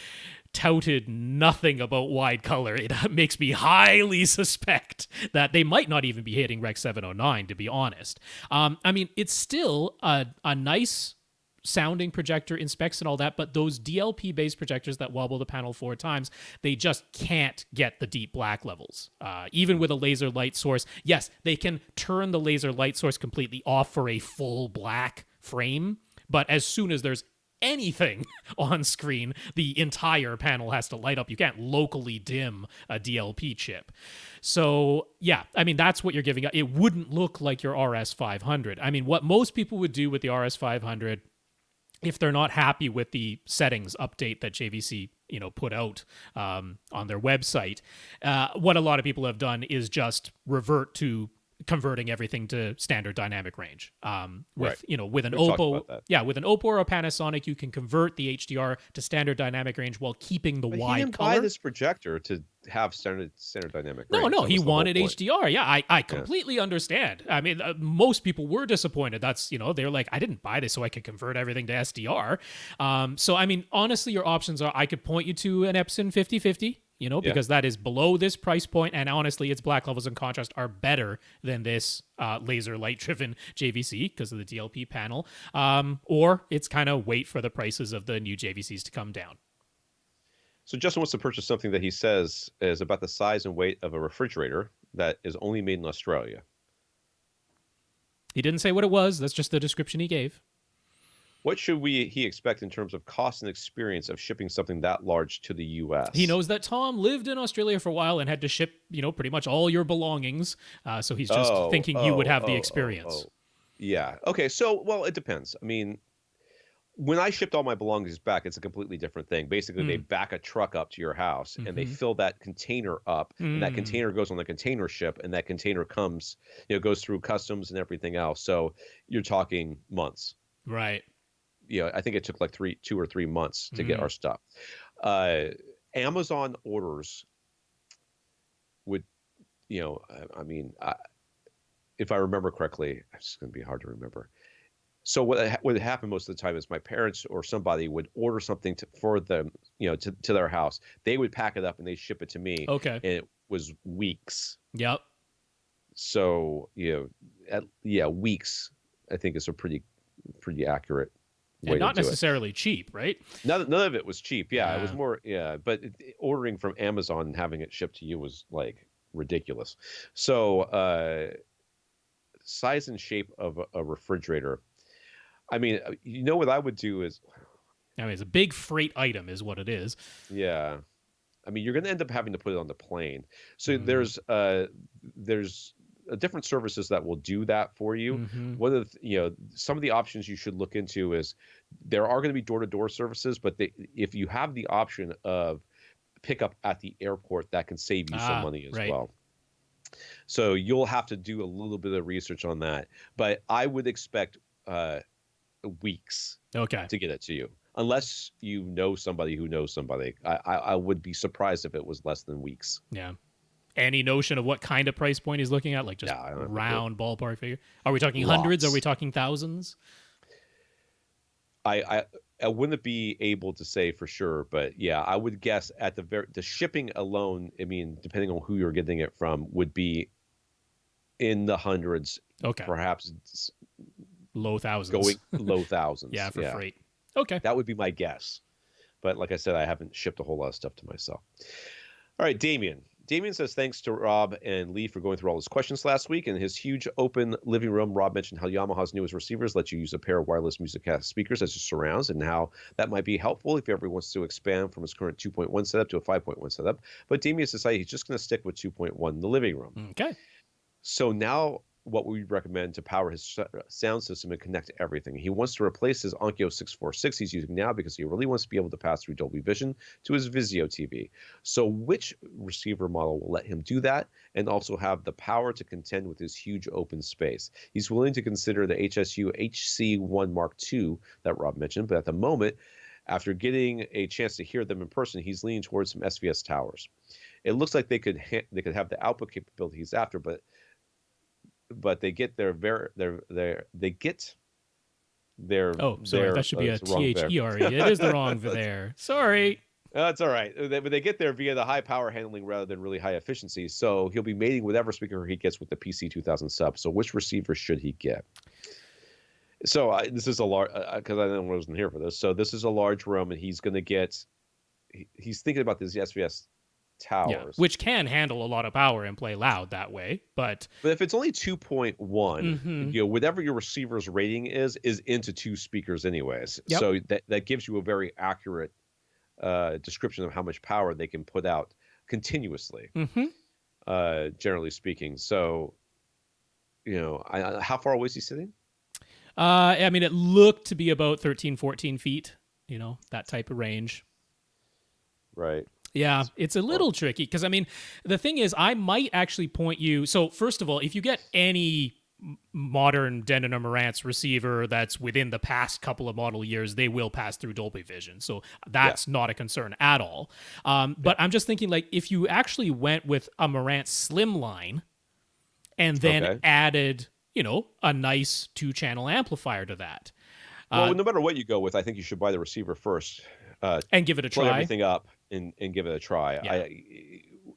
touted nothing about wide color, it makes me highly suspect that they might not even be hitting Rec 709, to be honest. I mean, it's still a nice sounding projector in specs and all that, but those DLP-based projectors that wobble the panel 4 times, they just can't get the deep black levels. Even with a laser light source, yes, they can turn the laser light source completely off for a full black frame, but as soon as there's anything on screen, the entire panel has to light up. You can't locally dim a DLP chip. So yeah, I mean, that's what you're giving up. It wouldn't look like your RS500. I mean, what most people would do with the RS500, if they're not happy with the settings update that JVC put out on their website, what a lot of people have done is just revert to converting everything to standard dynamic range. With an Oppo, with an Oppo or a Panasonic, you can convert the HDR to standard dynamic range while keeping the wide he didn't color. buy this projector to have standard dynamic range. No, he wanted HDR. Yeah, I completely understand. I mean, most people were disappointed. That's, they're like, I didn't buy this so I could convert everything to SDR. So, I mean, honestly, your options are, I could point you to an Epson 5050, because that is below this price point, and honestly, its black levels and contrast are better than this laser light-driven JVC because of the DLP panel, or it's kind of wait for the prices of the new JVCs to come down. So Justin wants to purchase something that he says is about the size and weight of a refrigerator that is only made in Australia. He didn't say what it was. That's just the description he gave. What should he expect in terms of cost and experience of shipping something that large to the U.S.? He knows that Tom lived in Australia for a while and had to ship, pretty much all your belongings. So he's just thinking you would have the experience. Yeah. Okay. So, well, it depends. I mean, when I shipped all my belongings back, it's a completely different thing. Basically, they back a truck up to your house and they fill that container up, and that container goes on the container ship, and that container comes, goes through customs and everything else. So you're talking months. Right. I think it took like 2 or 3 months to get our stuff. Amazon orders would, I mean, if I remember correctly, it's going to be hard to remember. So what would happen most of the time is my parents or somebody would order something for them, to their house. They would pack it up and they ship it to me. Okay. And was weeks. Yep. So weeks. I think is a pretty accurate way And to not do it. necessarily cheap, right? None of it was cheap. Yeah, it was Yeah. more. Yeah, but ordering from Amazon and having it shipped to you was like ridiculous. So, size and shape of a refrigerator. I mean, what I would do is, I mean, it's a big freight item, is what it is. yeah. I mean, you're going to end up having to put it on the plane. So there's different services that will do that for you. Mm-hmm. One of the, some of the options you should look into is there are going to be door-to-door services, but if you have the option of pickup at the airport, that can save you some money as well. So you'll have to do a little bit of research on that. But I would expect weeks to get it to you. Unless you know somebody who knows somebody. I would be surprised if it was less than weeks. Yeah. Any notion of what kind of price point he's looking at? Like just round ballpark figure? Are we talking hundreds? Are we talking thousands? I wouldn't be able to say for sure, but yeah, I would guess at the shipping alone, I mean, depending on who you're getting it from, would be in the hundreds. Okay. Perhaps low thousands. Going low thousands. Yeah, for freight. Okay. That would be my guess. But like I said, I haven't shipped a whole lot of stuff to myself. All right, Damien. Damien says, thanks to Rob and Lee for going through all his questions last week. In his huge open living room, Rob mentioned how Yamaha's newest receivers let you use a pair of wireless Musicast speakers as your surrounds, and how that might be helpful if he ever wants to expand from his current 2.1 setup to a 5.1 setup. But Damien decided he's just going to stick with 2.1 in the living room. Okay. So now what we recommend to power his sound system and connect everything. He wants to replace his Onkyo 646 he's using now because he really wants to be able to pass through Dolby Vision to his Vizio TV. So which receiver model will let him do that and also have the power to contend with his huge open space? He's willing to consider the HSU HC1 Mark II that Rob mentioned, but at the moment, after getting a chance to hear them in person, he's leaning towards some SVS towers. It looks like they could have the output capability he's after, but they get their oh, sorry, that should be a THERE. It is the wrong there. Sorry. That's all right. But they get there via the high power handling rather than really high efficiency. So he'll be mating whatever speaker he gets with the PC 2000 sub. So which receiver should he get? So this is a large, because I wasn't here for this. So this is a large room, and he's going to get. He's thinking about these SVS towers, which can handle a lot of power and play loud that way. But if it's only 2.1, whatever your receiver's rating is into two speakers anyways. Yep. So that gives you a very accurate description of how much power they can put out continuously, generally speaking. So, how far away is he sitting? I mean, it looked to be about 13, 14 feet, that type of range. Right. Yeah, it's a little tricky because, I mean, the thing is, I might actually point you. So, first of all, if you get any modern Denon or Marantz receiver that's within the past couple of model years, they will pass through Dolby Vision. So that's not a concern at all. But I'm just thinking, like, if you actually went with a Marantz Slimline and then added, a nice 2-channel amplifier to that. Well, no matter what you go with, I think you should buy the receiver first. And give it a try. Plug everything up and give it a try. Yeah.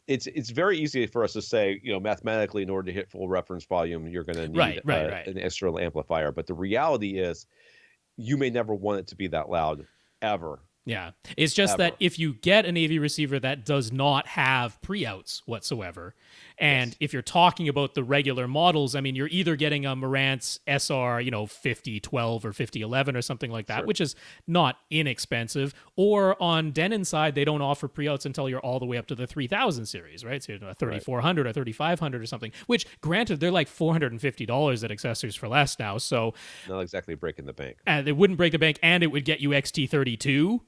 It's very easy for us to say, mathematically, in order to hit full reference volume, you're going to need an external amplifier. But the reality is, you may never want it to be that loud, ever. Yeah. It's just that if you get an AV receiver that does not have pre-outs whatsoever, and if you're talking about the regular models, I mean, you're either getting a Marantz SR, 5012 or 5011 or something like that, which is not inexpensive, or on Denon side, they don't offer pre-outs until you're all the way up to the 3000 series, right? So you're a 3400 or 3500 or something, which, granted, they're like $450 at Accessories for Less now, so... Not exactly breaking the bank. They wouldn't break the bank, and it would get you XT32.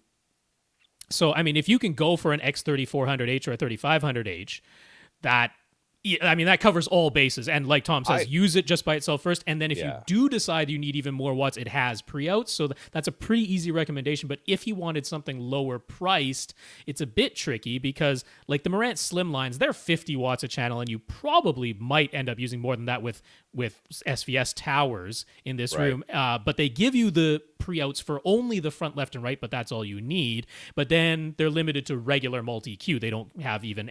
So, I mean, if you can go for an X3400H or a 3500H, that covers all bases. And like Tom says, use it just by itself first. And then if you do decide you need even more watts, it has pre-outs. So that's a pretty easy recommendation. But if you wanted something lower priced, it's a bit tricky because, like the Marantz Slimlines, they're 50 watts a channel, and you probably might end up using more than that with SVS towers in this room. But they give you the pre-outs for only the front, left, and right, but that's all you need. But then they're limited to regular multi-Q. They don't have even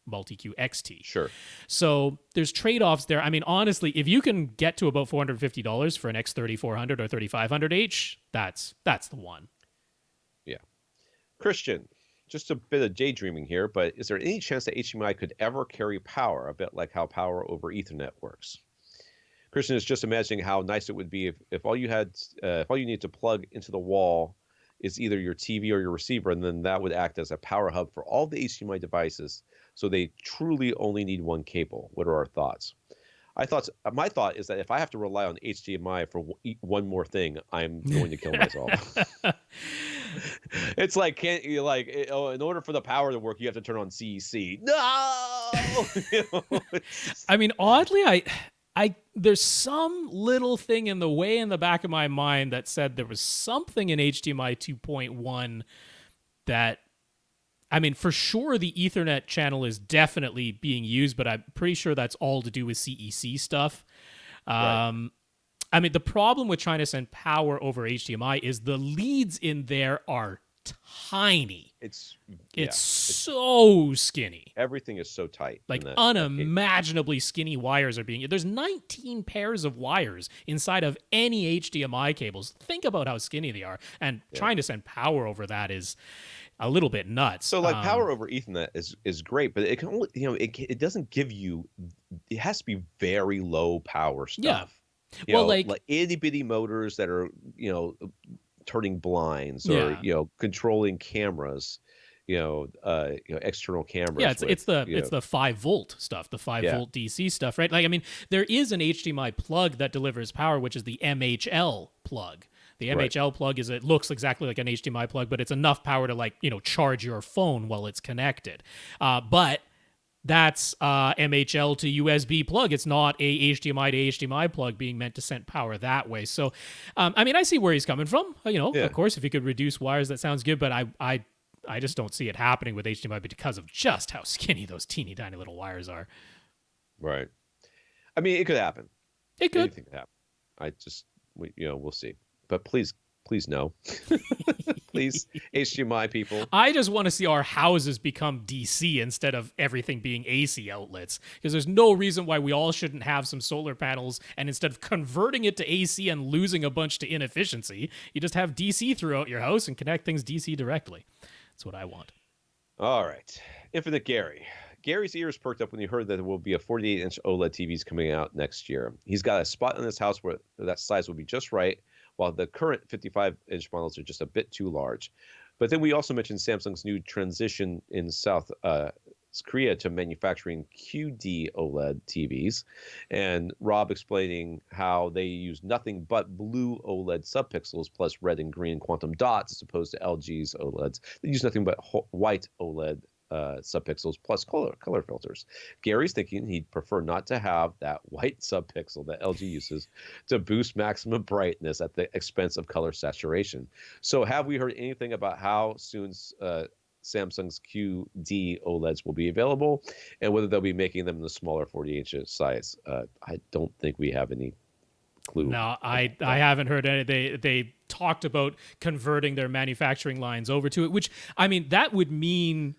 multi-Q XT. Sure. So there's trade-offs there. I mean, honestly, if you can get to about $450 for an X3400 or 3500H, that's the one. Yeah. Christian, just a bit of daydreaming here, but is there any chance that HDMI could ever carry power, a bit like how power over Ethernet works? Christian is just imagining how nice it would be if all you need to plug into the wall is either your TV or your receiver, and then that would act as a power hub for all the HDMI devices, so they truly only need one cable. What are our thoughts? My thought is that if I have to rely on HDMI for one more thing, I'm going to kill myself. It's like, in order for the power to work, you have to turn on CEC. No. I mean, oddly, I there's some little thing in the back of my mind that said there was something in HDMI 2.1 that, I mean, for sure the Ethernet channel is definitely being used, but I'm pretty sure that's all to do with CEC stuff. Right. I mean, the problem with trying to send power over HDMI is the leads in there are tiny. It's so skinny. Everything is so tight. Like unimaginably skinny wires are being. There's 19 pairs of wires inside of any HDMI cables. Think about how skinny they are, and trying to send power over that is a little bit nuts. So like power over Ethernet is great, but it can only, it doesn't give you. It has to be very low power stuff. Yeah. Like itty bitty motors that are turning blinds or controlling cameras, external cameras. Yeah, it's the 5-volt stuff, the 5-volt DC stuff, right? Like, I mean, there is an HDMI plug that delivers power, which is the MHL plug. The MHL plug it looks exactly like an HDMI plug, but it's enough power to charge your phone while it's connected. But that's MHL to USB plug. It's not a HDMI to HDMI plug being meant to send power that way. So, I mean, I see where he's coming from. Of course, if you could reduce wires, that sounds good. But I just don't see it happening with HDMI because of just how skinny those teeny tiny little wires are. Right. I mean, it could happen. It could. Anything could happen. We'll see. But please no. Please, HDMI people. I just want to see our houses become DC instead of everything being AC outlets, because there's no reason why we all shouldn't have some solar panels, and instead of converting it to AC and losing a bunch to inefficiency, you just have DC throughout your house and connect things DC directly. That's what I want. All right. Infinite Gary. Gary's ears perked up when he heard that there will be a 48-inch OLED TVs coming out next year. He's got a spot in his house where that size will be just right, while the current 55-inch models are just a bit too large. But then we also mentioned Samsung's new transition in South Korea to manufacturing QD OLED TVs, and Rob explaining how they use nothing but blue OLED subpixels plus red and green quantum dots as opposed to LG's OLEDs. They use nothing but white OLED subpixels plus color filters. Gary's thinking he'd prefer not to have that white subpixel that LG uses to boost maximum brightness at the expense of color saturation. So have we heard anything about how soon Samsung's QD OLEDs will be available and whether they'll be making them in the smaller 48-inch size? I don't think we have any clue. No, I haven't heard any. They talked about converting their manufacturing lines over to it, which, I mean, that would mean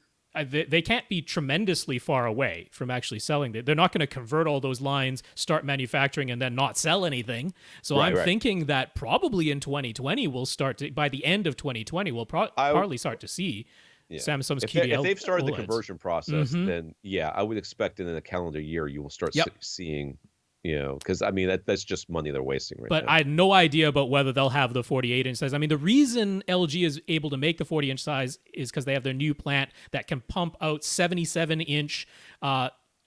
they can't be tremendously far away from actually selling. They're not going to convert all those lines, start manufacturing, and then not sell anything. So I'm thinking that probably in 2020, we'll start to, by the end of 2020, we'll partly start to see Samsung's QD. If they've started OLEDs. the conversion process, then I would expect in a calendar year, you will start seeing, because I mean, that's just money they're wasting right now. But I had no idea about whether they'll have the 48-inch size. I mean, the reason LG is able to make the 40-inch size is because they have their new plant that can pump out 77-inch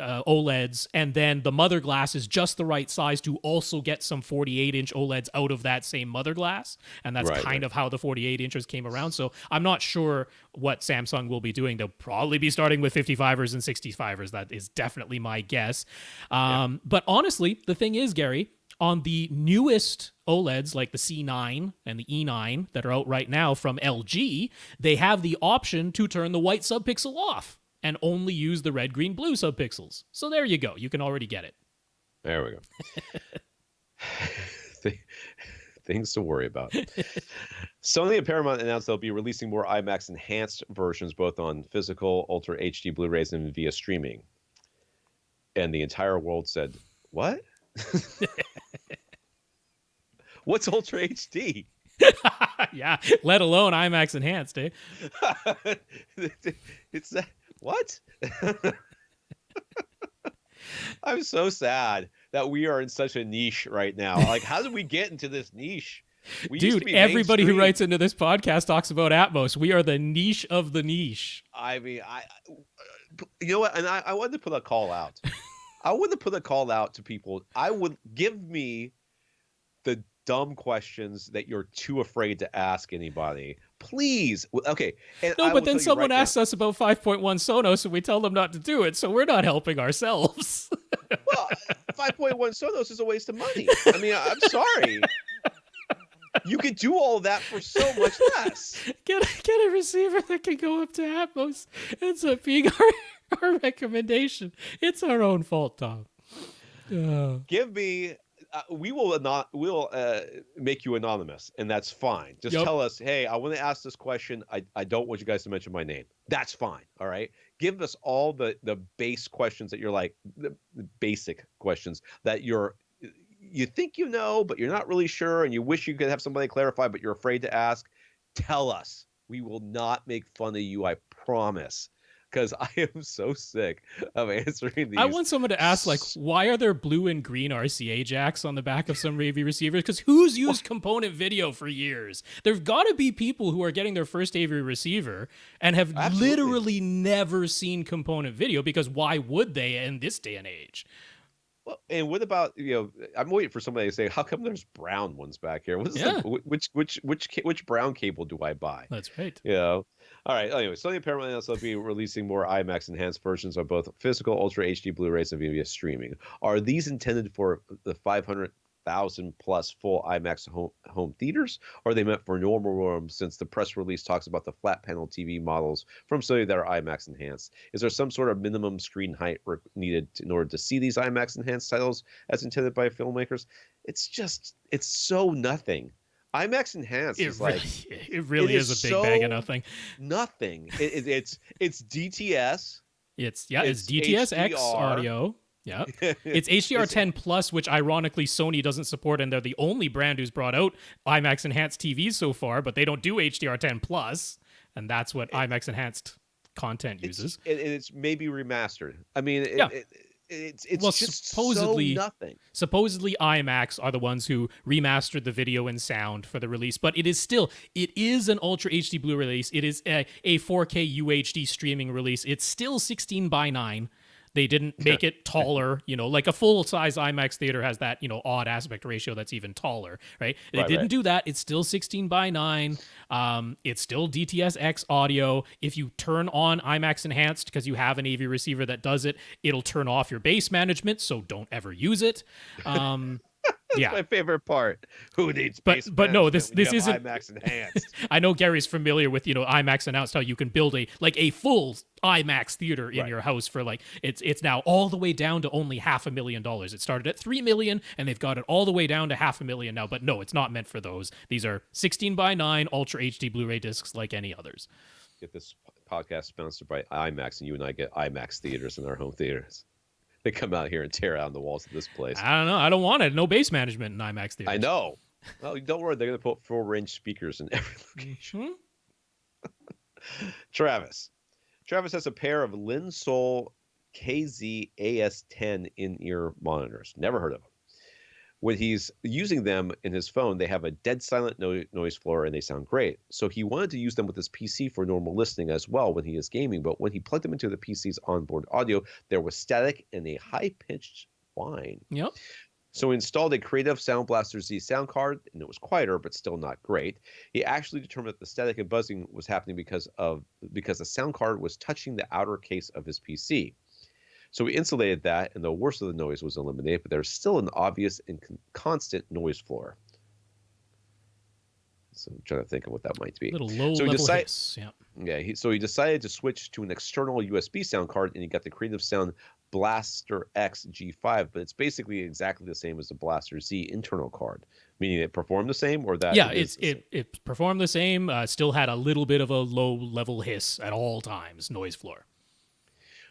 OLEDs, and then the mother glass is just the right size to also get some 48-inch OLEDs out of that same mother glass, and that's kind of how the 48 inches came around. So I'm not sure what Samsung will be doing. They'll probably be starting with 55ers and 65ers. That is definitely my guess. But honestly, the thing is, Gary, on the newest OLEDs like the C9 and the E9 that are out right now from LG, they have the option to turn the white subpixel off and only use the red, green, blue subpixels. So there you go. You can already get it. There we go. things to worry about. Sony and Paramount announced they'll be releasing more IMAX Enhanced versions, both on physical Ultra HD Blu-rays and via streaming. And the entire world said, "What? What's Ultra HD?" Yeah, let alone IMAX Enhanced, eh? It's that what? I'm so sad that we are in such a niche right now. Like, how did we get into this niche? We used to Dude, be everybody who mainstream. writes into this podcast talks about Atmos. We are the niche of the niche. I mean, you know what? And I wanted to put a call out. I wanted to put a call out to people. I would give me the dumb questions that you're too afraid to ask anybody. Please. Okay. And No, I but will then tell you someone right now- asks us about 5.1 Sonos and we tell them not to do it, so we're not helping ourselves. Well, 5.1 Sonos is a waste of money. I mean, I'm sorry. You could do all that for so much less. Get a receiver that can go up to Atmos. Ends up being our recommendation. It's our own fault, Tom. Give me. We'll make you anonymous, and that's fine. Just tell us, hey, I want to ask this question. I don't want you guys to mention my name. That's fine. All right. Give us all the base questions that you're like the basic questions that you think you know, but you're not really sure, and you wish you could have somebody clarify, but you're afraid to ask. Tell us. We will not make fun of you. I promise. Because I am so sick of answering these. I want someone to ask, like, why are there blue and green RCA jacks on the back of some AV receivers? Because who's used component video for years? There've got to be people who are getting their first AV receiver and have literally never seen component video, because why would they in this day and age? Well, and what about, I'm waiting for somebody to say, how come there's brown ones back here? Which brown cable do I buy? That's right. All right. Anyway, Sony and Paramount announced they'll be releasing more IMAX Enhanced versions of both physical Ultra HD Blu-rays and via streaming. Are these intended for the 500,000 plus full IMAX home theaters, or are they meant for normal rooms, since the press release talks about the flat panel TV models from Sony that are IMAX Enhanced? Is there some sort of minimum screen height needed in order to see these IMAX Enhanced titles as intended by filmmakers? It's so nothing. IMAX Enhanced is like it really is a big bag of nothing. Nothing. It's DTS. It's DTS X audio. Yeah. It's HDR10 Plus, which ironically Sony doesn't support, and they're the only brand who's brought out IMAX Enhanced TVs so far, but they don't do HDR10 Plus, and that's what IMAX Enhanced content uses. It's maybe remastered. I mean, it's just supposedly so nothing. Supposedly IMAX are the ones who remastered the video and sound for the release, but it is an Ultra HD Blu release. It is a 4K UHD streaming release. It's still 16:9. They didn't make it taller, like a full-size IMAX theater has that, odd aspect ratio that's even taller, right? They didn't do that. It's still 16:9. It's still DTS X audio. If you turn on IMAX Enhanced because you have an AV receiver that does it, it'll turn off your bass management, so don't ever use it. That's my favorite part. Who needs bass but no, this management when you isn't have IMAX Enhanced. I know Gary's familiar with, IMAX announced how you can build a full IMAX theater in your house for it's now all the way down to only $500,000. It started at $3 million and they've got it all the way down to $500,000 now. But no, it's not meant for those. These are 16:9 Ultra HD Blu-ray discs like any others. Get this podcast sponsored by IMAX, and you and I get IMAX theaters in our home theaters. They come out here and tear down the walls of this place. I don't know. I don't want it. No bass management in IMAX theaters. I know. Well, don't worry. They're going to put full-range speakers in every location. Travis has a pair of Linsol KZ AS10 in-ear monitors. Never heard of them. When he's using them in his phone, they have a dead silent noise floor and they sound great. So he wanted to use them with his PC for normal listening as well when he is gaming. But when he plugged them into the PC's onboard audio, there was static and a high-pitched whine. Yep. So he installed a Creative Sound Blaster Z sound card, and it was quieter, but still not great. He actually determined that the static and buzzing was happening because the sound card was touching the outer case of his PC. So we insulated that, and the worst of the noise was eliminated, but there's still an obvious and constant noise floor. So I'm trying to think of what that might be. A little low-level hiss, yeah. Yeah, so he decided to switch to an external USB sound card, and he got the Creative Sound Blaster X G5, but it's basically exactly the same as the Blaster Z internal card, meaning it performed the same, or that Yeah, it performed the same. Still had a little bit of a low level hiss at all times, noise floor.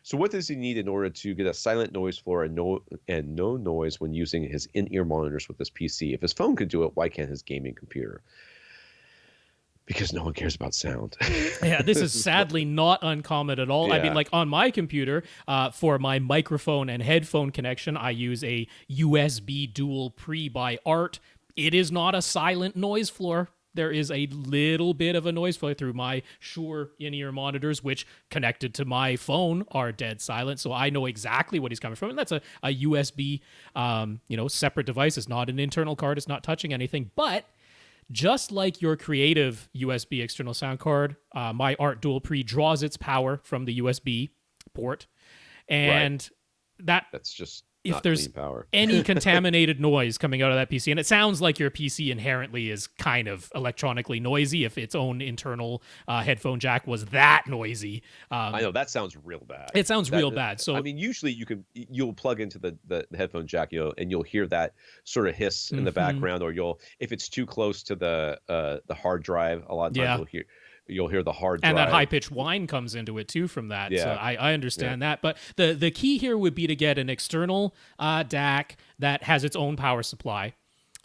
So what does he need in order to get a silent noise floor and no noise when using his in-ear monitors with his PC? If his phone could do it, why can't his gaming computer? Because no one cares about sound. Yeah, this is sadly not uncommon at all. I mean, like on my computer, for my microphone and headphone connection, I use a USB dual pre by Art. It is not a silent noise floor. There is a little bit of a noise flow through my Shure in-ear monitors, which connected to my phone are dead silent. So I know exactly what he's coming from. And that's a USB, separate device. It's not an internal card. It's not touching anything. But just like your creative USB external sound card, my Art Dual Pre draws its power from the USB port. And that's just if there's any contaminated noise coming out of that PC, and it sounds like your PC inherently is kind of electronically noisy if its own internal headphone jack was that noisy. I know that sounds real bad. It sounds real bad. So I mean, usually you'll plug into the headphone jack, and you'll hear that sort of hiss in the background, or if it's too close to the hard drive, a lot of times you'll hear the hard drive. And that high-pitched whine comes into it, too, from that. Yeah. So I understand that. But the key here would be to get an external DAC that has its own power supply.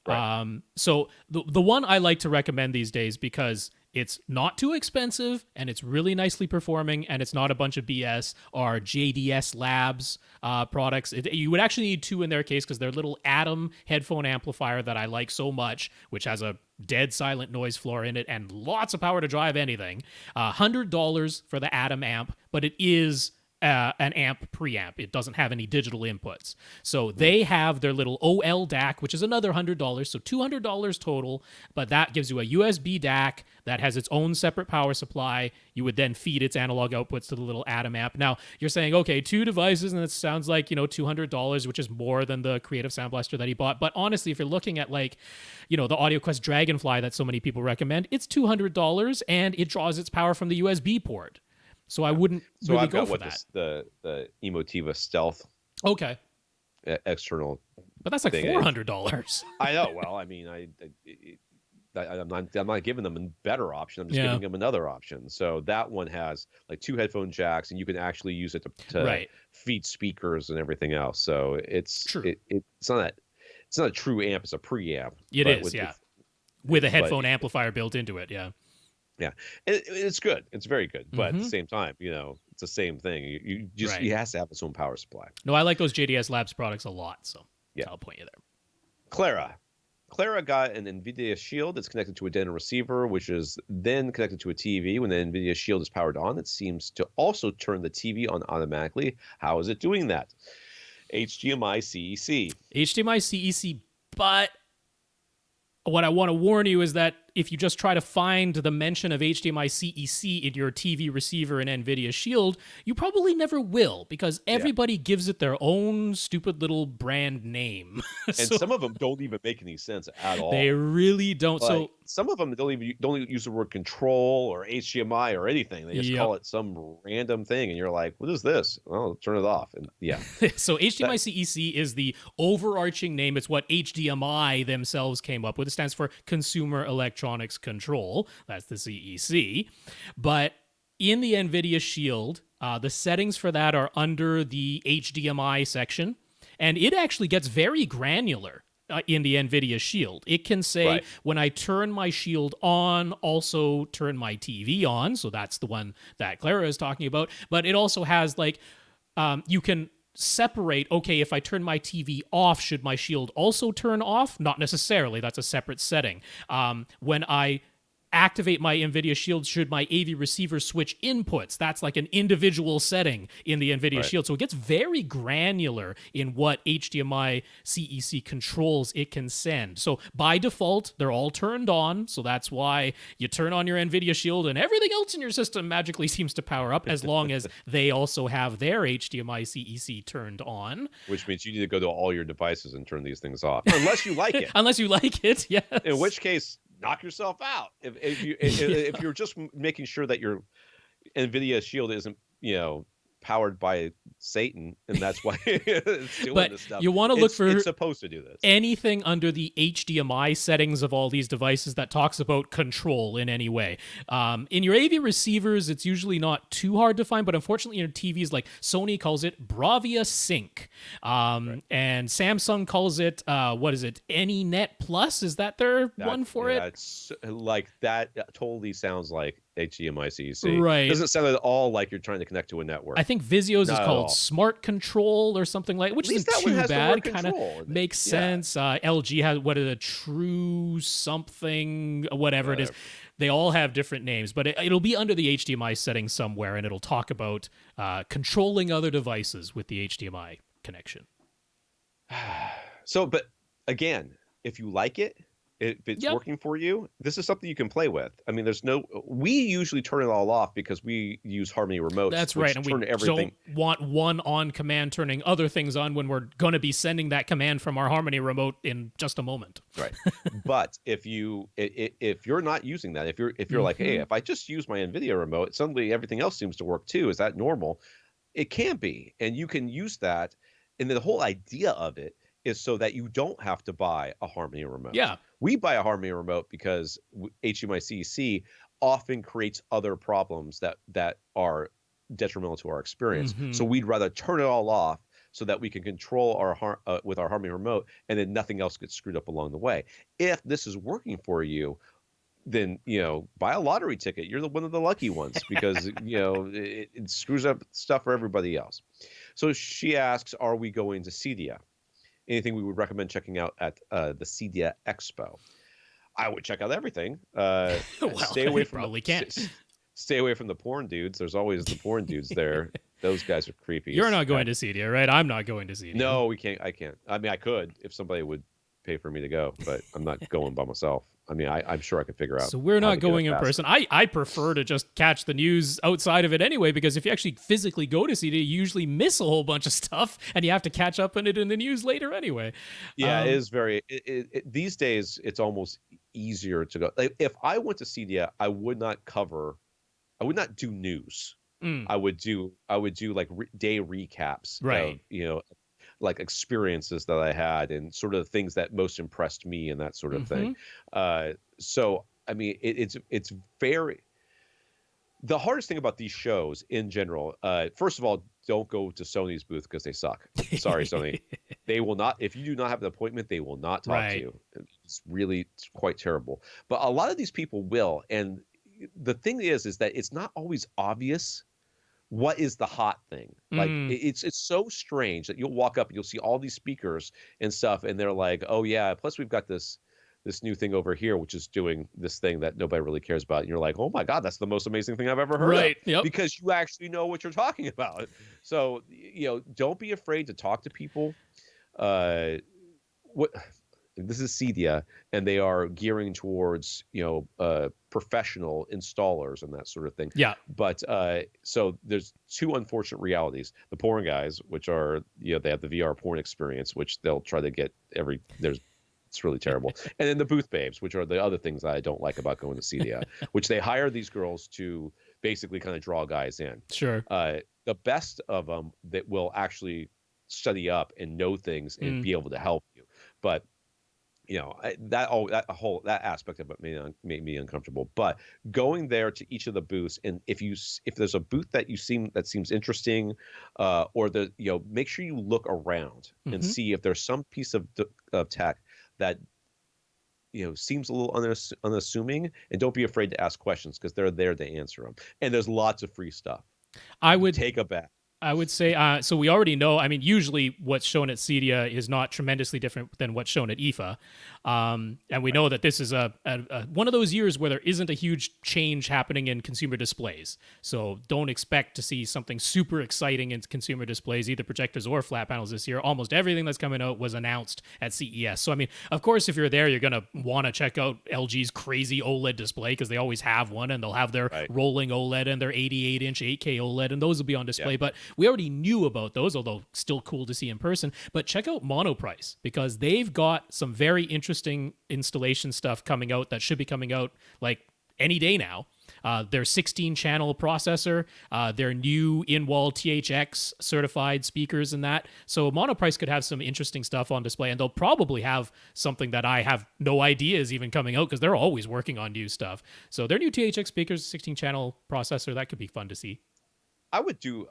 Right. So the one I like to recommend these days, because it's not too expensive and it's really nicely performing and it's not a bunch of BS, are JDS Labs products. You would actually need two in their case, because their little Atom headphone amplifier that I like so much, which has a dead silent noise floor in it and lots of power to drive anything. $100 for the Atom amp, but it is an amp preamp. It doesn't have any digital inputs. So they have their little OL DAC, which is another $100, so $200 total, but that gives you a USB DAC that has its own separate power supply. You would then feed its analog outputs to the little Atom amp. Now, you're saying, okay, two devices, and it sounds like, $200, which is more than the Creative Sound Blaster that he bought. But honestly, if you're looking at the AudioQuest Dragonfly that so many people recommend, it's $200, and it draws its power from the USB port. So I wouldn't really go for that. The Emotiva Stealth. Okay. External. But that's like $400. I know. Well, I mean, I'm not giving them a better option. I'm just giving them another option. So that one has like two headphone jacks, and you can actually use it to feed speakers and everything else. So it's true. It's not a true amp. It's a preamp. It is, with a headphone amplifier built into it. Yeah. Yeah, it's good. It's very good. But at the same time, it's the same thing. He has to have his own power supply. No, I like those JDS Labs products a lot. So I'll point you there. Clara got an NVIDIA Shield that's connected to a Denon receiver, which is then connected to a TV. When the NVIDIA Shield is powered on, it seems to also turn the TV on automatically. How is it doing that? HDMI CEC. HDMI CEC, but what I want to warn you is that if you just try to find the mention of HDMI CEC in your TV receiver in NVIDIA Shield, you probably never will, because everybody gives it their own stupid little brand name. And some of them don't even make any sense at all. They really don't. So some of them don't use the word control or HDMI or anything. They just call it some random thing, and you're like, "What is this?" Well, turn it off. And so HDMI CEC is the overarching name. It's what HDMI themselves came up with. It stands for Consumer Electronics Control. That's the CEC. But in the NVIDIA Shield, the settings for that are under the HDMI section, and it actually gets very granular in the NVIDIA Shield. It can say, when I turn my Shield on, also turn my TV on. So that's the one that Clara is talking about. But it also has you can separate, okay, if I turn my TV off, should my Shield also turn off? Not necessarily. That's a separate setting. When I activate my NVIDIA Shield, should my AV receiver switch inputs? That's like an individual setting in the NVIDIA Shield. So it gets very granular in what HDMI CEC controls it can send. So by default, they're all turned on. So that's why you turn on your NVIDIA Shield and everything else in your system magically seems to power up, as long as they also have their HDMI CEC turned on. Which means you need to go to all your devices and turn these things off. Unless you like it. Unless you like it, yes. In which case, knock yourself out. If you're just making sure that your NVIDIA Shield isn't powered by Satan, and that's why it's doing But this stuff. you want to look for it's supposed to do this. anything under the HDMI settings of all these devices that talks about control in any way. In your AV receivers, it's usually not too hard to find, but unfortunately, in TVs, like Sony calls it Bravia Sync, and Samsung calls it what is it? AnyNet Plus? Is that their one for it? It's like that. Totally sounds like HDMI CEC. Right. Doesn't sound at all like you're trying to connect to a network. I think Vizio's is Not at called all. Smart Control or something like, which At least isn't that one too has the word bad. Kind of control. makes Yeah. sense. LG has what is a True something, whatever it is. They all have different names, but it'll be under the HDMI setting somewhere, and it'll talk about controlling other devices with the HDMI connection. So, but again, if you like it, if it's working for you, this is something you can play with. I mean, we usually turn it all off because we use Harmony remotes. That's right, and we don't want one on command turning other things on when we're going to be sending that command from our Harmony remote in just a moment. Right. But if you're not using that, if you're like, hey, if I just use my NVIDIA remote, suddenly everything else seems to work too. Is that normal? It can be, and you can use that. And the whole idea of it is so that you don't have to buy a Harmony remote. Yeah. We buy a Harmony remote because HDMI CEC often creates other problems that are detrimental to our experience. So we'd rather turn it all off so that we can control with our Harmony remote, and then nothing else gets screwed up along the way. If this is working for you, then buy a lottery ticket. You're one of the lucky ones because it screws up stuff for everybody else. So she asks, are we going to CEDIA? Anything we would recommend checking out at the CEDIA Expo? I would check out everything. Stay away from probably can't. Stay away from the porn dudes. There's always the porn dudes there. Those guys are creepy. You're not going to CEDIA, right? I'm not going to CEDIA. No, we can't. I can't. I mean, I could if somebody would pay for me to go, but I'm not going by myself. I mean, I'm sure I could figure out. So we're not going in person. I prefer to just catch the news outside of it anyway, because if you actually physically go to CEDIA, you usually miss a whole bunch of stuff, and you have to catch up on it in the news later anyway. Yeah, it is very. These days, it's almost easier to go. Like, if I went to CEDIA, I would not do news. I would do like day recaps, right? Like experiences that I had and sort of things that most impressed me and that sort of thing. So, I mean, it's very, the hardest thing about these shows in general, first of all, don't go to Sony's booth because they suck. Sorry, Sony. They will not, if you do not have an appointment, they will not talk to you. It's really quite terrible. But a lot of these people will. And the thing is that it's not always obvious what is the hot thing. Like it's so strange that you'll walk up and you'll see all these speakers and stuff, and they're like, oh yeah, plus we've got this new thing over here which is doing this thing that nobody really cares about, and you're like, oh my god, that's the most amazing thing I've ever heard of. Because you actually know what you're talking about. So don't be afraid to talk to people. This is CEDIA, and they are gearing towards professional installers and that sort of thing. Yeah. But so there's two unfortunate realities: the porn guys, which are they have the VR porn experience, which they'll try to get it's really terrible. And then the booth babes, which are the other things that I don't like about going to CEDIA, which they hire these girls to basically kind of draw guys in. Sure. The best of them that will actually study up and know things and be able to help you, but that aspect of it made me uncomfortable. But going there to each of the booths, and if there's a booth that seems interesting, or make sure you look around and see if there's some piece of tech that seems a little unassuming, and don't be afraid to ask questions because they're there to answer them. And there's lots of free stuff. I would take a bet. I would say, so we already know, I mean, usually what's shown at CEDIA is not tremendously different than what's shown at IFA. And we know that this is one of those years where there isn't a huge change happening in consumer displays. So don't expect to see something super exciting in consumer displays, either projectors or flat panels this year. Almost everything that's coming out was announced at CES. So, I mean, of course, if you're there, you're going to want to check out LG's crazy OLED display because they always have one, and they'll have their rolling OLED and their 88-inch 8K OLED, and those will be on display. But we already knew about those, although still cool to see in person. But check out Monoprice, because they've got some very interesting installation stuff coming out that should be coming out like any day now. their 16-channel processor, their new in-wall THX certified speakers and that. So Monoprice could have some interesting stuff on display, and they'll probably have something that I have no idea is even coming out because they're always working on new stuff. So their new THX speakers, 16-channel processor, that could be fun to see. I would do,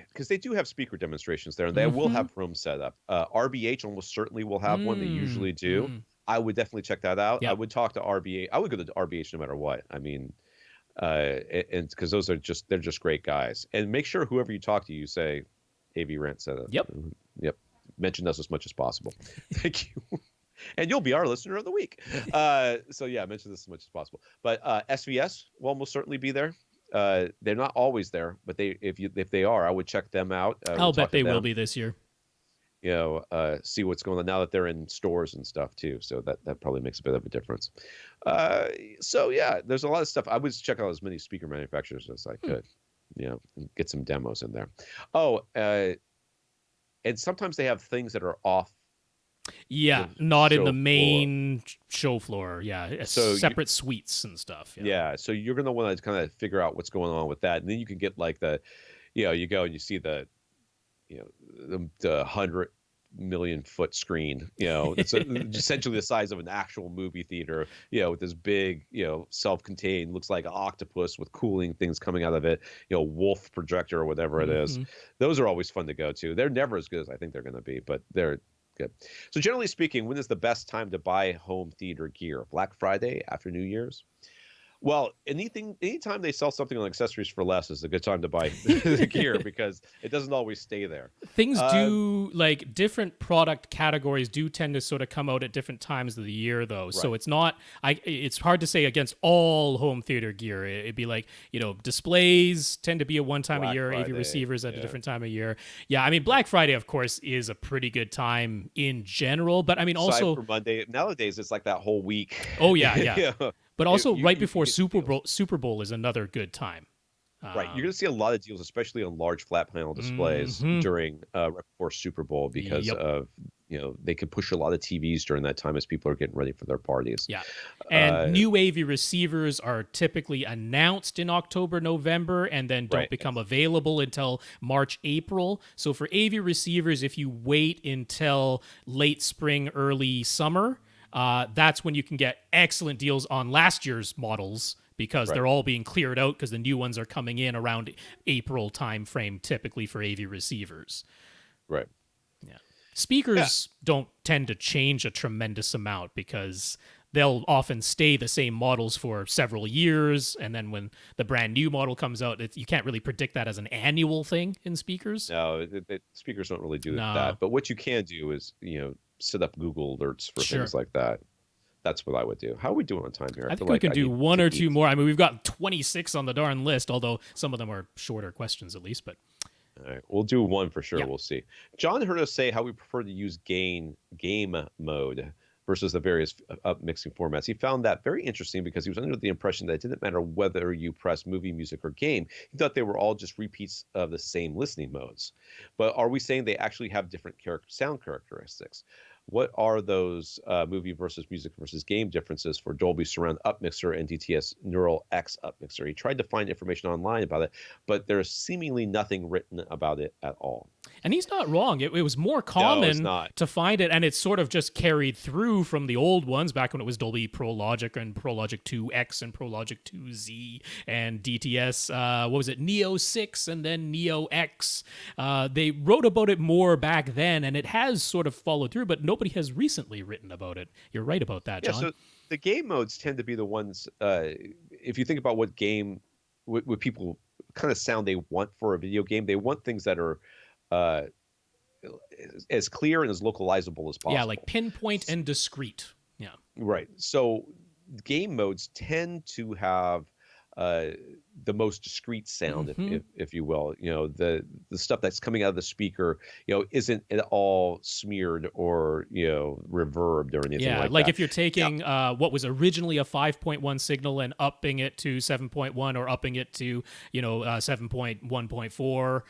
because they do have speaker demonstrations there, and they will have rooms set up. RBH almost certainly will have one. They usually do. I would definitely check that out. I would talk to RBH. I would go to RBH no matter what. I mean, and because they're just great guys. And make sure whoever you talk to, you say, AV Rant set up. Yep. Mention us as much as possible. Thank you. And you'll be our listener of the week. So yeah, mention this as much as possible. But SVS will almost certainly be there. They're not always there, but if they are, I would check them out. I'll bet they will be this year. You know, see what's going on now that they're in stores and stuff too. So that probably makes a bit of a difference. So yeah, there's a lot of stuff. I would check out as many speaker manufacturers as I could. You know, and get some demos in there. Oh, and sometimes they have things that are off. Yeah, not in the main show floor. Yeah, so separate suites and stuff. Yeah, so you're going to want to kind of figure out what's going on with that. And then you can get like you go and you see the 100 million foot screen. You know, it's essentially the size of an actual movie theater, with this big, self-contained, looks like an octopus with cooling things coming out of it, wolf projector or whatever it is. Those are always fun to go to. They're never as good as I think they're going to be, but they're good. So generally speaking, when is the best time to buy home theater gear? Black Friday, after New Year's? Well, anytime they sell something on accessories for less is a good time to buy the gear because it doesn't always stay there. Things do, like different product categories do tend to sort of come out at different times of the year though. Right. So it's not, it's hard to say against all home theater gear. It'd be like, displays tend to be at one time a year, Friday, AV receivers at a different time of year. Yeah, I mean, Black Friday, of course, is a pretty good time in general, but I mean, also for Monday, nowadays it's like that whole week. Oh yeah. But also right before Super Bowl is another good time. Right. You're going to see a lot of deals, especially on large flat panel displays during right before Super Bowl because of, they could push a lot of TVs during that time as people are getting ready for their parties. Yeah. And new AV receivers are typically announced in October, November, and then don't become available until March, April. So for AV receivers, if you wait until late spring, early summer, that's when you can get excellent deals on last year's models because they're all being cleared out because the new ones are coming in around April time frame typically for AV receivers. Right. Yeah. Speakers don't tend to change a tremendous amount because they'll often stay the same models for several years, and then when the brand new model comes out, you can't really predict that as an annual thing in speakers. No, speakers don't really do that. But what you can do is, set up Google alerts for things like that. That's what I would do. How are we doing on time here? I think we can do one or two more. I mean, we've got 26 on the darn list, although some of them are shorter questions at least. But all right, we'll do one for sure. Yeah. We'll see. John heard us say how we prefer to use game mode versus the various mixing formats. He found that very interesting because he was under the impression that it didn't matter whether you press movie, music, or game. He thought they were all just repeats of the same listening modes. But are we saying they actually have different sound characteristics? What are those movie versus music versus game differences for Dolby Surround upmixer and DTS Neural X upmixer? He tried to find information online about it, but there's seemingly nothing written about it at all. And he's not wrong. It was more common to find it, and it's sort of just carried through from the old ones back when it was Dolby Pro Logic and Pro Logic 2X and Pro Logic 2Z and DTS, what was it, Neo 6 and then Neo X. They wrote about it more back then, and it has sort of followed through, but nobody has recently written about it. You're right about that, John. Yeah, so the game modes tend to be the ones, if you think about what people kind of sound they want for a video game, they want things that are as clear and as localizable as possible. Yeah, like pinpoint and discrete. Yeah. Right. So game modes tend to have the most discrete sound, if you will. The stuff that's coming out of the speaker, isn't at all smeared or reverbed or anything like that. Like if you're taking what was originally a 5.1 signal and upping it to 7.1 or upping it to 7.1.4 for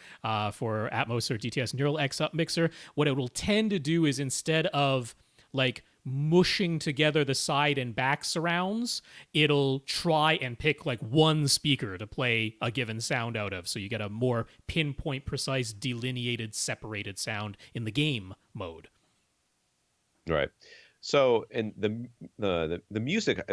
Atmos or DTS Neural X up mixer, what it will tend to do is instead of like mushing together the side and back surrounds, it'll try and pick like one speaker to play a given sound out of. So you get a more pinpoint, precise, delineated, separated sound in the game mode. Right. So, and the music,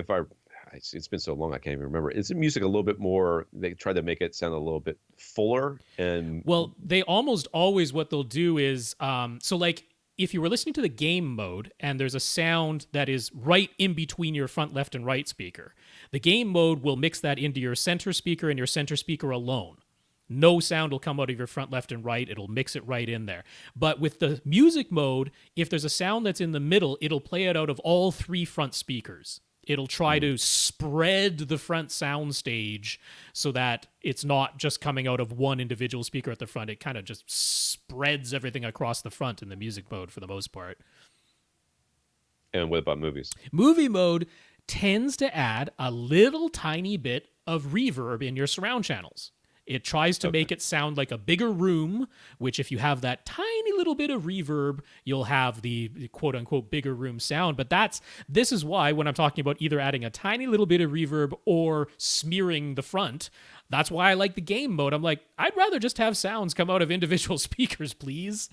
it's been so long I can't even remember. Is the music a little bit more? They try to make it sound a little bit fuller and. Well, they almost always what they'll do is so like if you were listening to the game mode and there's a sound that is right in between your front left and right speaker, the game mode will mix that into your center speaker and your center speaker alone. No sound will come out of your front left and right. It'll mix it right in there. But with the music mode, if there's a sound that's in the middle, it'll play it out of all three front speakers. It'll try to spread the front sound stage so that it's not just coming out of one individual speaker at the front. It kind of just spreads everything across the front in the music mode for the most part. And what about movies? Movie mode tends to add a little tiny bit of reverb in your surround channels. It tries to make it sound like a bigger room, which if you have that tiny little bit of reverb, you'll have the quote-unquote bigger room sound. But this is why when I'm talking about either adding a tiny little bit of reverb or smearing the front, that's why I like the game mode. I'm like, I'd rather just have sounds come out of individual speakers, please.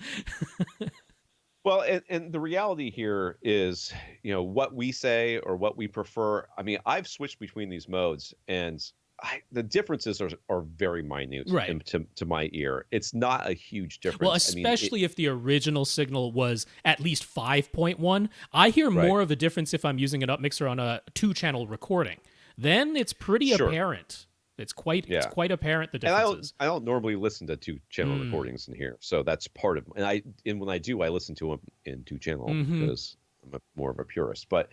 Well, and the reality here is, what we say or what we prefer. I mean, I've switched between these modes, and the differences are very minute, right, to my ear. It's not a huge difference. Well, especially if the original signal was at least 5.1. I hear more of a difference if I'm using an upmixer on a 2-channel recording. Then it's pretty apparent. It's quite apparent the differences. And I don't normally listen to 2-channel recordings in here, so that's part of. And when I do, I listen to them in 2-channel because I'm more of a purist. But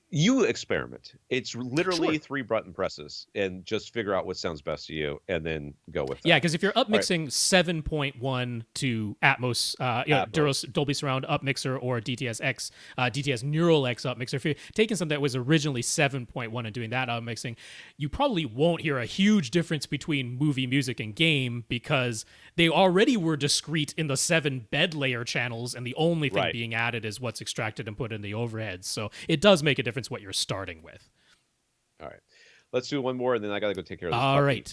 you experiment. It's literally 3 button presses and just figure out what sounds best to you and then go with that. Yeah, because if you're upmixing 7.1 to Atmos, Dolby Surround upmixer or DTS DTS Neural X upmixer, if you're taking something that was originally 7.1 and doing that upmixing, you probably won't hear a huge difference between movie music and game because they already were discrete in the 7 bed layer channels, and the only thing being added is what's extracted and put in the overheads. So it does make a difference what you're starting with. All right. Let's do one more, and then I got to go take care of this. All right.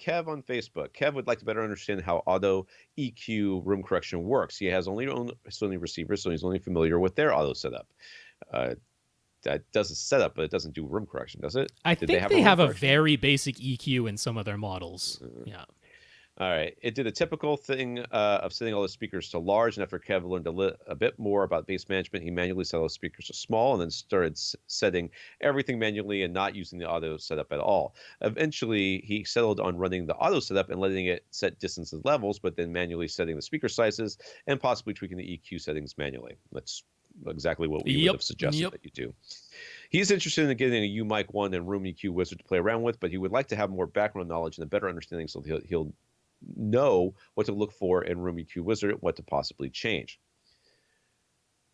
Kev on Facebook. Kev would like to better understand how auto EQ room correction works. He has only owned Sony receivers, so he's only familiar with their auto setup. That does a setup, but it doesn't do room correction, does it? I think they have a very basic EQ in some of their models. Yeah. All right. It did a typical thing of setting all the speakers to large, and after Kev learned a bit more about bass management, he manually set all the speakers to small and then started setting everything manually and not using the auto setup at all. Eventually, he settled on running the auto setup and letting it set distance and levels, but then manually setting the speaker sizes and possibly tweaking the EQ settings manually. That's exactly what we would have suggested that you do. He's interested in getting a UMIC 1 and Room EQ Wizard to play around with, but he would like to have more background knowledge and a better understanding so he'll know what to look for in Room EQ Wizard, what to possibly change.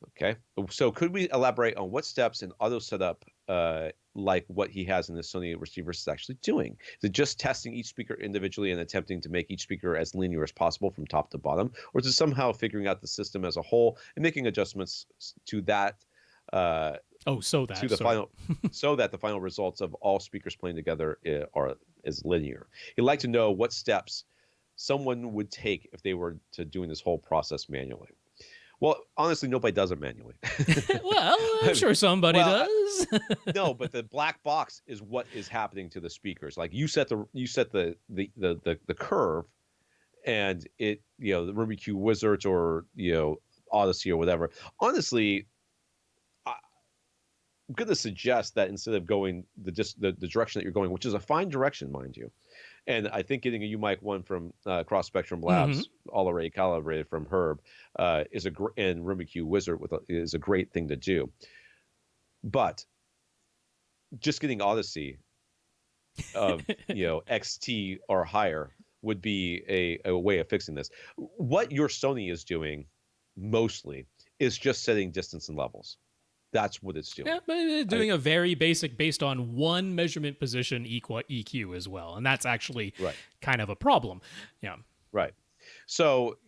Okay, so could we elaborate on what steps in auto setup, like what he has in the Sony receivers, is actually doing? Is it just testing each speaker individually and attempting to make each speaker as linear as possible from top to bottom, or is it somehow figuring out the system as a whole and making adjustments to that? So that the final results of all speakers playing together is linear. He'd like to know what steps someone would take if they were to doing this whole process manually. Well, honestly, nobody does it manually. Well, I'm sure somebody does. No, but the black box is what is happening to the speakers. Like you set the curve, and it the Room EQ Wizards or Odyssey or whatever. Honestly, I'm going to suggest that instead of going the direction that you're going, which is a fine direction, mind you, and I think getting a UMIC 1 from Cross Spectrum Labs, already calibrated from Herb, and Room EQ Wizard is a great thing to do. But just getting Odyssey of XT or higher would be a way of fixing this. What your Sony is doing mostly is just setting distance and levels. That's what it's doing. Yeah, but it's doing a very basic based on one measurement position EQ as well. And that's actually kind of a problem. Yeah. Right. So,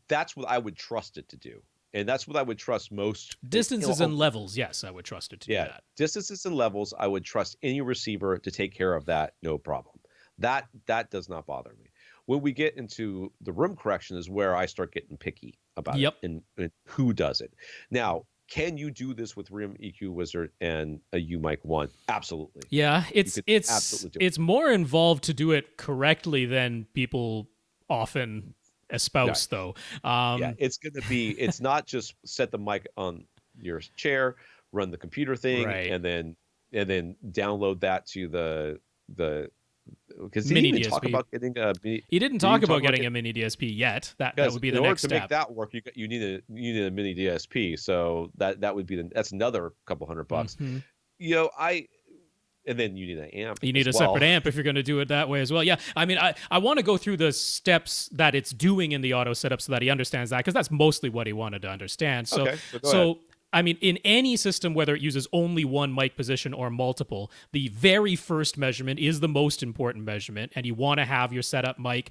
that's what I would trust it to do. And that's what I would trust most. Distances and levels, yes, I would trust it to do that. Distances and levels, I would trust any receiver to take care of that, no problem. That does not bother me. When we get into the room correction is where I start getting picky about it and who does it. Now, can you do this with Rim EQ Wizard and a UMic 1? Absolutely. Yeah, it's more involved to do it correctly than people often espouse, though. It's going to be, it's not just set the mic on your chair, run the computer thing, and then download that to the because he didn't even talk about getting a he didn't talk about getting a mini DSP yet. That would be the next step. In order to make that work, you need a mini DSP. So that would be that's another couple $100. Mm-hmm. You know, and then you need an amp. You need a separate amp if you're going to do it that way as well. Yeah, I mean, I want to go through the steps that it's doing in the auto setup so that he understands that, because that's mostly what he wanted to understand. So, okay, so go ahead. I mean, in any system, whether it uses only one mic position or multiple, the very first measurement is the most important measurement, and you want to have your setup mic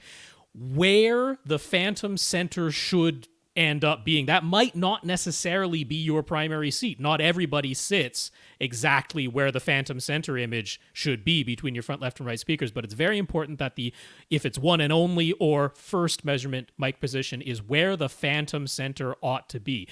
where the phantom center should end up being. That might not necessarily be your primary seat. Not everybody sits exactly where the phantom center image should be between your front, left, and right speakers, but it's very important that if it's one and only or first measurement mic position is where the phantom center ought to be.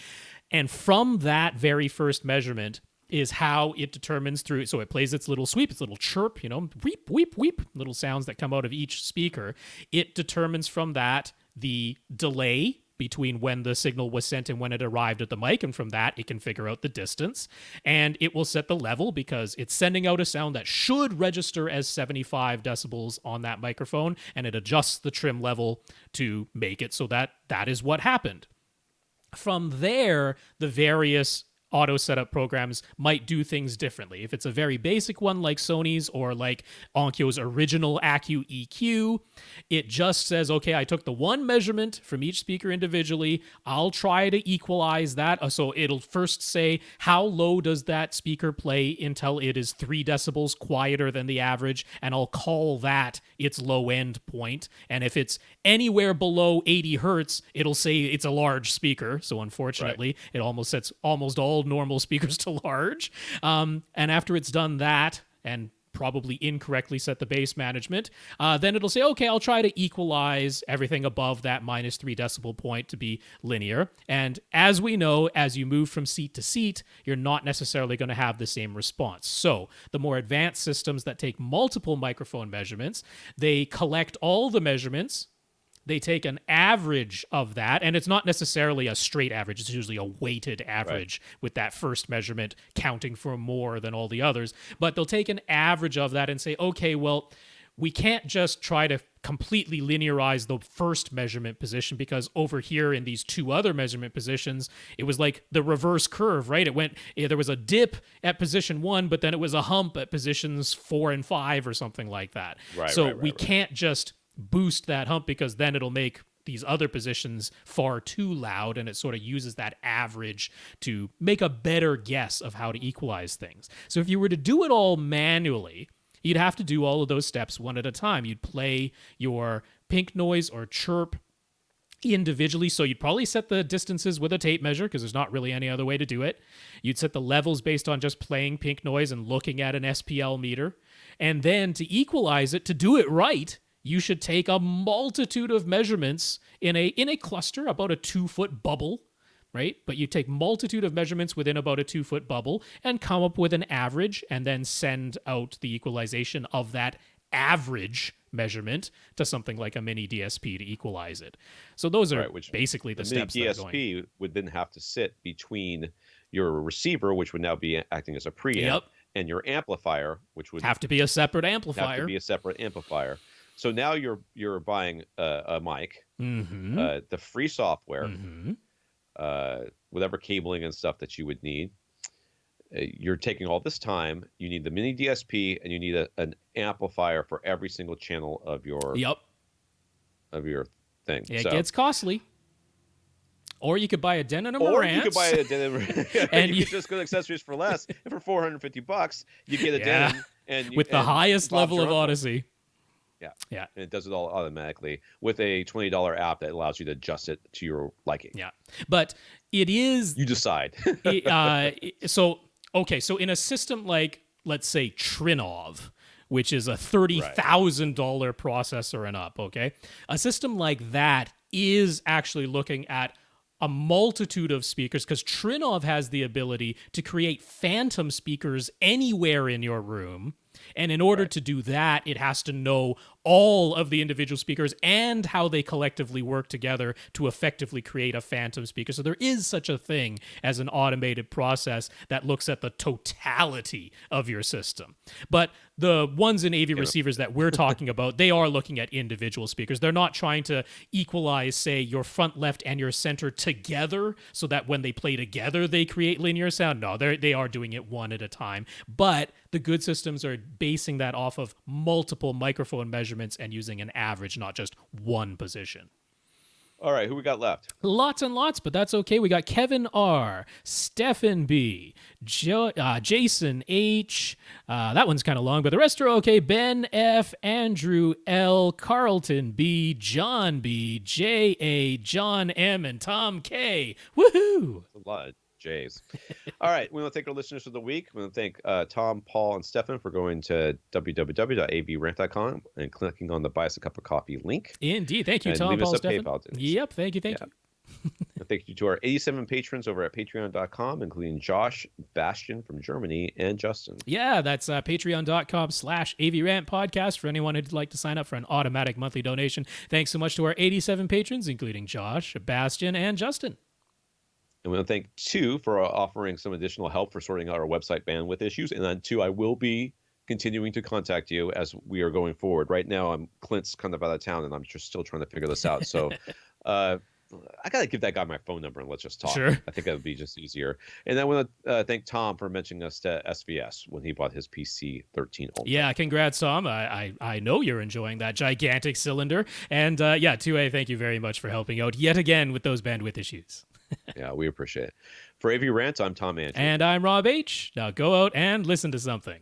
And from that very first measurement is how it determines through, so it plays its little sweep, its little chirp, weep, weep, weep, little sounds that come out of each speaker. It determines from that the delay between when the signal was sent and when it arrived at the mic, and from that it can figure out the distance, and it will set the level because it's sending out a sound that should register as 75 decibels on that microphone, and it adjusts the trim level to make it so that is what happened. From there, the various auto setup programs might do things differently. If it's a very basic one like Sony's or like Onkyo's original Acu EQ, it just says, okay, I took the one measurement from each speaker individually. I'll try to equalize that. So it'll first say, how low does that speaker play until it is 3 decibels quieter than the average, and I'll call that its low end point. And if it's anywhere below 80 hertz, it'll say it's a large speaker. So unfortunately, it almost sets almost all normal speakers to large. And after it's done that and probably incorrectly set the bass management, then it'll say, okay, I'll try to equalize everything above that minus 3 decibel point to be linear. And as we know, as you move from seat to seat, you're not necessarily going to have the same response. So the more advanced systems that take multiple microphone measurements, they collect all the measurements. They take an average of that, and it's not necessarily a straight average. It's usually a weighted average with that first measurement counting for more than all the others. But they'll take an average of that and say, okay, well, we can't just try to completely linearize the first measurement position, because over here in these two other measurement positions, it was like the reverse curve, right? There was a dip at position 1, but then it was a hump at positions 4 and 5 or something like that. We can't just boost that hump, because then it'll make these other positions far too loud, and it sort of uses that average to make a better guess of how to equalize things. So if you were to do it all manually, you'd have to do all of those steps one at a time. You'd play your pink noise or chirp individually, so you'd probably set the distances with a tape measure, because there's not really any other way to do it. You'd set the levels based on just playing pink noise and looking at an SPL meter, and then to equalize it, to do it right, you should take a multitude of measurements in a cluster, about a 2-foot bubble, right? But you take multitude of measurements within about a 2-foot bubble and come up with an average, and then send out the equalization of that average measurement to something like a mini DSP to equalize it. So those are basically the steps that are going. The mini DSP would then have to sit between your receiver, which would now be acting as a preamp, and your amplifier, which would have to be a separate amplifier. Have to be a separate amplifier. So now you're buying a mic, the free software, whatever cabling and stuff that you would need. You're taking all this time. You need the mini DSP, and you need an amplifier for every single channel of your thing. It gets costly. Or you could buy a Denon or Marantz. Or you could buy a Denon, and you could just go to accessories for less. And for $450, you get a Denon, and with the highest level of Odyssey. Yeah. Yeah. And it does it all automatically with a $20 app that allows you to adjust it to your liking. Yeah. But it is. You decide. So, okay. So in a system like, let's say, Trinov, which is a $30,000 processor and up, okay? A system like that is actually looking at a multitude of speakers because Trinov has the ability to create phantom speakers anywhere in your room. And in order to do that, it has to know all of the individual speakers and how they collectively work together to effectively create a phantom speaker. So there is such a thing as an automated process that looks at the totality of your system. But the ones in AV receivers that we're talking about, they are looking at individual speakers. They're not trying to equalize, say, your front left and your center together so that when they play together, they create linear sound. No, they are doing it one at a time. But the good systems are basing that off of multiple microphone measurements and using an average, not just one position. All right, who we got left? Lots and lots, but that's okay. We got Kevin R, Stefan B, Jason H. That one's kind of long, but the rest are okay. Ben F, Andrew L, Carlton B, John B, J A, John M, and Tom K. Woohoo! That's a lot of J's. All right, we want to thank our listeners of the week. We want to thank Tom, Paul, and Stefan for going to www.avrant.com and clicking on the Buy Us a Cup of Coffee link. Indeed. Thank you, And Tom, leave us Paul, a Stefan. PayPal donation. Yep, thank you. And thank you to our 87 patrons over at patreon.com, including Josh, Bastian from Germany, and Justin. Yeah, that's patreon.com/AVRant Podcast for anyone who'd like to sign up for an automatic monthly donation. Thanks so much to our 87 patrons, including Josh, Bastian, and Justin. And we want to thank two for offering some additional help for sorting out our website bandwidth issues. And then two, I will be continuing to contact you as we are going forward. Right now, Clint's kind of out of town, and I'm just still trying to figure this out. So I got to give that guy my phone number and let's just talk. Sure. I think that would be just easier. And I want to thank Tom for mentioning us to SVS when he bought his PC 13 Ultra. Yeah, congrats, Tom. I know you're enjoying that gigantic cylinder. And 2A, thank you very much for helping out yet again with those bandwidth issues. Yeah, we appreciate it. For AV Rant, I'm Tom Andrew. And I'm Rob H. Now go out and listen to something.